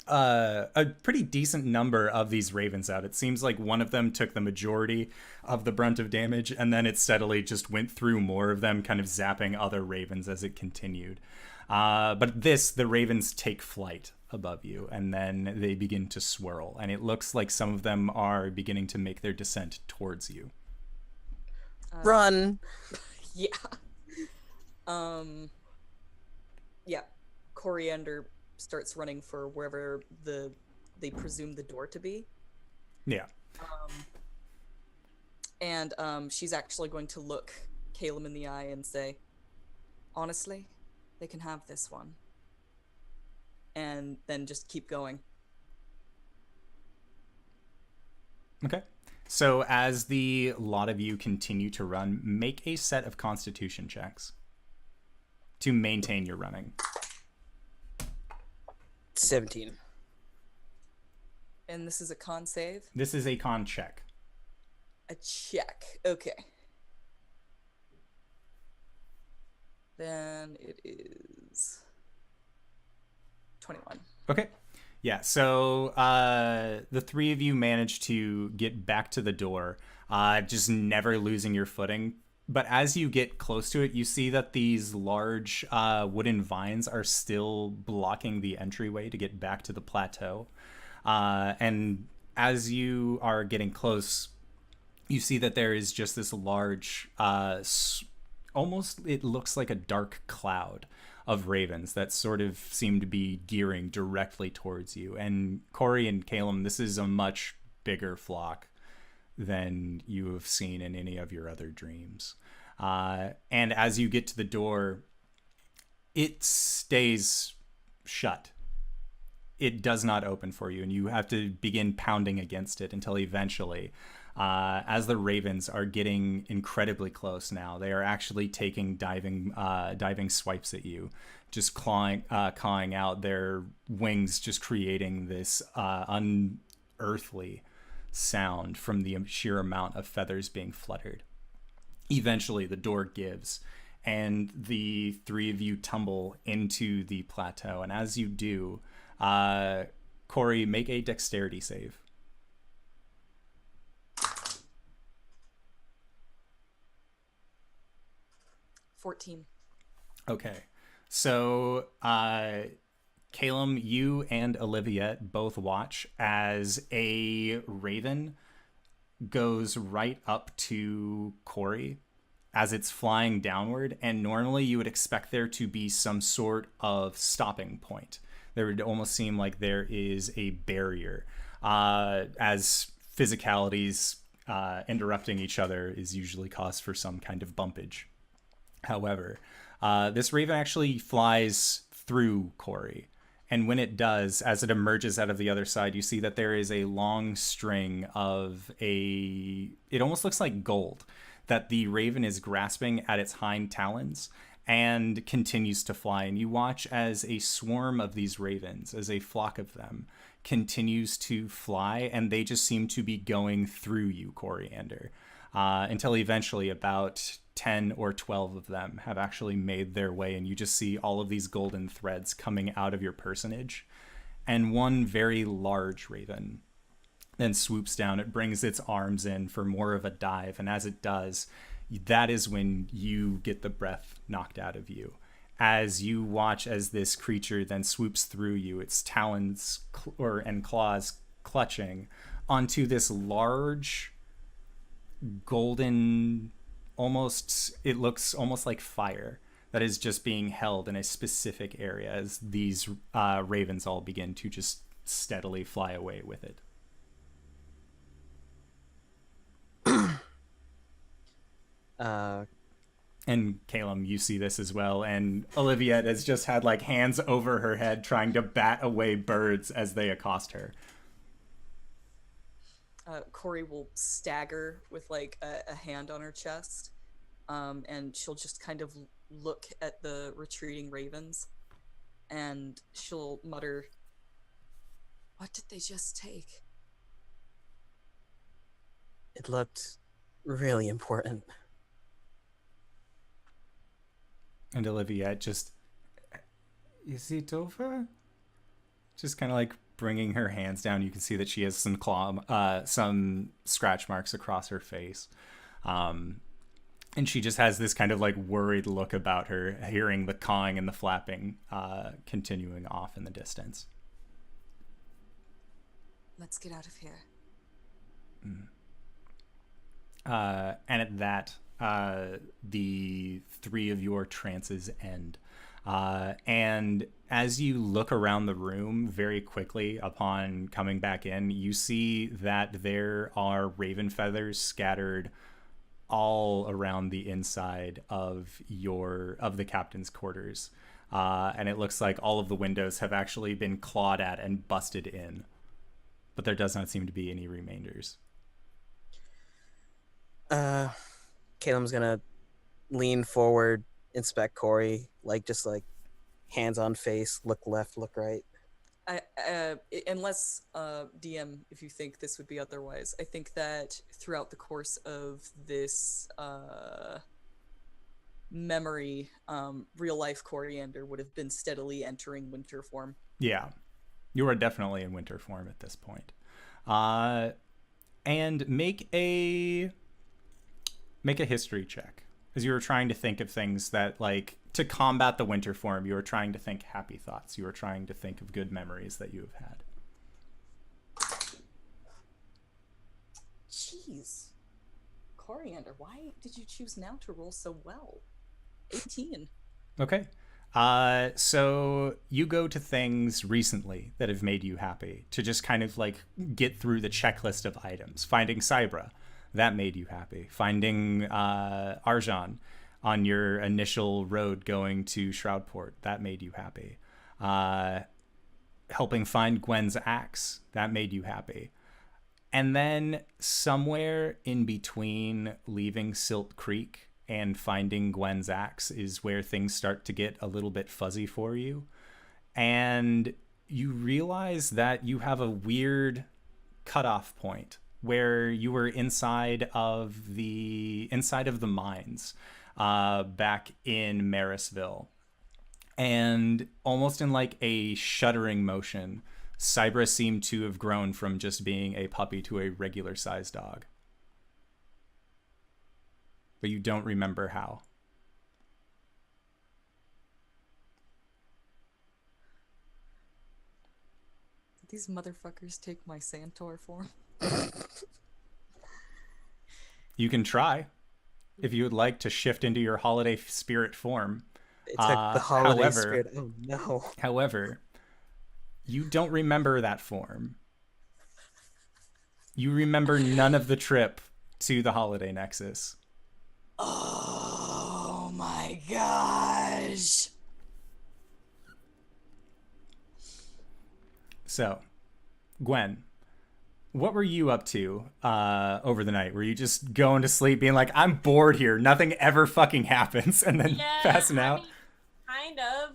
a pretty decent number of these ravens out. It seems like one of them took the majority of the brunt of damage, and then it steadily just went through more of them, kind of zapping other ravens as it continued. But the ravens take flight above you, and then they begin to swirl, and it looks like some of them are beginning to make their descent towards you. Run! Yeah. Yeah. Coriander starts running for wherever they presume the door to be. Yeah. And she's actually going to look Caelum in the eye and say, honestly, they can have this one. And then just keep going. Okay. So as the lot of you continue to run, make a set of constitution checks to maintain your running. 17. And this is a con save? This is a con check. A check. Okay. Then it is 21. Okay. Yeah, so the three of you manage to get back to the door, just never losing your footing. But as you get close to it, you see that these large wooden vines are still blocking the entryway to get back to the plateau. And as you are getting close, you see that there is just this large, almost it looks like a dark cloud of ravens that sort of seem to be gearing directly towards you. And Cori and Caelum, this is a much bigger flock than you have seen in any of your other dreams. And as you get to the door, it stays shut. It does not open for you, and you have to begin pounding against it until eventually, as the ravens are getting incredibly close now, they are actually taking diving swipes at you, just cawing out, their wings just creating this unearthly sound from the sheer amount of feathers being fluttered. Eventually, the door gives, and the three of you tumble into the plateau. And as you do, Cori, make a dexterity save. 14. Okay. So, Caelum, you and Oliviette both watch as a raven goes right up to Cori as it's flying downward, and normally you would expect there to be some sort of stopping point. There would almost seem like there is a barrier, as physicalities interrupting each other is usually cause for some kind of bumpage. However, this raven actually flies through Cori. And when it does, as it emerges out of the other side, you see that there is a long string of it almost looks like gold that the raven is grasping at its hind talons and continues to fly. And you watch as a swarm of these ravens, as a flock of them, continues to fly, and they just seem to be going through you, Coriander, until eventually about 10 or 12 of them have actually made their way, and you just see all of these golden threads coming out of your personage and one very large raven then swoops down. It brings its arms in for more of a dive, and as it does, that is when you get the breath knocked out of you. As you watch as this creature then swoops through you, its talons and claws clutching onto this large golden, it looks almost like fire that is just being held in a specific area as these ravens all begin to just steadily fly away with it. And Caelum, you see this as well, and Oliviette has just had like hands over her head trying to bat away birds as they accost her. Cori will stagger with like a hand on her chest, and she'll just kind of look at the retreating ravens, and she'll mutter, "What did they just take?" It looked really important. And Oliviette just, is it over? Just kind of like bringing her hands down. You can see that she has some scratch marks across her face. And she just has this kind of like worried look about her, hearing the cawing and the flapping continuing off in the distance. Let's get out of here. And at that, the three of your trances end. And as you look around the room very quickly upon coming back in, you see that there are raven feathers scattered all around the inside of the captain's quarters. And it looks like all of the windows have actually been clawed at and busted in. But there does not seem to be any remainders. Caelum's gonna lean forward, inspect Cori, just hands on face, look left, look right. Unless DM, if you think this would be otherwise, I think that throughout the course of this memory, real life Coriander would have been steadily entering winter form. Yeah, you are definitely in winter form at this point. And make a history check, as you were trying to think of things that, to combat the winter form, you were trying to think happy thoughts. You were trying to think of good memories that you have had. Jeez. Coriander, why did you choose now to roll so well? 18. Okay. So you go to things recently that have made you happy to just kind of get through the checklist of items. Finding Cybra, that made you happy. Finding Arjhan on your initial road going to Shroudport, that made you happy. Helping find Gwen's axe, that made you happy. And then somewhere in between leaving Silt Creek and finding Gwen's axe is where things start to get a little bit fuzzy for you. And you realize that you have a weird cutoff point where you were inside of the mines back in Marysville. And almost in a shuddering motion, Cybra seemed to have grown from just being a puppy to a regular sized dog. But you don't remember how. Did these motherfuckers take my Santor form? You can try, if you would like to shift into your holiday spirit form. It took the holiday spirit. Oh no. However, you don't remember that form. You remember none of the trip to the holiday nexus. Oh my gosh. So, Gwen, what were you up to over the night? Were you just going to sleep being like, I'm bored here, nothing ever fucking happens, and then passing out? I mean, kind of.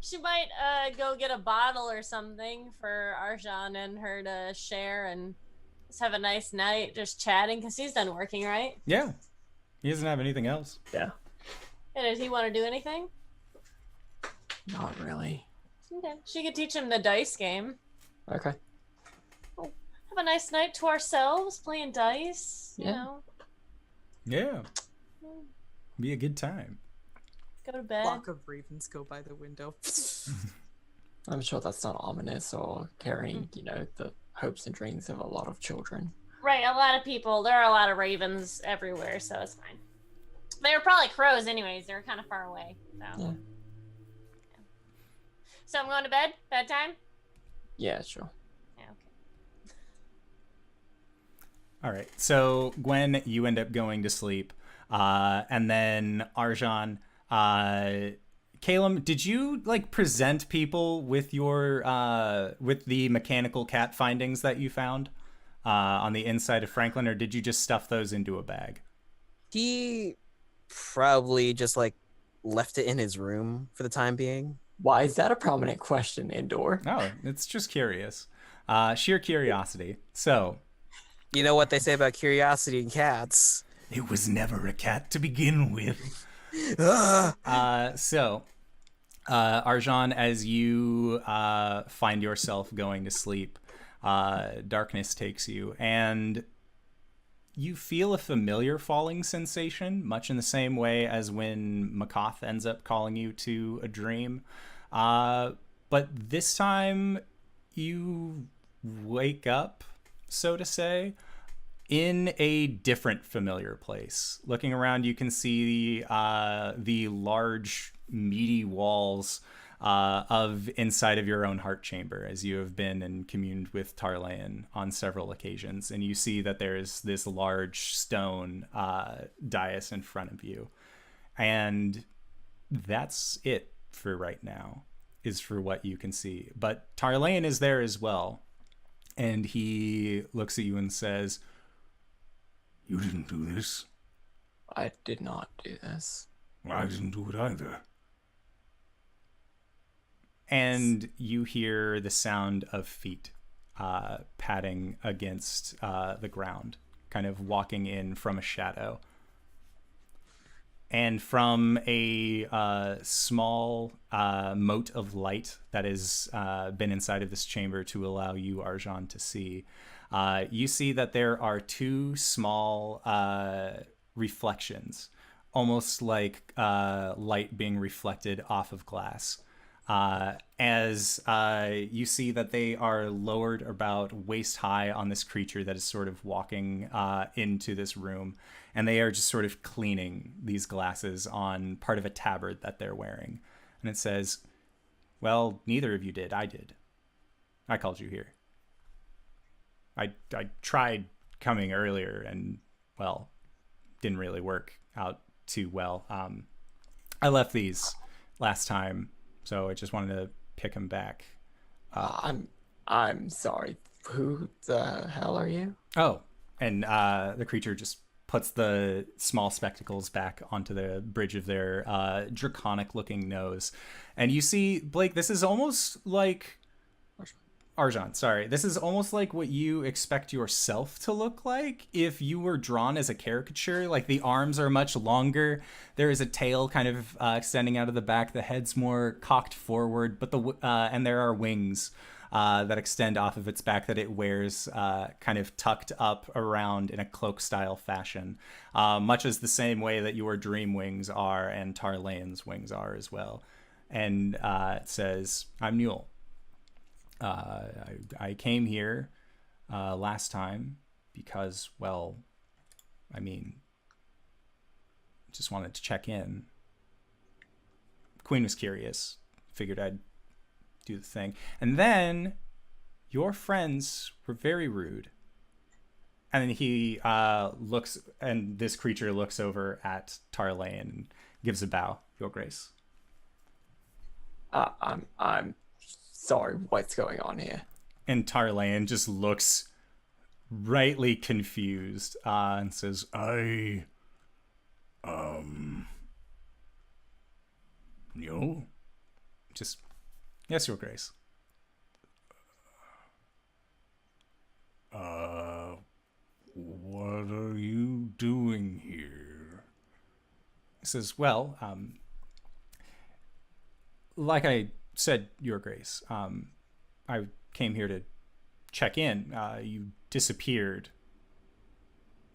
She might go get a bottle or something for Arjhan and her to share and just have a nice night just chatting, because he's done working, right? Yeah. He doesn't have anything else. Yeah. And does he want to do anything? Not really. Okay. She could teach him the dice game. Okay. Have a nice night to ourselves playing dice. You Yeah. know, Yeah. Be a good time. go to bed. Flock of ravens go by the window. I'm sure that's not ominous or carrying, the hopes and dreams of a lot of children. Right, a lot of people. There are a lot of ravens everywhere, so it's fine. They were probably crows, anyways. They were kind of far away. So. Yeah. So I'm going to bed. Bedtime. Yeah, sure. Yeah. Okay. All right. So Gwen, you end up going to sleep, and then Arjhan, Caelum, did you like present people with your with the mechanical cat findings that you found on the inside of Franklin, or did you just stuff those into a bag? He probably just like left it in his room for the time being. Why is that a prominent question indoor? Oh, it's just curious, sheer curiosity. So, You know what they say about curiosity in cats? It was never a cat to begin with. So, Arjhan, as you find yourself going to sleep, darkness takes you, and you feel a familiar falling sensation, much in the same way as when Makoth ends up calling you to a dream. But this time, you wake up, so to say, in a different familiar place. Looking around, you can see the large, meaty walls of inside of your own heart chamber, as you have been and communed with Tarlayan on several occasions. And you see that there's this large stone dais in front of you. And that's it for right now, is for what you can see. But Tarlayan is there as well. And he looks at you and says, You didn't do this. I did not do this. I didn't do it either. and you hear the sound of feet padding against the ground, kind of walking in from a shadow. And from a small mote of light that has been inside of this chamber to allow you, Arjhan, to see, you see that there are two small reflections, almost like light being reflected off of glass. As you see that they are lowered about waist high on this creature that is sort of walking into this room, and they are just sort of cleaning these glasses on part of a tabard that they're wearing. And it says, well, neither of you did. I did. I called you here. I tried coming earlier and, well, didn't really work out too well. I left these last time, so I just wanted to pick them back. I'm sorry. Who the hell are you? Oh, and the creature just puts the small spectacles back onto the bridge of their draconic-looking nose. And you see, Blake, this is almost like... Arjhan, sorry. This is almost like what you expect yourself to look like if you were drawn as a caricature. Like, the arms are much longer. There is a tail kind of extending out of the back. The head's more cocked forward, but and there are wings that extend off of its back that it wears kind of tucked up around in a cloak-style fashion, much as the same way that your dream wings are and Tarlayan's wings are as well. And it says, I'm Newell. I came here last time because, well, I mean, just wanted to check in. Queen was curious, figured I'd do the thing. And then your friends were very rude. And then he looks, and this creature looks over at Tarlayan and gives a bow, Your Grace. I'm sorry, what's going on here? And Tarlayan just looks rightly confused and says, No? just, yes, Your Grace. What are you doing here? He says, well, like I said, Your Grace. I came here to check in. You disappeared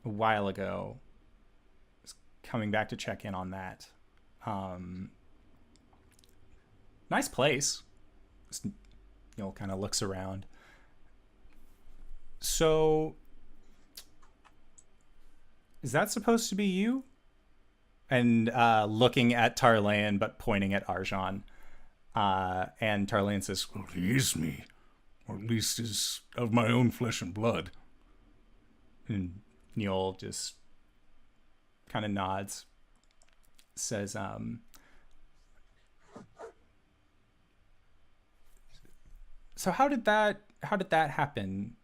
a while ago. I was coming back to check in on that. Nice place. Just, kind of looks around. So, is that supposed to be you? And looking at Tarlayan, but pointing at Arjhan. And Tarlayan says, Well, he is me. Or at least is of my own flesh and blood. And Niol just kind of nods. Says, So how did that happen?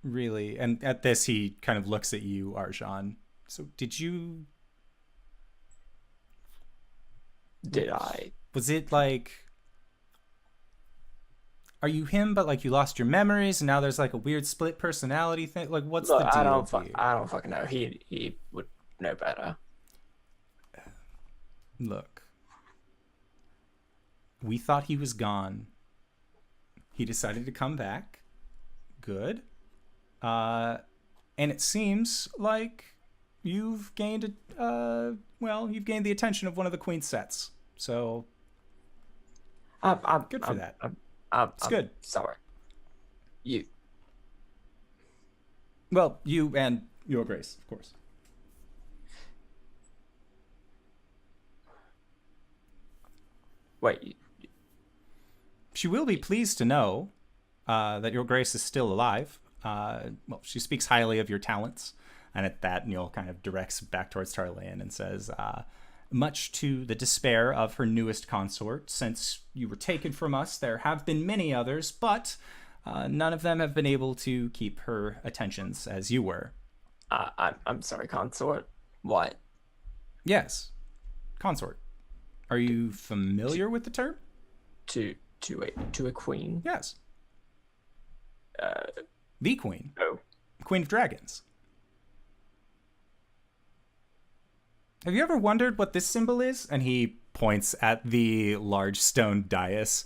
Really? And at this, he kind of looks at you, Arjhan. So did you... Did I? Was it like... Are you him, but like you lost your memories and now there's like a weird split personality thing? Like, what's Look, the deal? I don't fucking know. He would know better. Look. We thought he was gone. He decided to come back. Good. And it seems like you've gained you've gained the attention of one of the Queen's sets. So good for that. It's good. Sorry. You. Well, you and Your Grace, of course. Wait. She will be pleased to know that Your Grace is still alive. She speaks highly of your talents. And at that, Neil kind of directs back towards Tarlayan and says, much to the despair of her newest consort, since you were taken from us, there have been many others, but none of them have been able to keep her attentions as you were. I'm sorry, consort. What? Yes, consort. Are you familiar with the term? To a queen? Yes. The queen. Oh. Queen of Dragons. Have you ever wondered what this symbol is? And he points at the large stone dais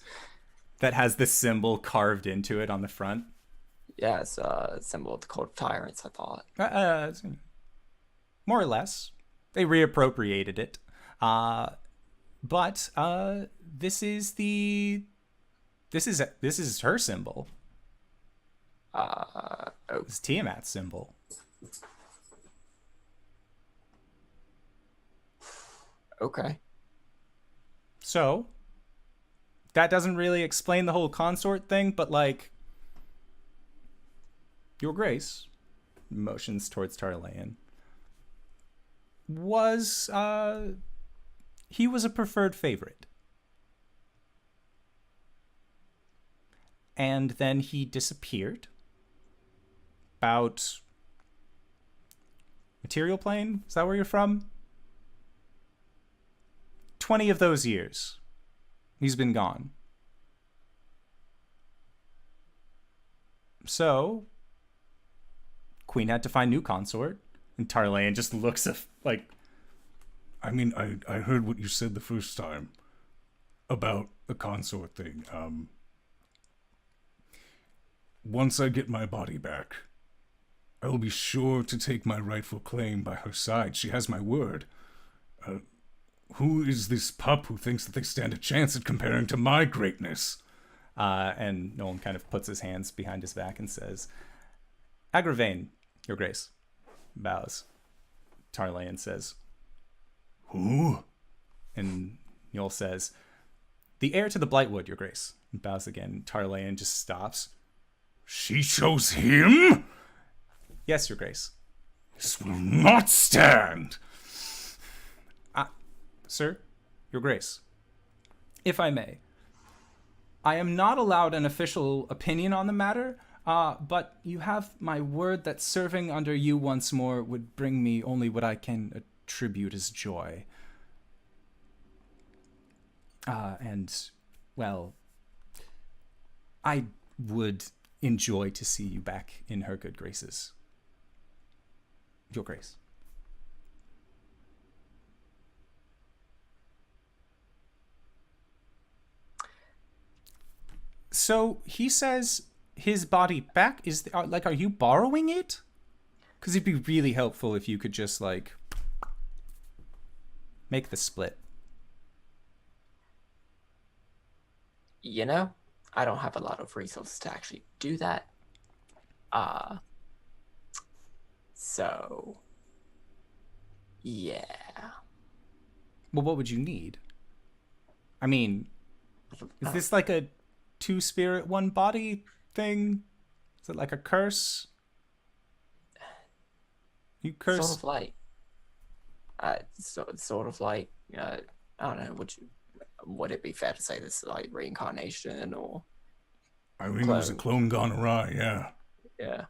that has this symbol carved into it on the front. Yeah, it's a symbol of the Cold Tyrants, I thought. More or less. They reappropriated it. But this is her symbol. It's Tiamat's symbol. Okay. So, that doesn't really explain the whole consort thing, but like, Your Grace, motions towards Tarlayan, he was a preferred favorite. And then he disappeared. About Material Plane? Is that where you're from? 20 of those years, he's been gone. So, Queen had to find new consort, and Tarlayan just looks like... I mean, I heard what you said the first time about the consort thing. Once I get my body back, I will be sure to take my rightful claim by her side. She has my word. Who is this pup who thinks that they stand a chance at comparing to my greatness? And Nolan kind of puts his hands behind his back and says, Agravain, Your Grace. Bows. Tarlayan says, Who? And Noel says, the heir to the Blightwood, Your Grace. And bows again. Tarlayan just stops. She chose him? Yes, Your Grace. This will not stand. Sir, Your Grace, if I may, I am not allowed an official opinion on the matter, but you have my word that serving under you once more would bring me only what I can attribute as joy. And, well, I would enjoy to see you back in her good graces. Your Grace. So he says his body back is like, are you borrowing it? Because it'd be really helpful if you could just like make the split. You know, I don't have a lot of resources to actually do that. So yeah. Well, what would you need? I mean, is this like a 2 spirit 1 body thing? Is it like a curse? You curse? Sort of like, sort of like, I don't know. Would it be fair to say this is like reincarnation or? I think it was a clone gone awry. Yeah. Yeah.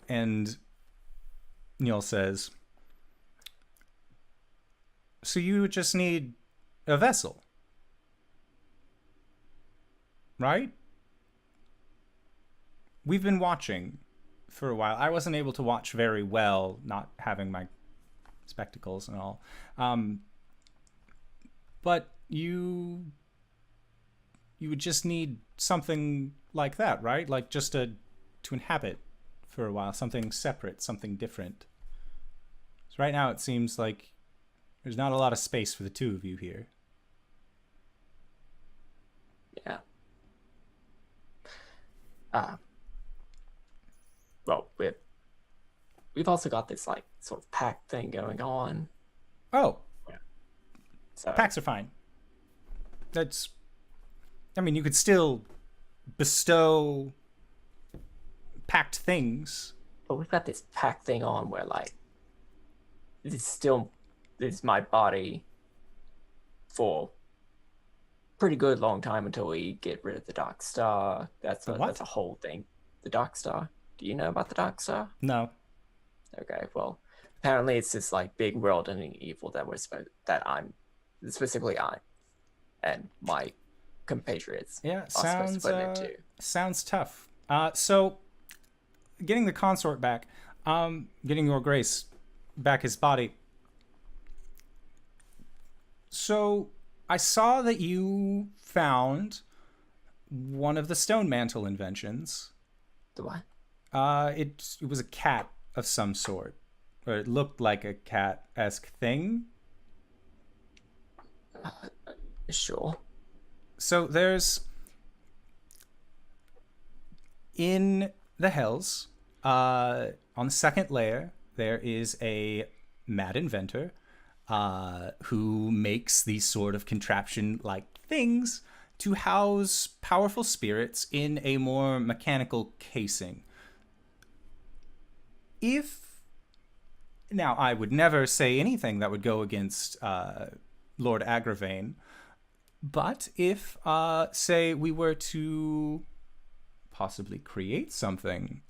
And Neil says, so you would just need a vessel, right? We've been watching for a while. I wasn't able to watch very well, not having my spectacles and all. But you would just need something like that, right? Like just to inhabit for a while, something separate, something different. So right now it seems like there's not a lot of space for the two of you here. Yeah. Well, we've also got this like sort of pact thing going on. Oh, So packs are fine. I mean, you could still bestow packed things. but we've got this pact thing on where like this is my body for pretty good long time until we get rid of the Dark Star. That's a whole thing. The Dark Star. Do you know about the Dark Star? No. Okay, well, apparently it's this like big world-ending evil that I'm specifically I and my compatriots. Yeah, are supposed to put it into. sounds tough. So getting the consort back, getting your grace back his body. So I saw that you found one of the stone mantle inventions. The what? It was a cat of some sort, or it looked like a cat-esque thing. Sure. So there's in the Hells, on the second layer, there is a mad inventor who makes these sort of contraption-like things to house powerful spirits in a more mechanical casing. Now, I would never say anything that would go against Lord Agravain, but if, say, we were to possibly create something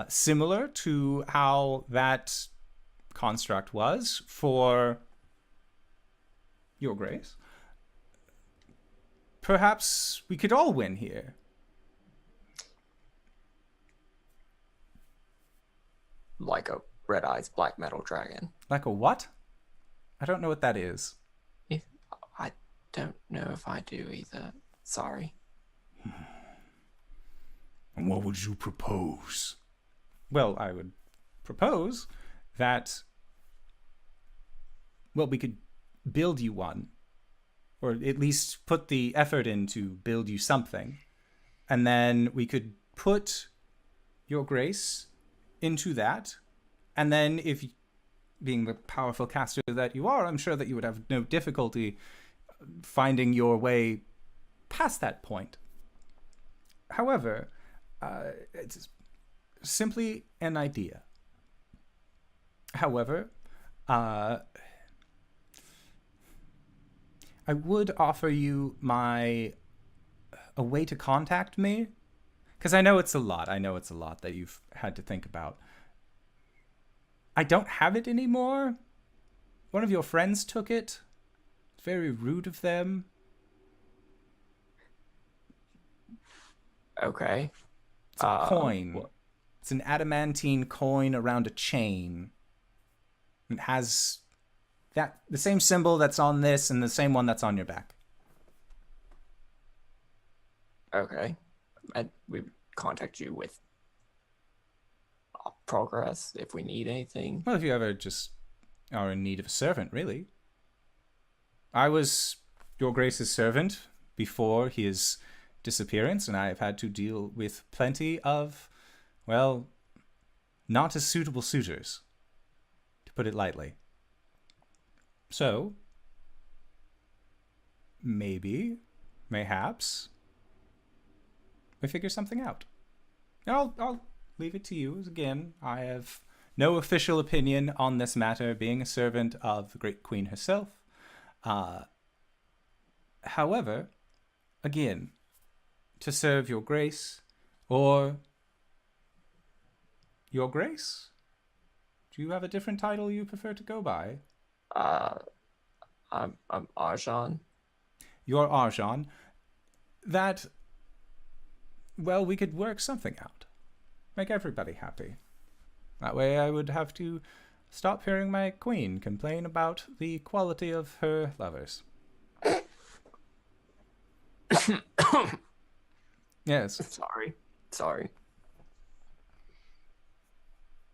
similar to how that construct was for your grace, perhaps we could all win here. Like a red eyes black metal dragon. Like a what? I don't know what that is. I don't know if I do either. Sorry. And what would you propose? Well, I would propose that, well, we could build you one, or at least put the effort in to build you something, and then we could put your grace into that, and then if, being the powerful caster that you are, I'm sure that you would have no difficulty finding your way past that point. However, it's simply an idea. However, I would offer you a way to contact me, because I know it's a lot. I know it's a lot that you've had to think about. I don't have it anymore. One of your friends took it. Very rude of them. Okay. It's a coin. It's an adamantine coin around a chain. It has the same symbol that's on this and the same one that's on your back. Okay. And we would contact you with progress if we need anything. Well, if you ever just are in need of a servant, really. I was Your Grace's servant before his disappearance, and I have had to deal with plenty of, well, not as suitable suitors, to put it lightly. So, mayhaps, we figure something out. I'll leave it to you. Again, I have no official opinion on this matter, being a servant of the great queen herself. However, again, to serve your grace, or your grace? Do you have a different title you prefer to go by? I'm Arjhan. You're Arjhan. That, well, we could work something out. Make everybody happy. That way I would have to stop hearing my queen complain about the quality of her lovers. Yes. Sorry.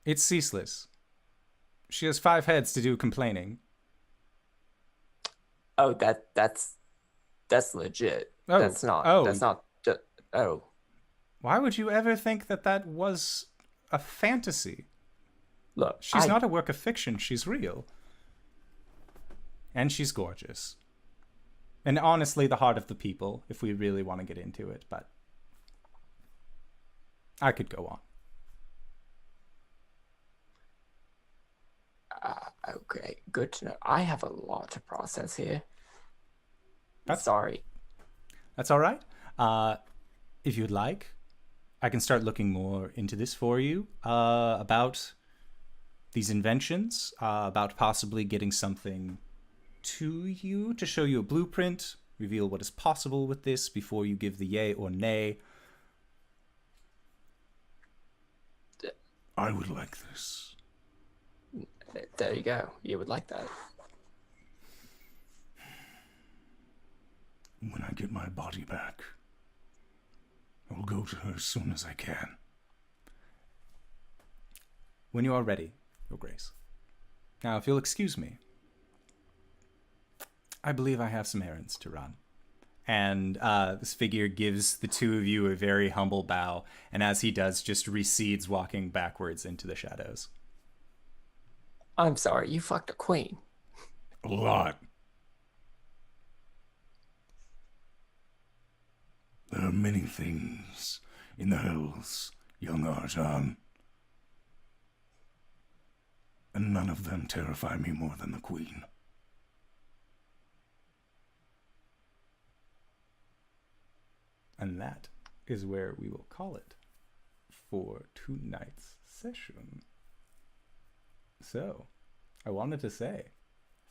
It's ceaseless. She has 5 heads to do complaining. Oh, that's legit. Oh, That's not. oh. That's not. Oh. Why would you ever think that that was a fantasy? Look, She's not a work of fiction. She's real. And she's gorgeous. And honestly, the heart of the people, if we really want to get into it. But I could go on. Okay, good to know. I have a lot to process here. That's- Sorry. That's all right. If you'd like, I can start looking more into this for you, about these inventions, about possibly getting something to you to show you a blueprint, reveal what is possible with this before you give the yay or nay. I would like this. There you go. You would like that. When I get my body back, I will go to her as soon as I can. When you are ready, Your Grace. Now, if you'll excuse me, I believe I have some errands to run. And this figure gives the two of you a very humble bow, and as he does, just recedes, walking backwards into the shadows. I'm sorry, you fucked a queen. A lot. There are many things in the hells, young Arjhan. And none of them terrify me more than the queen. And that is where we will call it for tonight's session. So, I wanted to say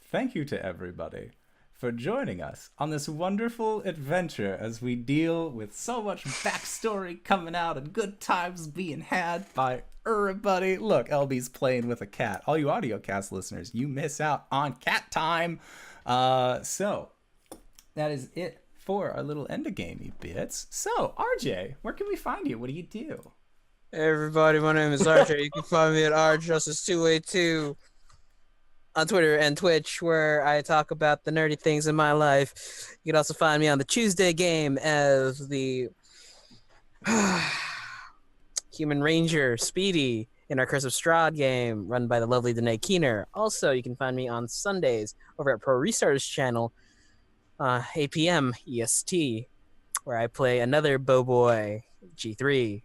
thank you to everybody for joining us on this wonderful adventure as we deal with so much backstory coming out and good times being had by everybody. Look, LB's playing with a cat. All you audiocast listeners, you miss out on cat time. So, that is it for our little endagamey bits. So, RJ, where can we find you? What do you do? Hey everybody, my name is RJ. You can find me at RJustice282 on Twitter and Twitch, where I talk about the nerdy things in my life. You can also find me on the Tuesday game as the Human Ranger Speedy in our Curse of Strahd game, run by the lovely Danae Keener. Also, you can find me on Sundays over at Pro Restarters channel, 8 p.m. EST, where I play another Bowboy, G3.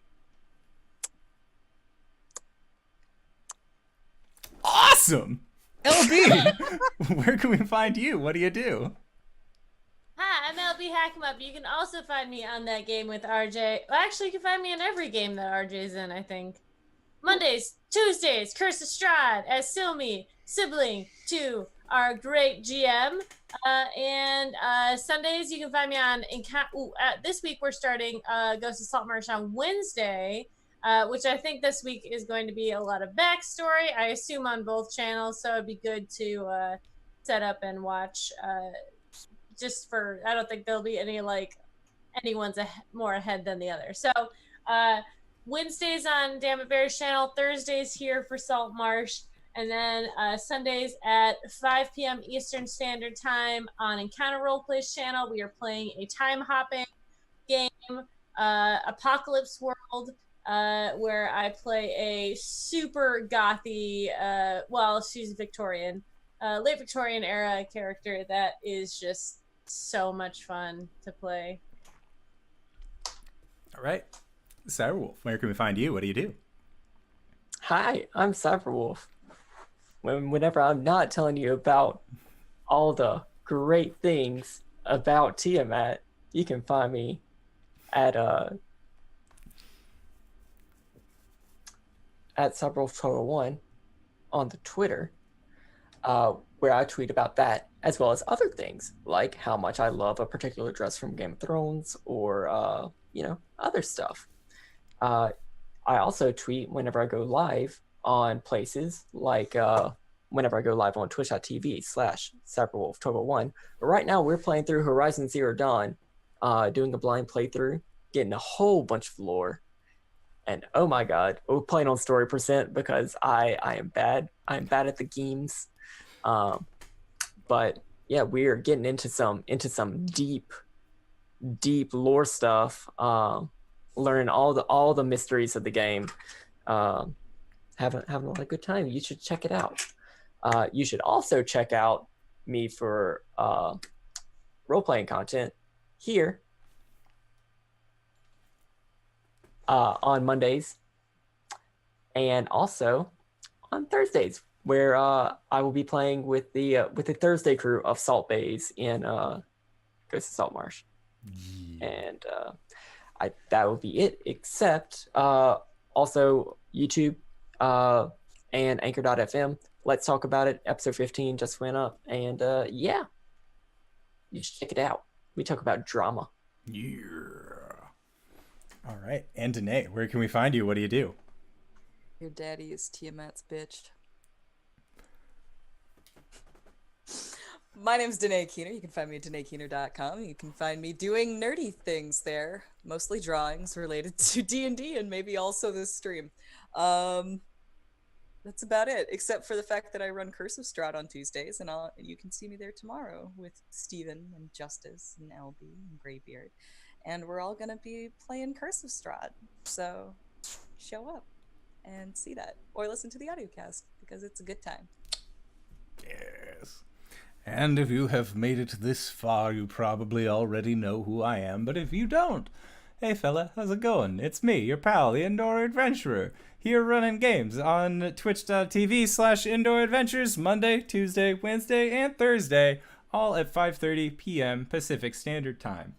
Awesome! LB, where can we find you? What do you do? Hi, I'm LBHackEmUp. You can also find me on that game with RJ. Well, actually, you can find me in every game that RJ's in, I think. Mondays, Tuesdays, Curse of Strahd as Silmi, sibling to our great GM. And Sundays, you can find me on this week we're starting Ghost of Saltmarsh on Wednesday, which I think this week is going to be a lot of backstory, I assume on both channels, so it'd be good to set up and watch, just for, I don't think there'll be any, like, anyone's more ahead than the other. So Wednesdays on Damn It Bears channel, Thursdays here for Salt Marsh, and then Sundays at 5 p.m. Eastern Standard Time on Encounter Roleplay's channel. We are playing a time hopping game, Apocalypse World, where I play a super gothy, well, she's Victorian, late Victorian era character that is just so much fun to play. All right. Cyberwolf, where can we find you? What do you do? Hi, I'm Cyberwolf. Whenever I'm not telling you about all the great things about Tiamat, you can find me at Cyberwolf1 on the Twitter, where I tweet about that as well as other things like how much I love a particular dress from Game of Thrones or other stuff. I also tweet whenever I go live on places like whenever I go live on twitch.tv/Cyberwolf1. But right now we're playing through Horizon Zero Dawn, doing a blind playthrough, getting a whole bunch of lore. And oh my god, we're playing on story percent because I am bad. I'm bad at the games. But yeah, we're getting into some deep lore stuff. Learning all the mysteries of the game. Having a lot of good time. You should check it out. You should also check out me for role-playing content here on Mondays and also on Thursdays, where I will be playing with the Thursday crew of Salt Bays in Ghost of Salt Marsh. And that would be it, except also YouTube and Anchor.fm. Let's Talk About It. Episode 15 just went up. And yeah, you should check it out. We talk about drama. Yeah. All right. And Danae, where can we find you? What do you do? Your daddy is Tiamat's bitch. My name's Danae Keener. You can find me at DanaeKeener.com. You can find me doing nerdy things there, mostly drawings related to D&D and maybe also this stream. That's about it, except for the fact that I run Curse of Strahd on Tuesdays, and you can see me there tomorrow with Steven and Justice and LB and Greybeard. And we're all going to be playing Curse of Strahd. So show up and see that, or listen to the audiocast, because it's a good time. Yes. And if you have made it this far, you probably already know who I am. But if you don't, hey fella, how's it going? It's me, your pal, the Indoor Adventurer, here running games on twitch.tv/Indoor Adventures, Monday, Tuesday, Wednesday, and Thursday, all at 5:30 p.m. Pacific Standard Time.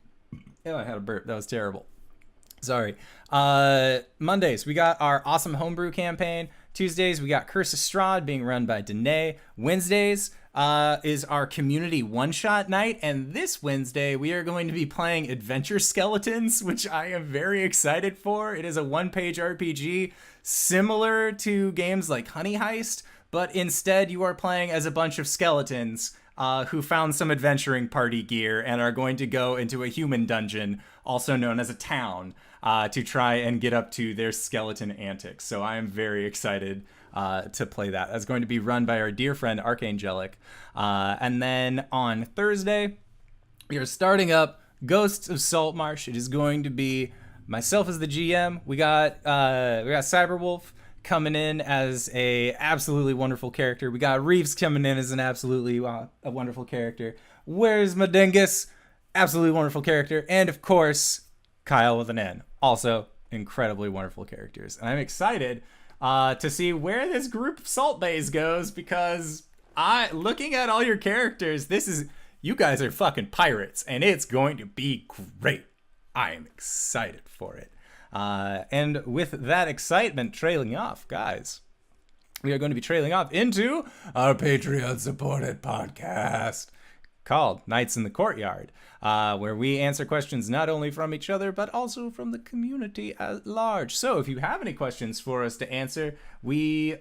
Oh, I had a burp. That was terrible. Sorry. Mondays, we got our awesome homebrew campaign. Tuesdays, we got Curse of Strahd being run by Danae. Wednesdays is our community one-shot night, and this Wednesday we are going to be playing Adventure Skeletons, which I am very excited for. It is a one-page RPG similar to games like Honey Heist, but instead you are playing as a bunch of skeletons who found some adventuring party gear and are going to go into a human dungeon, also known as a town, to try and get up to their skeleton antics. So I am very excited to play that. That's going to be run by our dear friend Archangelic. And then on Thursday, we are starting up Ghosts of Saltmarsh. It is going to be myself as the GM. We got Cyberwolf coming in as a absolutely wonderful character. We got Reeves coming in as an absolutely a wonderful character. Where's my dingus? Absolutely wonderful character. And of course, Kyle with an N. Also incredibly wonderful characters. And I'm excited to see where this group of Salt Bays goes, because looking at all your characters, you guys are fucking pirates, and it's going to be great. I am excited for it. And with that excitement trailing off, guys, we are going to be trailing off into our Patreon-supported podcast called Nights in the Courtyard, where we answer questions not only from each other, but also from the community at large. So if you have any questions for us to answer, we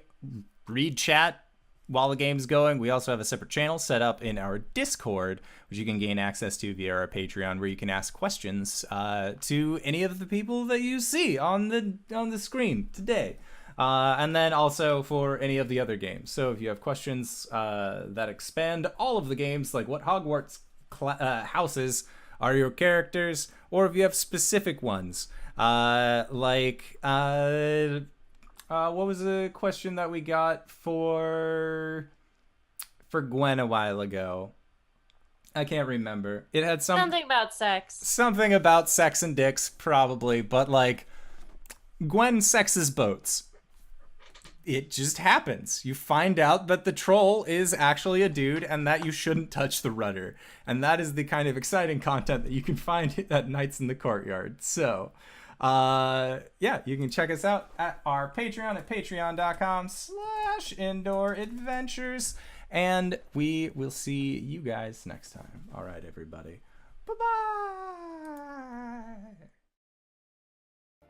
read chat while the game's going, we also have a separate channel set up in our Discord, which you can gain access to via our Patreon, where you can ask questions to any of the people that you see on the screen today. And then also for any of the other games. So if you have questions that expand all of the games, like what Hogwarts houses are your characters, or if you have specific ones, what was the question that we got for Gwen a while ago? I can't remember. It had something about sex. Something about sex and dicks, probably. But, like, Gwen sexes boats. It just happens. You find out that the troll is actually a dude and that you shouldn't touch the rudder. And that is the kind of exciting content that you can find at Nights in the Courtyard. So... yeah, you can check us out at our Patreon at patreon.com/indooradventures, and we will see you guys next time. All right, everybody. Bye-bye.